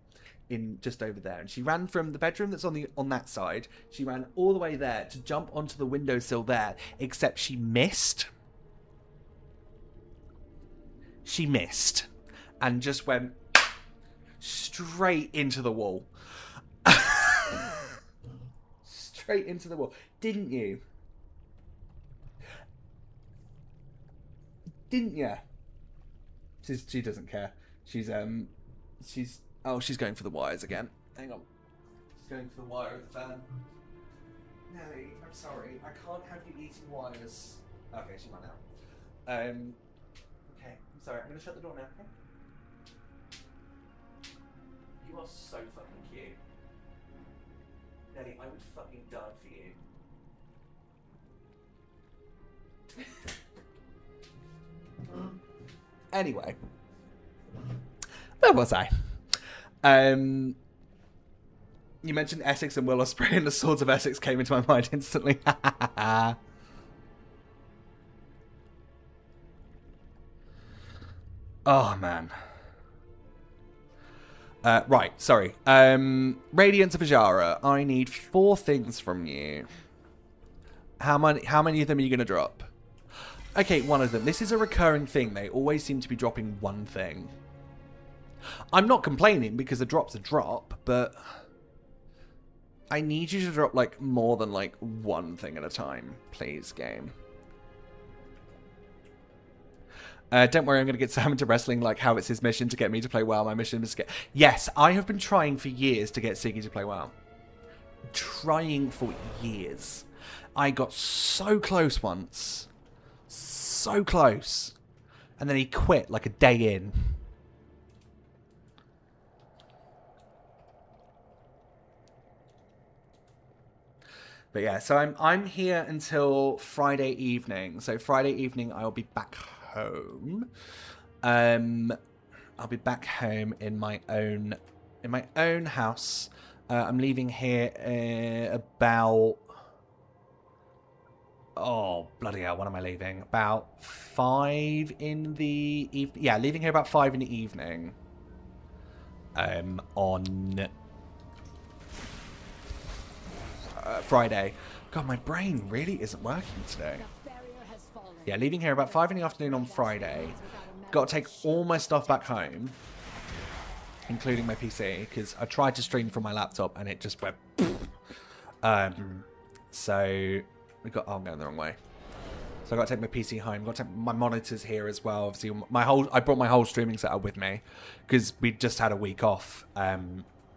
in just over there. And she ran from the bedroom that's on that side. She ran all the way there to jump onto the windowsill there, except she missed. She missed and just went straight into the wall. Straight into the wall. Didn't you? Didn't ya? She doesn't care. She's going for the wires again. Hang on. She's going for the wire of the fan. Nelly, I'm sorry. I can't have you eating wires. Okay, she ran out. Okay, I'm sorry. I'm gonna shut the door now. Okay? You are so fucking cute. Nelly, I would fucking die for you. Anyway. Where was I? You mentioned Essex and Will Ospreay, and the Swords of Essex came into my mind instantly. Oh, man. Right, sorry. Radiance of Ajara. I need 4 things from you. How many of them are you going to drop? Okay, 1 of them. This is a recurring thing. They always seem to be dropping 1 thing. I'm not complaining because a drop's a drop, but I need you to drop, like, more than, like, 1 thing at a time. Please, game. Don't worry, I'm going to get Sam into wrestling like how it's his mission to get me to play WoW. My mission is to get... Yes, I have been trying for years to get Siggy to play WoW. Trying for years. I got so close once. So close. And then he quit like a day in. But yeah, so I'm here until Friday evening. So Friday evening I'll be back home. I'll be back home in my own house. I'm leaving here about... Oh, bloody hell, when am I leaving? About 5 in the evening. Yeah, leaving here about 5 in the evening. On Friday. God, my brain really isn't working today. Yeah, leaving here about 5 in the afternoon on Friday. Got to take all my stuff back home, including my PC, because I tried to stream from my laptop and it just went... So... Oh, I'm going the wrong way. So I got to take my PC home. Got to take my monitors here as well. Obviously, I brought my whole streaming setup with me because we just had a week off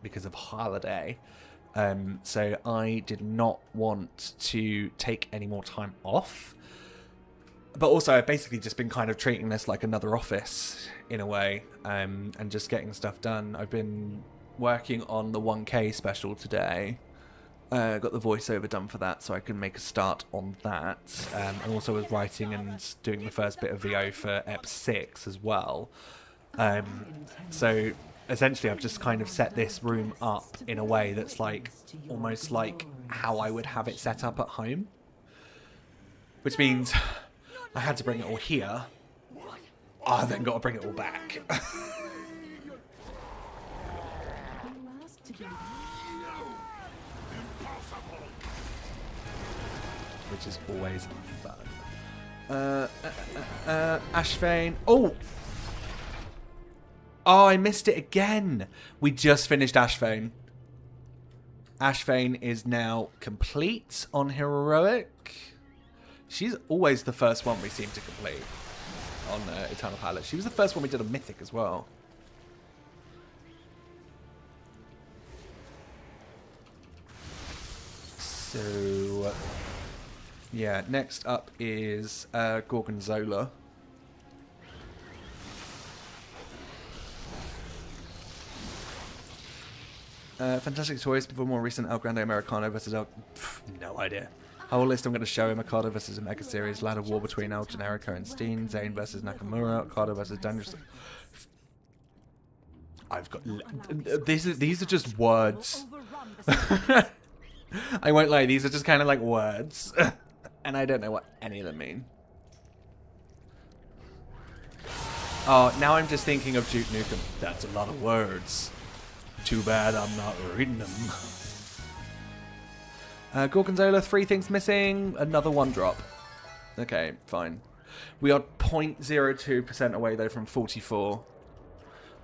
because of holiday. So I did not want to take any more time off. But also, I've basically just been kind of treating this like another office in a way, and just getting stuff done. I've been working on the 1K special today. Got the voiceover done for that, so I can make a start on that. And also was writing and doing the first bit of VO for Ep 6 as well. So essentially I've just kind of set this room up in a way that's like almost like how I would have it set up at home. Which means I had to bring it all here. I then got to bring it all back. Which is always fun. Ashvane. Oh! Oh, I missed it again. We just finished Ashvane. Ashvane is now complete on Heroic. She's always the first one we seem to complete on Eternal Palace. She was the first one we did on Mythic as well. So... yeah, next up is Gorgonzola. Fantastic choice before more recent El Grande Americano versus no idea. Whole list I'm going to show him: Okada versus a Mega Series, ladder war between El Generico and Steen, Zayn versus Nakamura, Okada versus Dangerous. I've got... These are just words. I won't lie, these are just kind of like words. And I don't know what any of them mean. Oh, now I'm just thinking of Duke Nukem. That's a lot of words. Too bad I'm not reading them. Gorgonzola, 3 things missing. Another 1 drop. Okay, fine. We are 0.02% away though from 44.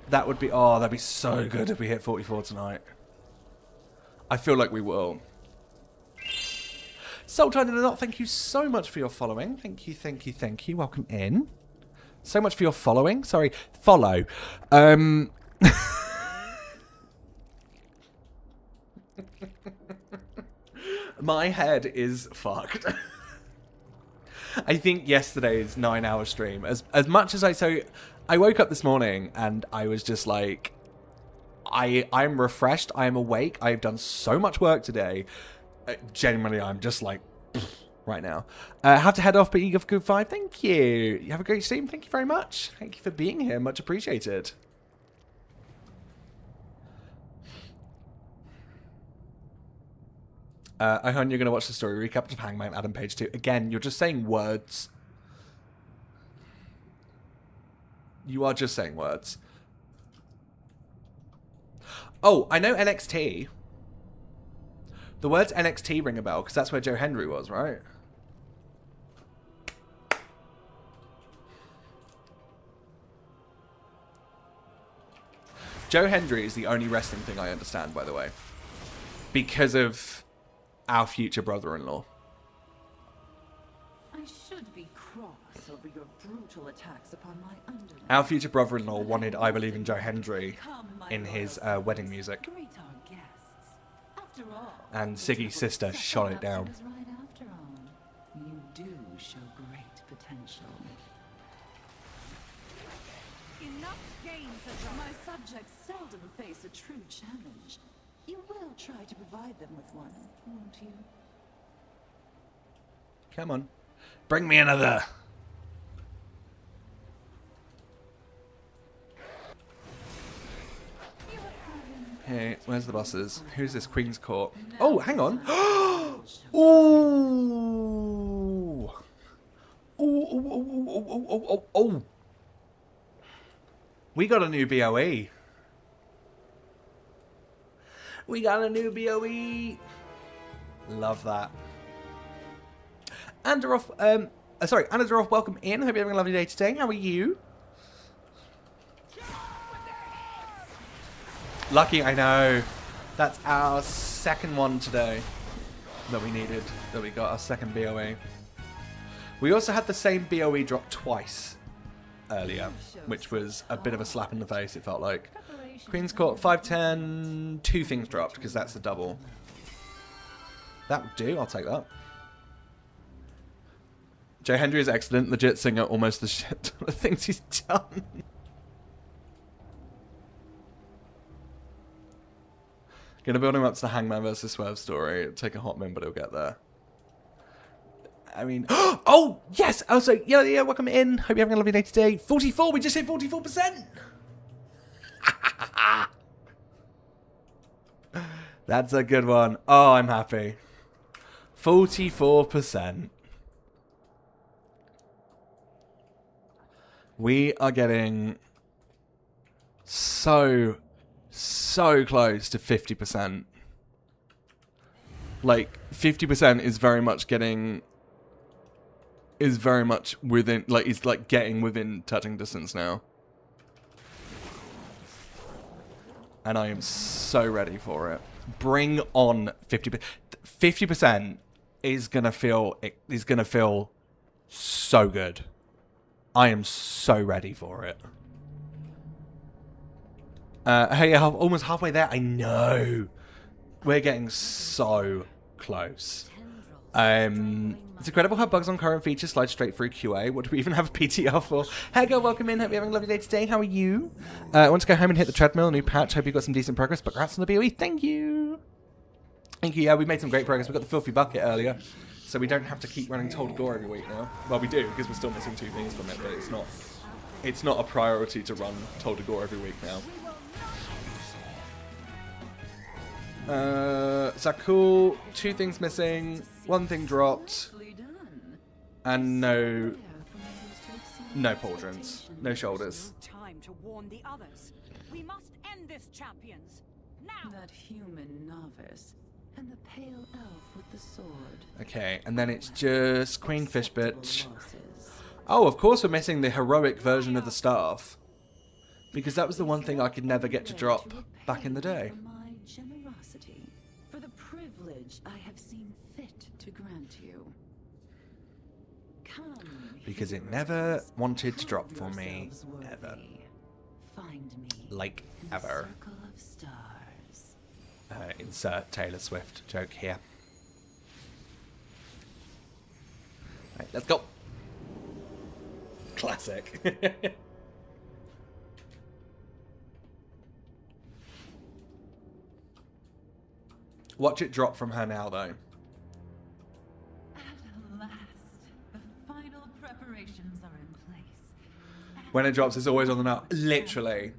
That would be... oh, that'd be so good if we hit 44 tonight. I feel like we will. Sultan in the Knot, thank you so much for your following. Thank you, thank you, thank you. Welcome in. So much for your following. Sorry, follow. My head is fucked. I think yesterday's 9-hour stream, as much as I woke up this morning and I was just like, I'm refreshed, I am awake, I've done so much work today. Genuinely, I'm just like, right now. Have to head off, but you have a good 5. Thank you. You have a great stream. Thank you very much. Thank you for being here. Much appreciated. I heard you're going to watch the story recap of Hangman Adam page 2. Again, you're just saying words. You are just saying words. Oh, I know NXT. The words NXT ring a bell, because that's where Joe Hendry was, right? Joe Hendry is the only wrestling thing I understand, by the way. Because of our future brother-in-law. I should be cross over your brutal attacks upon my underlings. Our future brother-in-law wanted I Believe in Joe Hendry in his wedding music. After all, And Siggy's sister shot it down. right after all. You do show great potential. Enough games, Azeroth. My subjects seldom face a true challenge. You will try to provide them with one, won't you? Come on. Bring me another. Hey, where's the bosses? Who's this Queen's Court? Oh, hang on. Ooh. Ooh, ooh, ooh, ooh, ooh, ooh, ooh, ooh. We got a new BOE. We got a new BOE. Love that. Azeroth, sorry, Azeroth, welcome in. Hope you're having a lovely day today. How are you? Lucky, I know. That's our second one today that we needed, that we got, our second BOE. We also had the same BOE drop twice earlier, which was a bit of a slap in the face, it felt like. Queen's Court, 510, 2 things dropped, because that's the double. That would do, I'll take that. Joe Hendry is excellent, legit singer, almost the shit ton of things he's done. Gonna build him up to the Hangman versus Swerve story. It'll take a hot minute, but it'll get there. I mean, oh, yes! Also, yeah, welcome in. Hope you're having a lovely day today. 44, we just hit 44%! That's a good one. Oh, I'm happy. 44%. We are getting so close to 50%. Like, 50% is very much getting... is very much within... like, it's like getting within touching distance now. And I am so ready for it. Bring on 50%. 50% is gonna feel... it is gonna feel so good. I am so ready for it. Hey, almost halfway there. I know. We're getting so close. It's incredible how bugs on current features slide straight through QA. What do we even have a PTR for? Hey, girl, welcome in. Hope you're having a lovely day today. How are you? I want to go home and hit the treadmill. New patch. Hope you got some decent progress. But congrats on the BOE. Thank you. Thank you. Yeah, we made some great progress. We got the filthy bucket earlier, so we don't have to keep running Told Gore every week now. Well, we do because we're still missing 2 things from it, but it's not. It's not a priority to run Told Gore every week now. Is that cool? 2 things missing, 1 thing dropped, and no pauldrons, no shoulders. Time to warn the others. We must end this, champions. Now. That human novice and the pale elf with the sword. Okay, and then it's just Queen Fishbitch. Oh, of course we're missing the heroic version of the staff, because that was the one thing I could never get to drop back in the day. Generosity, for the privilege I have seen fit to grant you. Come, Because it never wanted to drop for me, ever. find me Like, in the ever. circle of stars. Insert Taylor Swift joke here. Right, let's go. Classic. Watch it drop from her now, though. At When it drops, it's always on the note. Literally.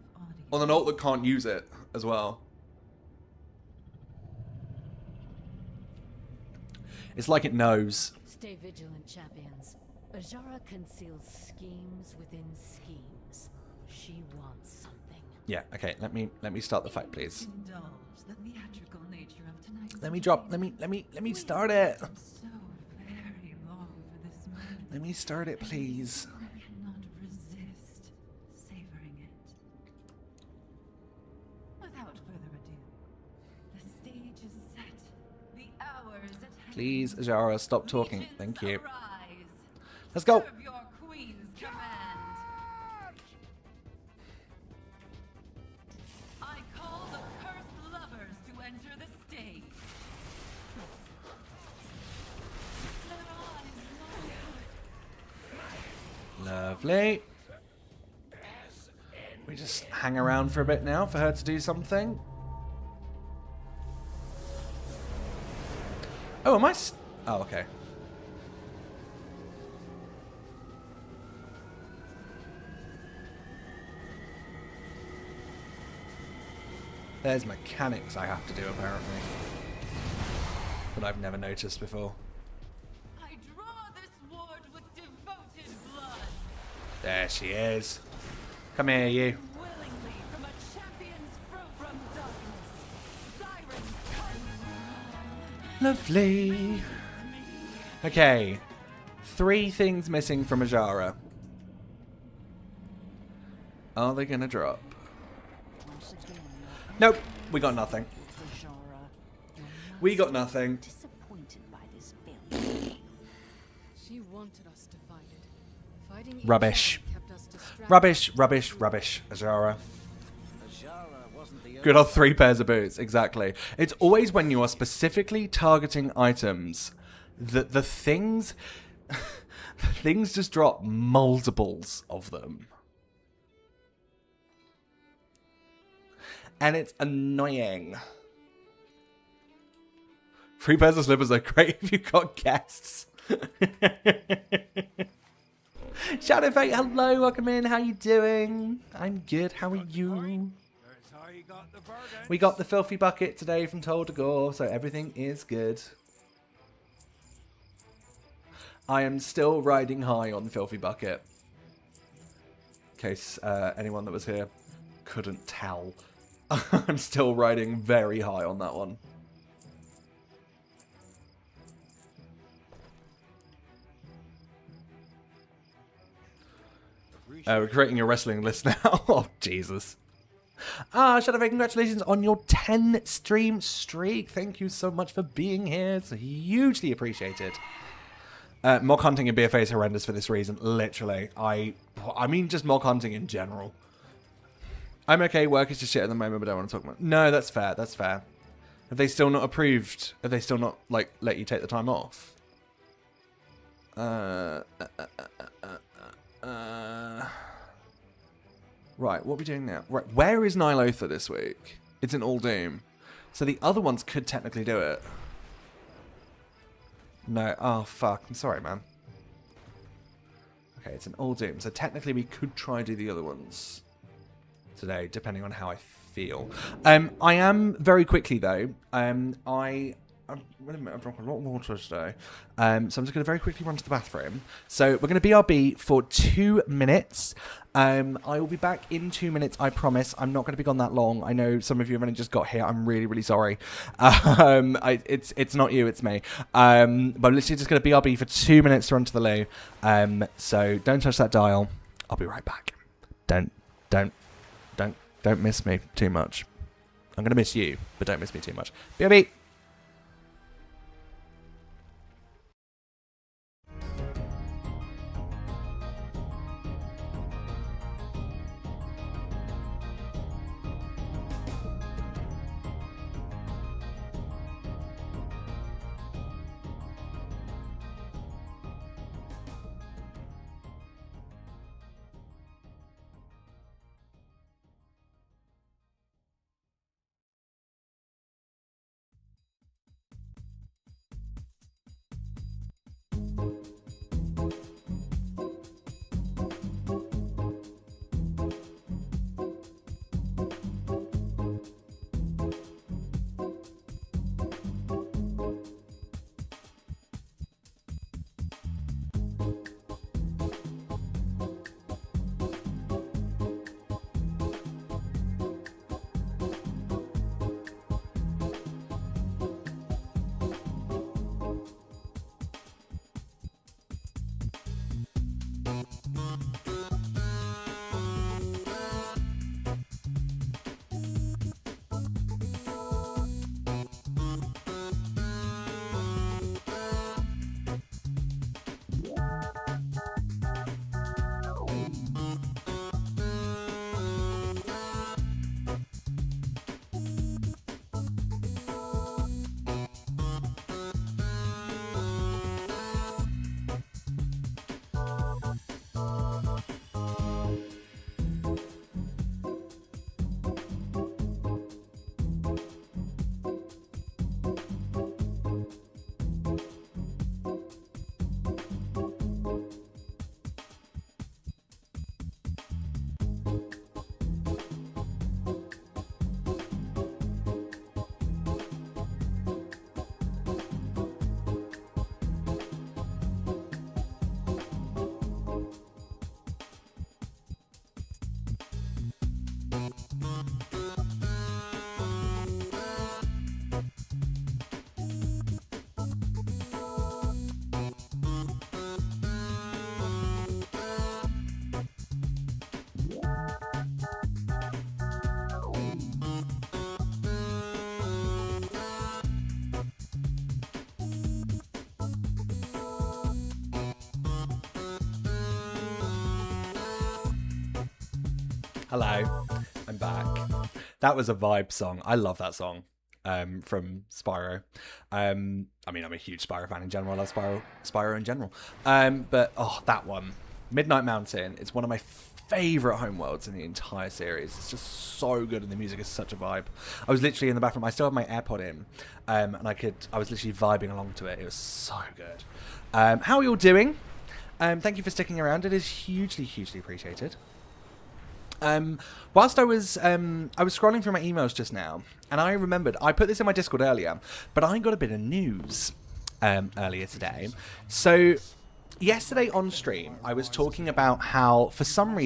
On the note that can't use it as well. It's like it knows. Stay vigilant, champions. Ajara conceals schemes within schemes. She wants something. Yeah, okay, let me start the fight, please. Indulge the theatrical nature of tonight's Let me start it. so very long for this moment. Let me start it, please. I cannot resist savoring it. Without further ado, the stage is set. The hour is at hand. Please, Ajara, stop talking. Legions Thank you. arise. Let's go. Serve your queen's command. I call the cursed lovers to enter the stage. Their eyes Lovely. We just hang around for a bit now for her to do something. Oh, am I? Oh, okay. There's mechanics I have to do, apparently. But I've never noticed before. I draw this ward with devoted blood. There she is. Come here, you. Willingly from a champion's fruit from darkness. Sirens come. Lovely. Okay. 3 things missing from Ajara. Are they gonna drop? Nope. We got nothing. We got nothing. Disappointed by this failure. She wanted us divided. Fighting each Rubbish. other kept us distracted. Rubbish, rubbish, rubbish, Ajara. wasn't the Good old 3 pairs of boots, exactly. It's always when you are specifically targeting items that the things... things just drop multiples of them. And it's annoying. 3 pairs of slippers are great if you've got guests. Shadow Fate, hello, welcome in. How you doing? I'm good. How are you? We got the filthy bucket today from Toll to Gore, so everything is good. I am still riding high on the filthy bucket. In case anyone that was here couldn't tell. I'm still riding very high on that one. We're creating a wrestling list now. Oh, Jesus. Shadowfay, congratulations on your 10 stream streak. Thank you so much for being here. It's hugely appreciated. Mock hunting in BFA is horrendous for this reason. Literally. I mean, just mock hunting in general. I'm okay. Work is just shit at the moment, but I don't want to talk about it. No, that's fair. That's fair. Have they still not approved? Have they still not, like, let you take the time off? Right, what are we doing now? Right, where is Nilotha this week? It's in All Doom. So the other ones could technically do it. No, oh fuck, I'm sorry, man. Okay, it's in All Doom. So technically we could try do the other ones today, depending on how I feel. I am very quickly though. Wait a minute, I've drunk a lot of water today. So I'm just going to very quickly run to the bathroom. So we're going to BRB for 2 minutes. I will be back in 2 minutes, I promise. I'm not going to be gone that long. I know some of you have only just got here. I'm really, really sorry. It's not you, it's me. But I'm literally just going to BRB for 2 minutes to run to the loo. So don't touch that dial. I'll be right back. Don't miss me too much. I'm going to miss you, but don't miss me too much. BRB! Hello, I'm back. That was a vibe song. I love that song from Spyro. I mean, I'm a huge Spyro fan in general. I love Spyro in general. But, oh, that one. Midnight Mountain. It's one of my favourite homeworlds in the entire series. It's just so good, and the music is such a vibe. I was literally in the bathroom. I still have my AirPod in, and I was literally vibing along to it. It was so good. How are you all doing? Thank you for sticking around. It is hugely, hugely appreciated. Whilst I was scrolling through my emails just now, and I remembered, I put this in my Discord earlier, but I got a bit of news earlier today. So yesterday on stream, I was talking about how, for some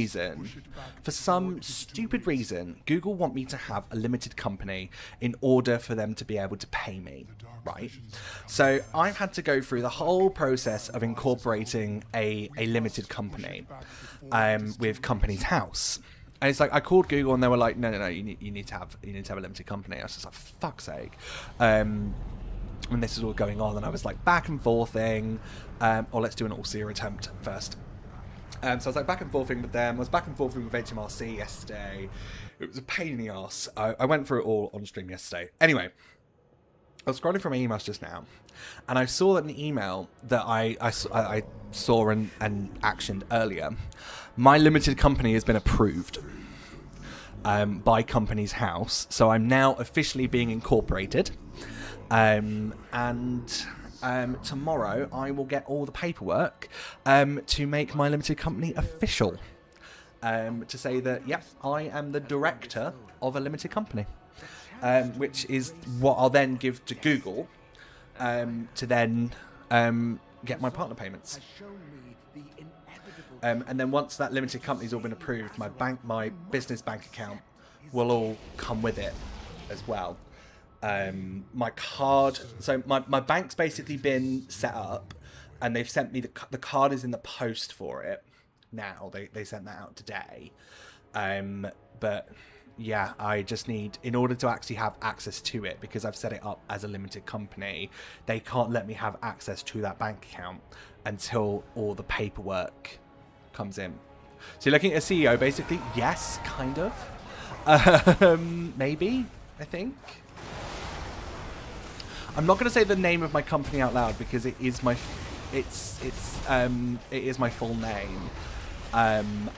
stupid reason, Google want me to have a limited company in order for them to be able to pay me, right? So I've had to go through the whole process of incorporating a limited company with Company's House. And it's like, I called Google and they were like, no, you need to have a limited company. I was just like, for fuck's sake. When this is all going on, and I was like back and forthing, or let's do an all-seer attempt first. So I was like back and forthing with them. I was back and forthing with HMRC yesterday. It was a pain in the ass. I went through it all on stream yesterday. Anyway, I was scrolling through my emails just now, and I saw that an email that I saw and actioned earlier. My limited company has been approved by Company's House, so I'm now officially being incorporated. And tomorrow I will get all the paperwork to make my limited company official. To say that, yep, I am the director of a limited company. Which is what I'll then give to Google to then get my partner payments. And then once that limited company's all been approved, my business bank account will all come with it as well. My card, so my bank's basically been set up, and they've sent me the card is in the post for it now. They sent that out today. But yeah, I just need, in order to actually have access to it, because I've set it up as a limited company, they can't let me have access to that bank account until all the paperwork comes in. So you're looking at a CEO, basically? Yes, kind of. Maybe, I think. I'm not going to say the name of my company out loud because it is my full name. And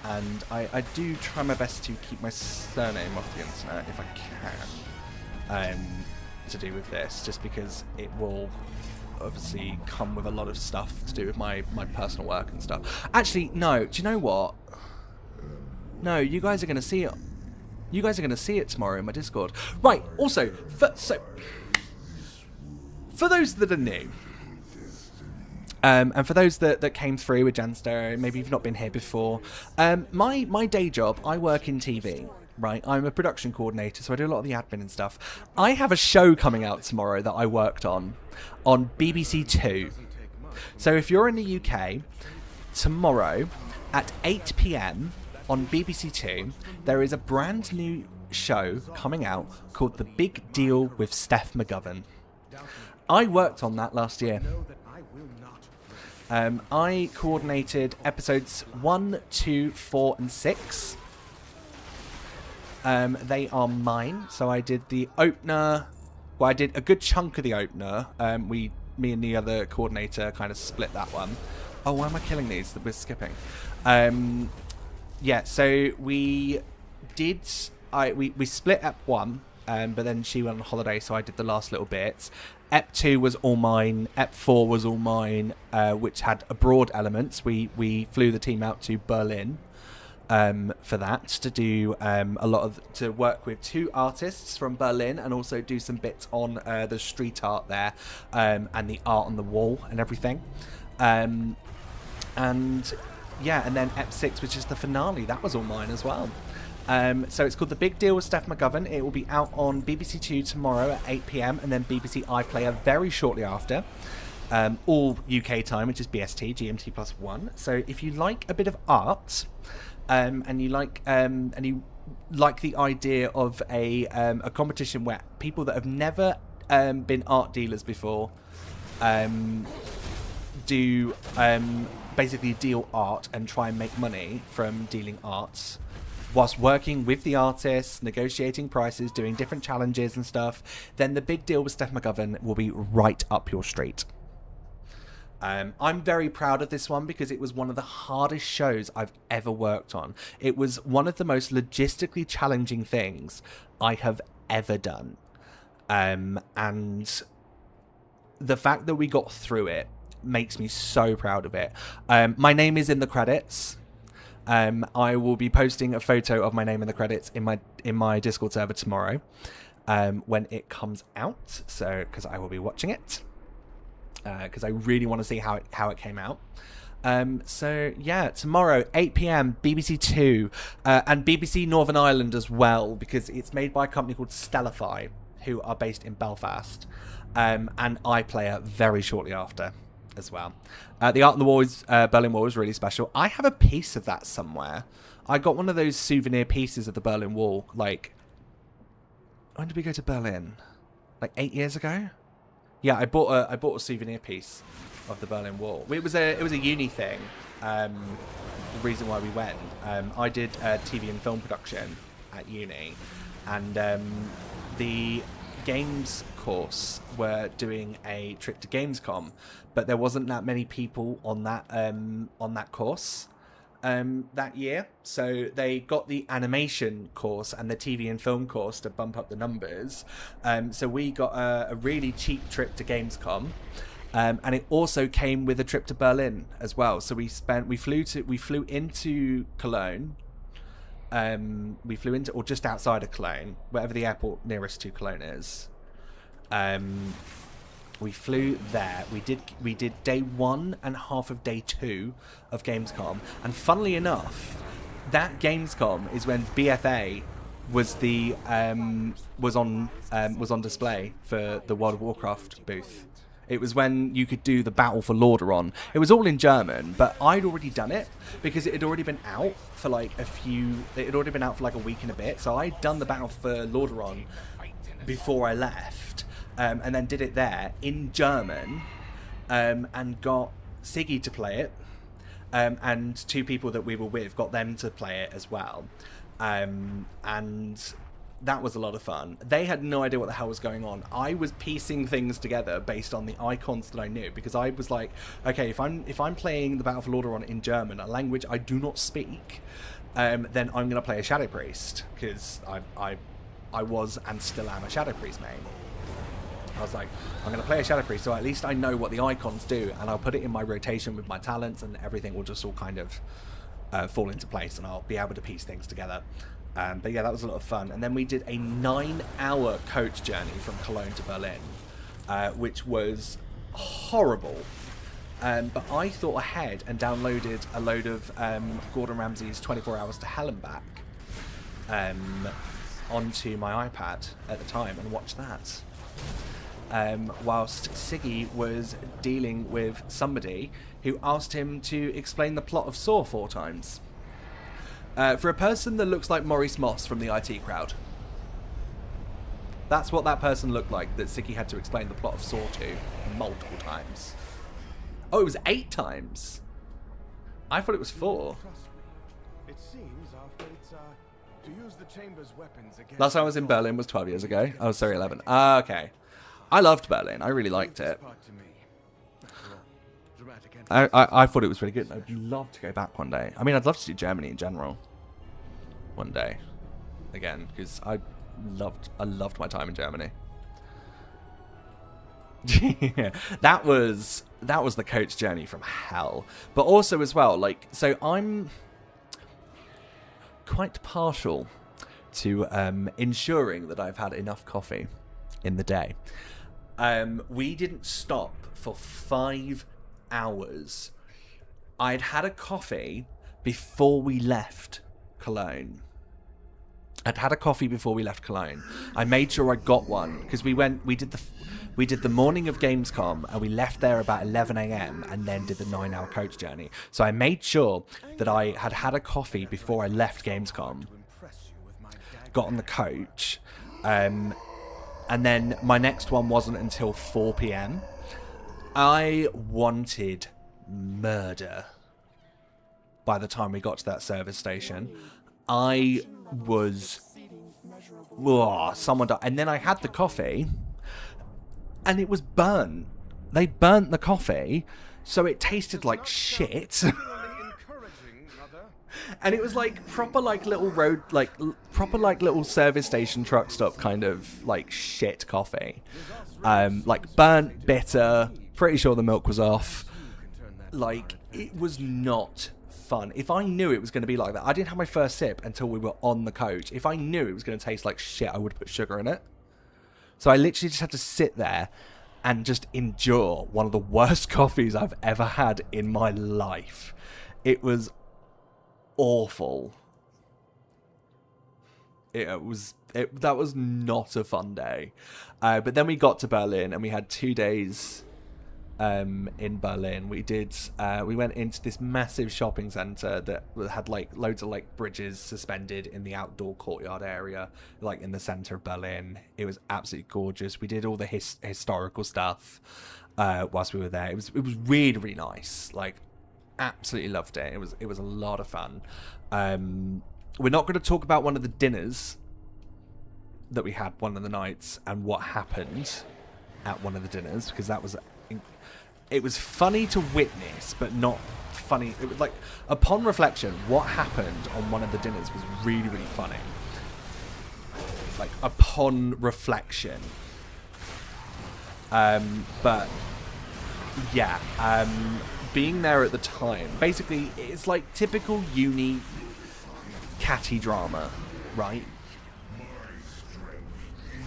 I do try my best to keep my surname off the internet if I can, to do with this, just because it will obviously come with a lot of stuff to do with my personal work and stuff. Actually, no, do you know what? No, you guys are going to see it. You guys are going to see it tomorrow in my Discord. Right, also, for those that are new, and for those that came through with Janster, maybe you've not been here before, my day job, I work in TV, right? I'm a production coordinator, so I do a lot of the admin and stuff. I have a show coming out tomorrow that I worked on BBC Two. So if you're in the UK, tomorrow at 8 PM on BBC Two, there is a brand new show coming out called The Big Deal with Steph McGovern. I worked on that last year. I coordinated episodes 1, 2, 4, and 6. They are mine. So I did the opener. Well, I did a good chunk of the opener. Me and the other coordinator kind of split that one. Oh, why am I killing these that we're skipping? Yeah, so we did. We split Ep 1, but then she went on holiday, so I did the last little bits. Ep 2 was all mine. Ep 4 was all mine, which had abroad elements. We flew the team out to Berlin for that to do to work with 2 artists from Berlin and also do some bits on the street art there and the art on the wall and everything. And yeah, and then Ep 6, which is the finale, that was all mine as well. So it's called The Big Deal with Steph McGovern. It will be out on BBC Two tomorrow at 8 PM and then BBC iPlayer very shortly after. All UK time, which is BST, GMT +1. So if you like a bit of art, and you like the idea of a competition where people that have never been art dealers before do basically deal art and try and make money from dealing arts, whilst working with the artists, negotiating prices, doing different challenges and stuff, then the big deal with Steph McGovern will be right up your street. I'm very proud of this one because it was one of the hardest shows I've ever worked on. It was one of the most logistically challenging things I have ever done. And the fact that we got through it makes me so proud of it. My name is in the credits. I will be posting a photo of my name in the credits in my Discord server tomorrow when it comes out. So, because I will be watching it. Because I really want to see how it came out. So yeah, tomorrow 8 p.m. BBC Two and BBC Northern Ireland as well, because it's made by a company called Stellify, who are based in Belfast, and iPlayer very shortly after as well. The Art on the Wall is Berlin Wall is really special. I have a piece of that somewhere. I got one of those souvenir pieces of the Berlin Wall. Like, when did we go to Berlin? Like 8 years ago. Yeah, I bought a souvenir piece of the Berlin Wall. It was a uni thing. The reason why we went. I did TV and film production at uni, and the games course were doing a trip to Gamescom, but there wasn't that many people on that course that year, so they got the animation course and the TV and film course to bump up the numbers. So we got a really cheap trip to Gamescom, and it also came with a trip to Berlin as well. So we flew into Cologne. We flew into, or just outside of Cologne, wherever the airport nearest to Cologne is. We flew there. We did day 1 and half of day 2 of Gamescom, and funnily enough, that Gamescom is when BFA was on display for the World of Warcraft booth. It was when you could do the Battle for Lordaeron. It was all in German, but I'd already done it because it had already been out for like a week and a bit. So I'd done the Battle for Lordaeron before I left, and then did it there in German, and got Siggy to play it, and 2 people that we were with got them to play it as well, and that was a lot of fun. They had no idea what the hell was going on. I was piecing things together based on the icons that I knew, because I was like, okay, if I'm playing the Battle for Lordaeron in German, a language I do not speak, then I'm going to play a Shadow Priest, because I was and still am a Shadow Priest main. I was like, I'm going to play a Shadow Priest, so at least I know what the icons do, and I'll put it in my rotation with my talents, and everything will just all kind of fall into place, and I'll be able to piece things together. But yeah, that was a lot of fun. And then we did a 9-hour coach journey from Cologne to Berlin, which was horrible. But I thought ahead and downloaded a load of Gordon Ramsay's 24 Hours to Hell and Back onto my iPad at the time and watched that. Whilst Siggy was dealing with somebody who asked him to explain the plot of Saw 4 times. For a person that looks like Maurice Moss from the IT crowd. That's what that person looked like, that Siggy had to explain the plot of Saw 2 multiple times. Oh, it was 8 times. I thought it was 4. It seems our fates are to use the chamber's weapons against. Last time I was in Berlin was 12 years ago. Oh, sorry, 11. Okay. I loved Berlin. I really liked it. I thought it was really good. I'd love to go back one day. I mean, I'd love to do Germany in general one day again, because I loved my time in Germany. Yeah, that was the coach journey from hell. But also as well, like, so I'm quite partial to ensuring that I've had enough coffee in the day. We didn't stop for 5 hours. I'd had a coffee before we left Cologne. I made sure I got one, because we did the morning of Gamescom, and we left there about 11 a.m. and then did the 9-hour coach journey. So I made sure that I had a coffee before I left Gamescom, got on the coach, and then my next one wasn't until 4 p.m. I wanted murder by the time we got to that service station. I was... someone died. And then I had the coffee, and it was burnt. They burnt the coffee, so it tasted like shit. And it was like proper like little road, like proper like little service station truck stop kind of like shit coffee. Like burnt, bitter, pretty sure the milk was off. Like, it was not fun. If I knew it was going to be like that, I didn't have my first sip until we were on the coach. If I knew it was going to taste like shit, I would put sugar in it. So I literally just had to sit there and just endure one of the worst coffees I've ever had in my life. It was awful. That was not a fun day. But then we got to Berlin and we had 2 days in Berlin. We went into this massive shopping center that had like loads of like bridges suspended in the outdoor courtyard area, like in the center of Berlin. It was absolutely gorgeous. We did all the historical stuff whilst we were there. It was really, really nice. Like, absolutely loved it. It was a lot of fun. We're not going to talk about one of the dinners that we had one of the nights and what happened at one of the dinners, because it was funny to witness, but not funny. It was like, upon reflection, what happened on one of the dinners was really, really funny. Like, upon reflection. But yeah, being there at the time, basically, it's like typical uni catty drama, right?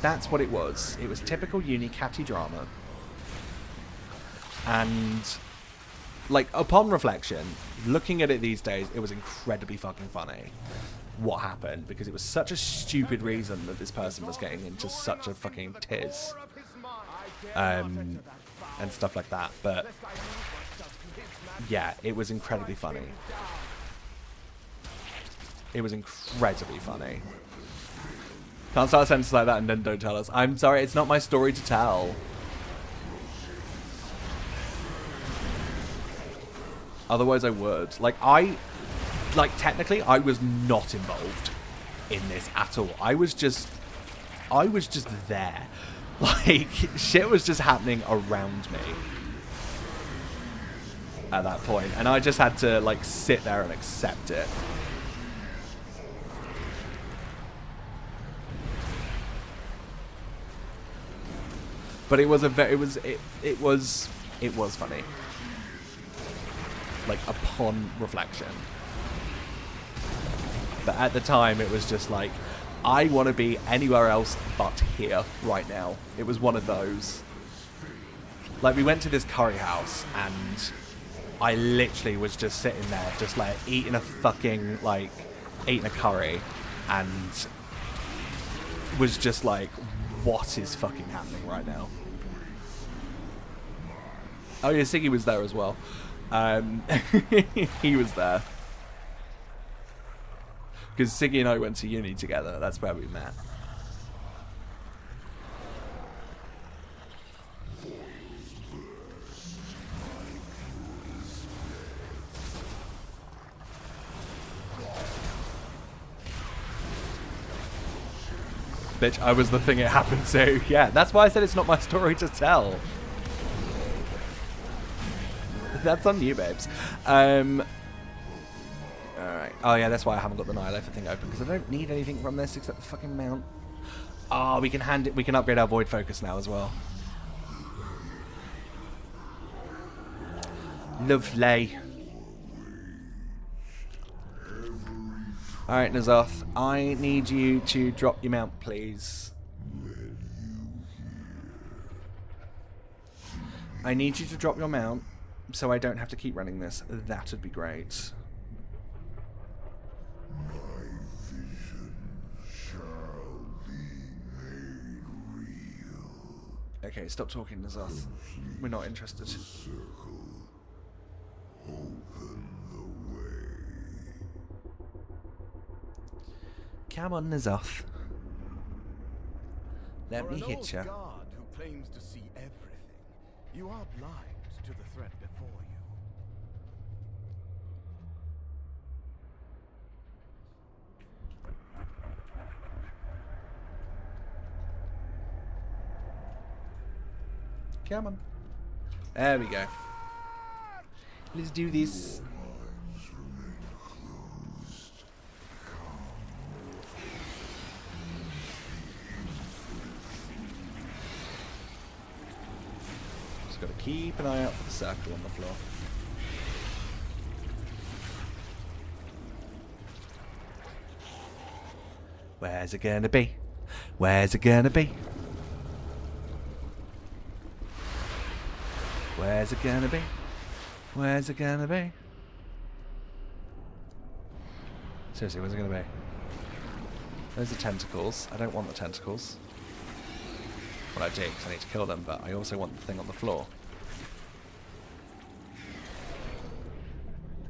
That's what it was. It was typical uni catty drama. And, like, upon reflection, looking at it these days, it was incredibly fucking funny what happened, because it was such a stupid reason that this person was getting into such a fucking tiz. And stuff like that. But, yeah, it was incredibly funny. It was incredibly funny. Can't start a sentence like that and then don't tell us. I'm sorry, it's not my story to tell. Otherwise I would. Like, technically, I was not involved in this at all. I was just there. Like, shit was just happening around me at that point. And I just had to, like, sit there and accept it. But it was funny. Like, upon reflection. But at the time, it was just like, I want to be anywhere else but here right now. It was one of those. Like, we went to this curry house, and I literally was just sitting there, just like eating a curry, and was just like, what is fucking happening right now? Oh yeah, Siggy was there as well. He was there. Because Siggy and I went to uni together. That's where we met. Bitch, I was the thing it happened to. Yeah, that's why I said it's not my story to tell. That's on you, babes. Alright. Oh, yeah, that's why I haven't got the Nihilofer thing open, because I don't need anything from this except the fucking mount. Oh, we can upgrade our Void Focus now as well. Lovely. Alright, Nazoth, I need you to drop your mount, please. I need you to drop your mount, so I don't have to keep running this. That would be great. Okay, stop talking, Nazoth. We're not interested. Come on, Nazoth. Let me hit you. God who claims to see everything, you are blind to the threat before you. Come on. There we go. Let's do this. Just got to keep an eye out for the circle on the floor. Where's it gonna be? Where's it gonna be? Where's it gonna be? Where's it gonna be? Seriously, where's it gonna be? Those are tentacles. I don't want the tentacles. Well, I do, because I need to kill them, but I also want the thing on the floor.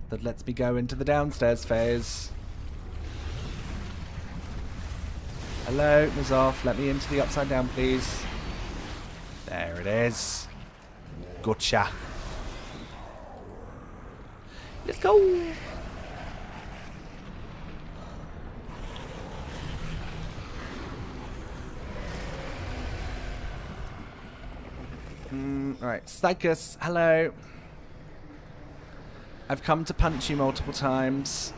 That lets me go into the downstairs phase. Hello, Azeroth, let me into the upside down, please. There it is. Gotcha. Let's go. Alright, Psychus, hello. I've come to punch you multiple times.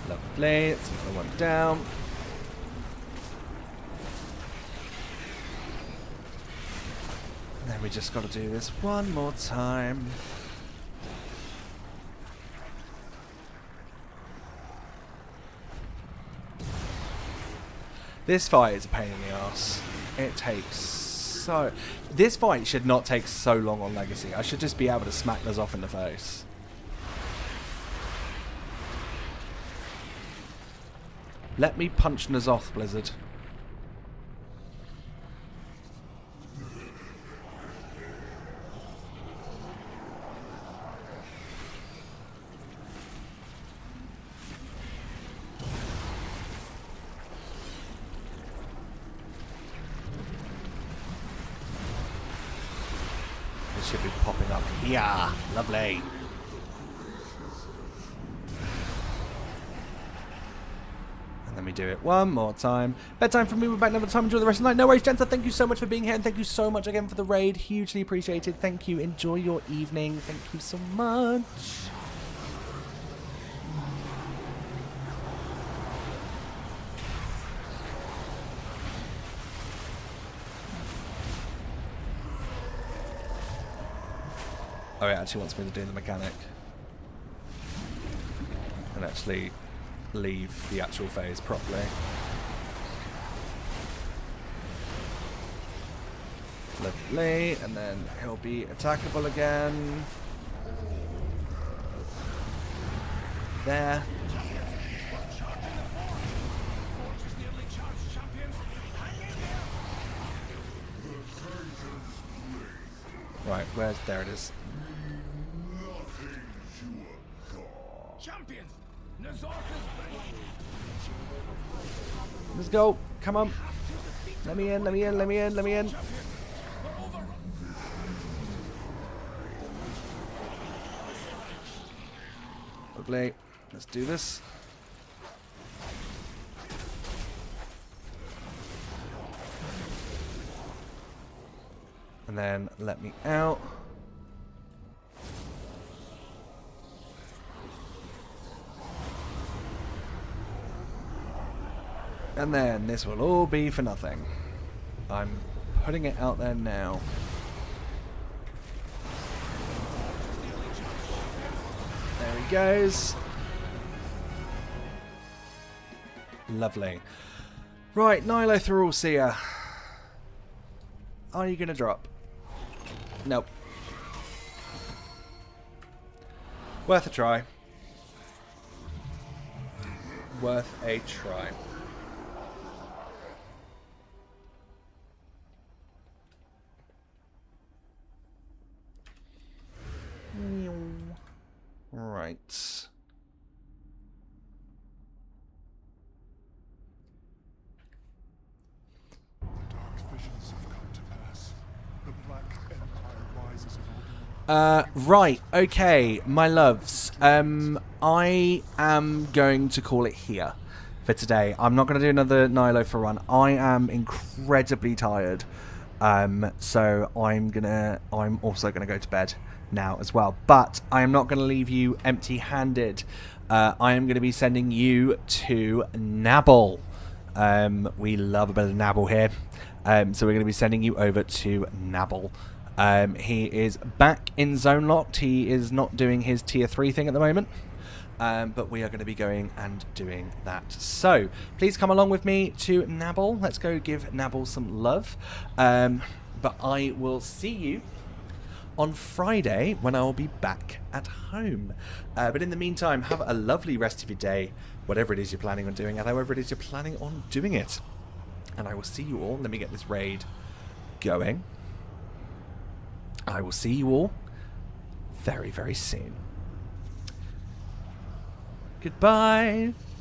Lovely, it's another one down. And then we just got to do this one more time. This fight is a pain in the ass. It takes so... This fight should not take so long on Legacy. I should just be able to smack those off in the face. Let me punch N'Zoth, Blizzard. This should be popping up here. Lovely. Let me do it one more time. Bedtime for me. We're back another time. Enjoy the rest of the night. No worries, gents. Thank you so much for being here, and thank you so much again for the raid. Hugely appreciated. Thank you. Enjoy your evening. Thank you so much. Oh, it actually wants me to do the mechanic. And actually leave the actual phase properly. Lovely, and then he'll be attackable again. There. Right, where's... there it is. Champions! Let's go. Come on. Let me in, let me in, let me in, let me in. Lovely. Let's do this. And then let me out. And then this will all be for nothing. I'm putting it out there now. There he goes. Lovely. Right, Nilothoralseer. Are you going to drop? Nope. Worth a try. Worth a try. Right. The dark visions have come to pass. The Black Empire rises in Alderaan. Right, okay, my loves. I am going to call it here for today. I'm not going to do another Nilo for run. I am incredibly tired. So I'm also gonna go to bed now as well. But I am not gonna leave you empty-handed. I am gonna be sending you to Nabble. We love a bit of Nabble here. So we're gonna be sending you over to Nabble. He is back in zone locked. He is not doing his tier 3 thing at the moment. But we are going to be going and doing that. So, please come along with me to Nabble. Let's go give Nabble some love. But I will see you on Friday when I will be back at home. But in the meantime, have a lovely rest of your day, whatever it is you're planning on doing, and however it is you're planning on doing it. And I will see you all. Let me get this raid going. I will see you all very, very soon. Goodbye.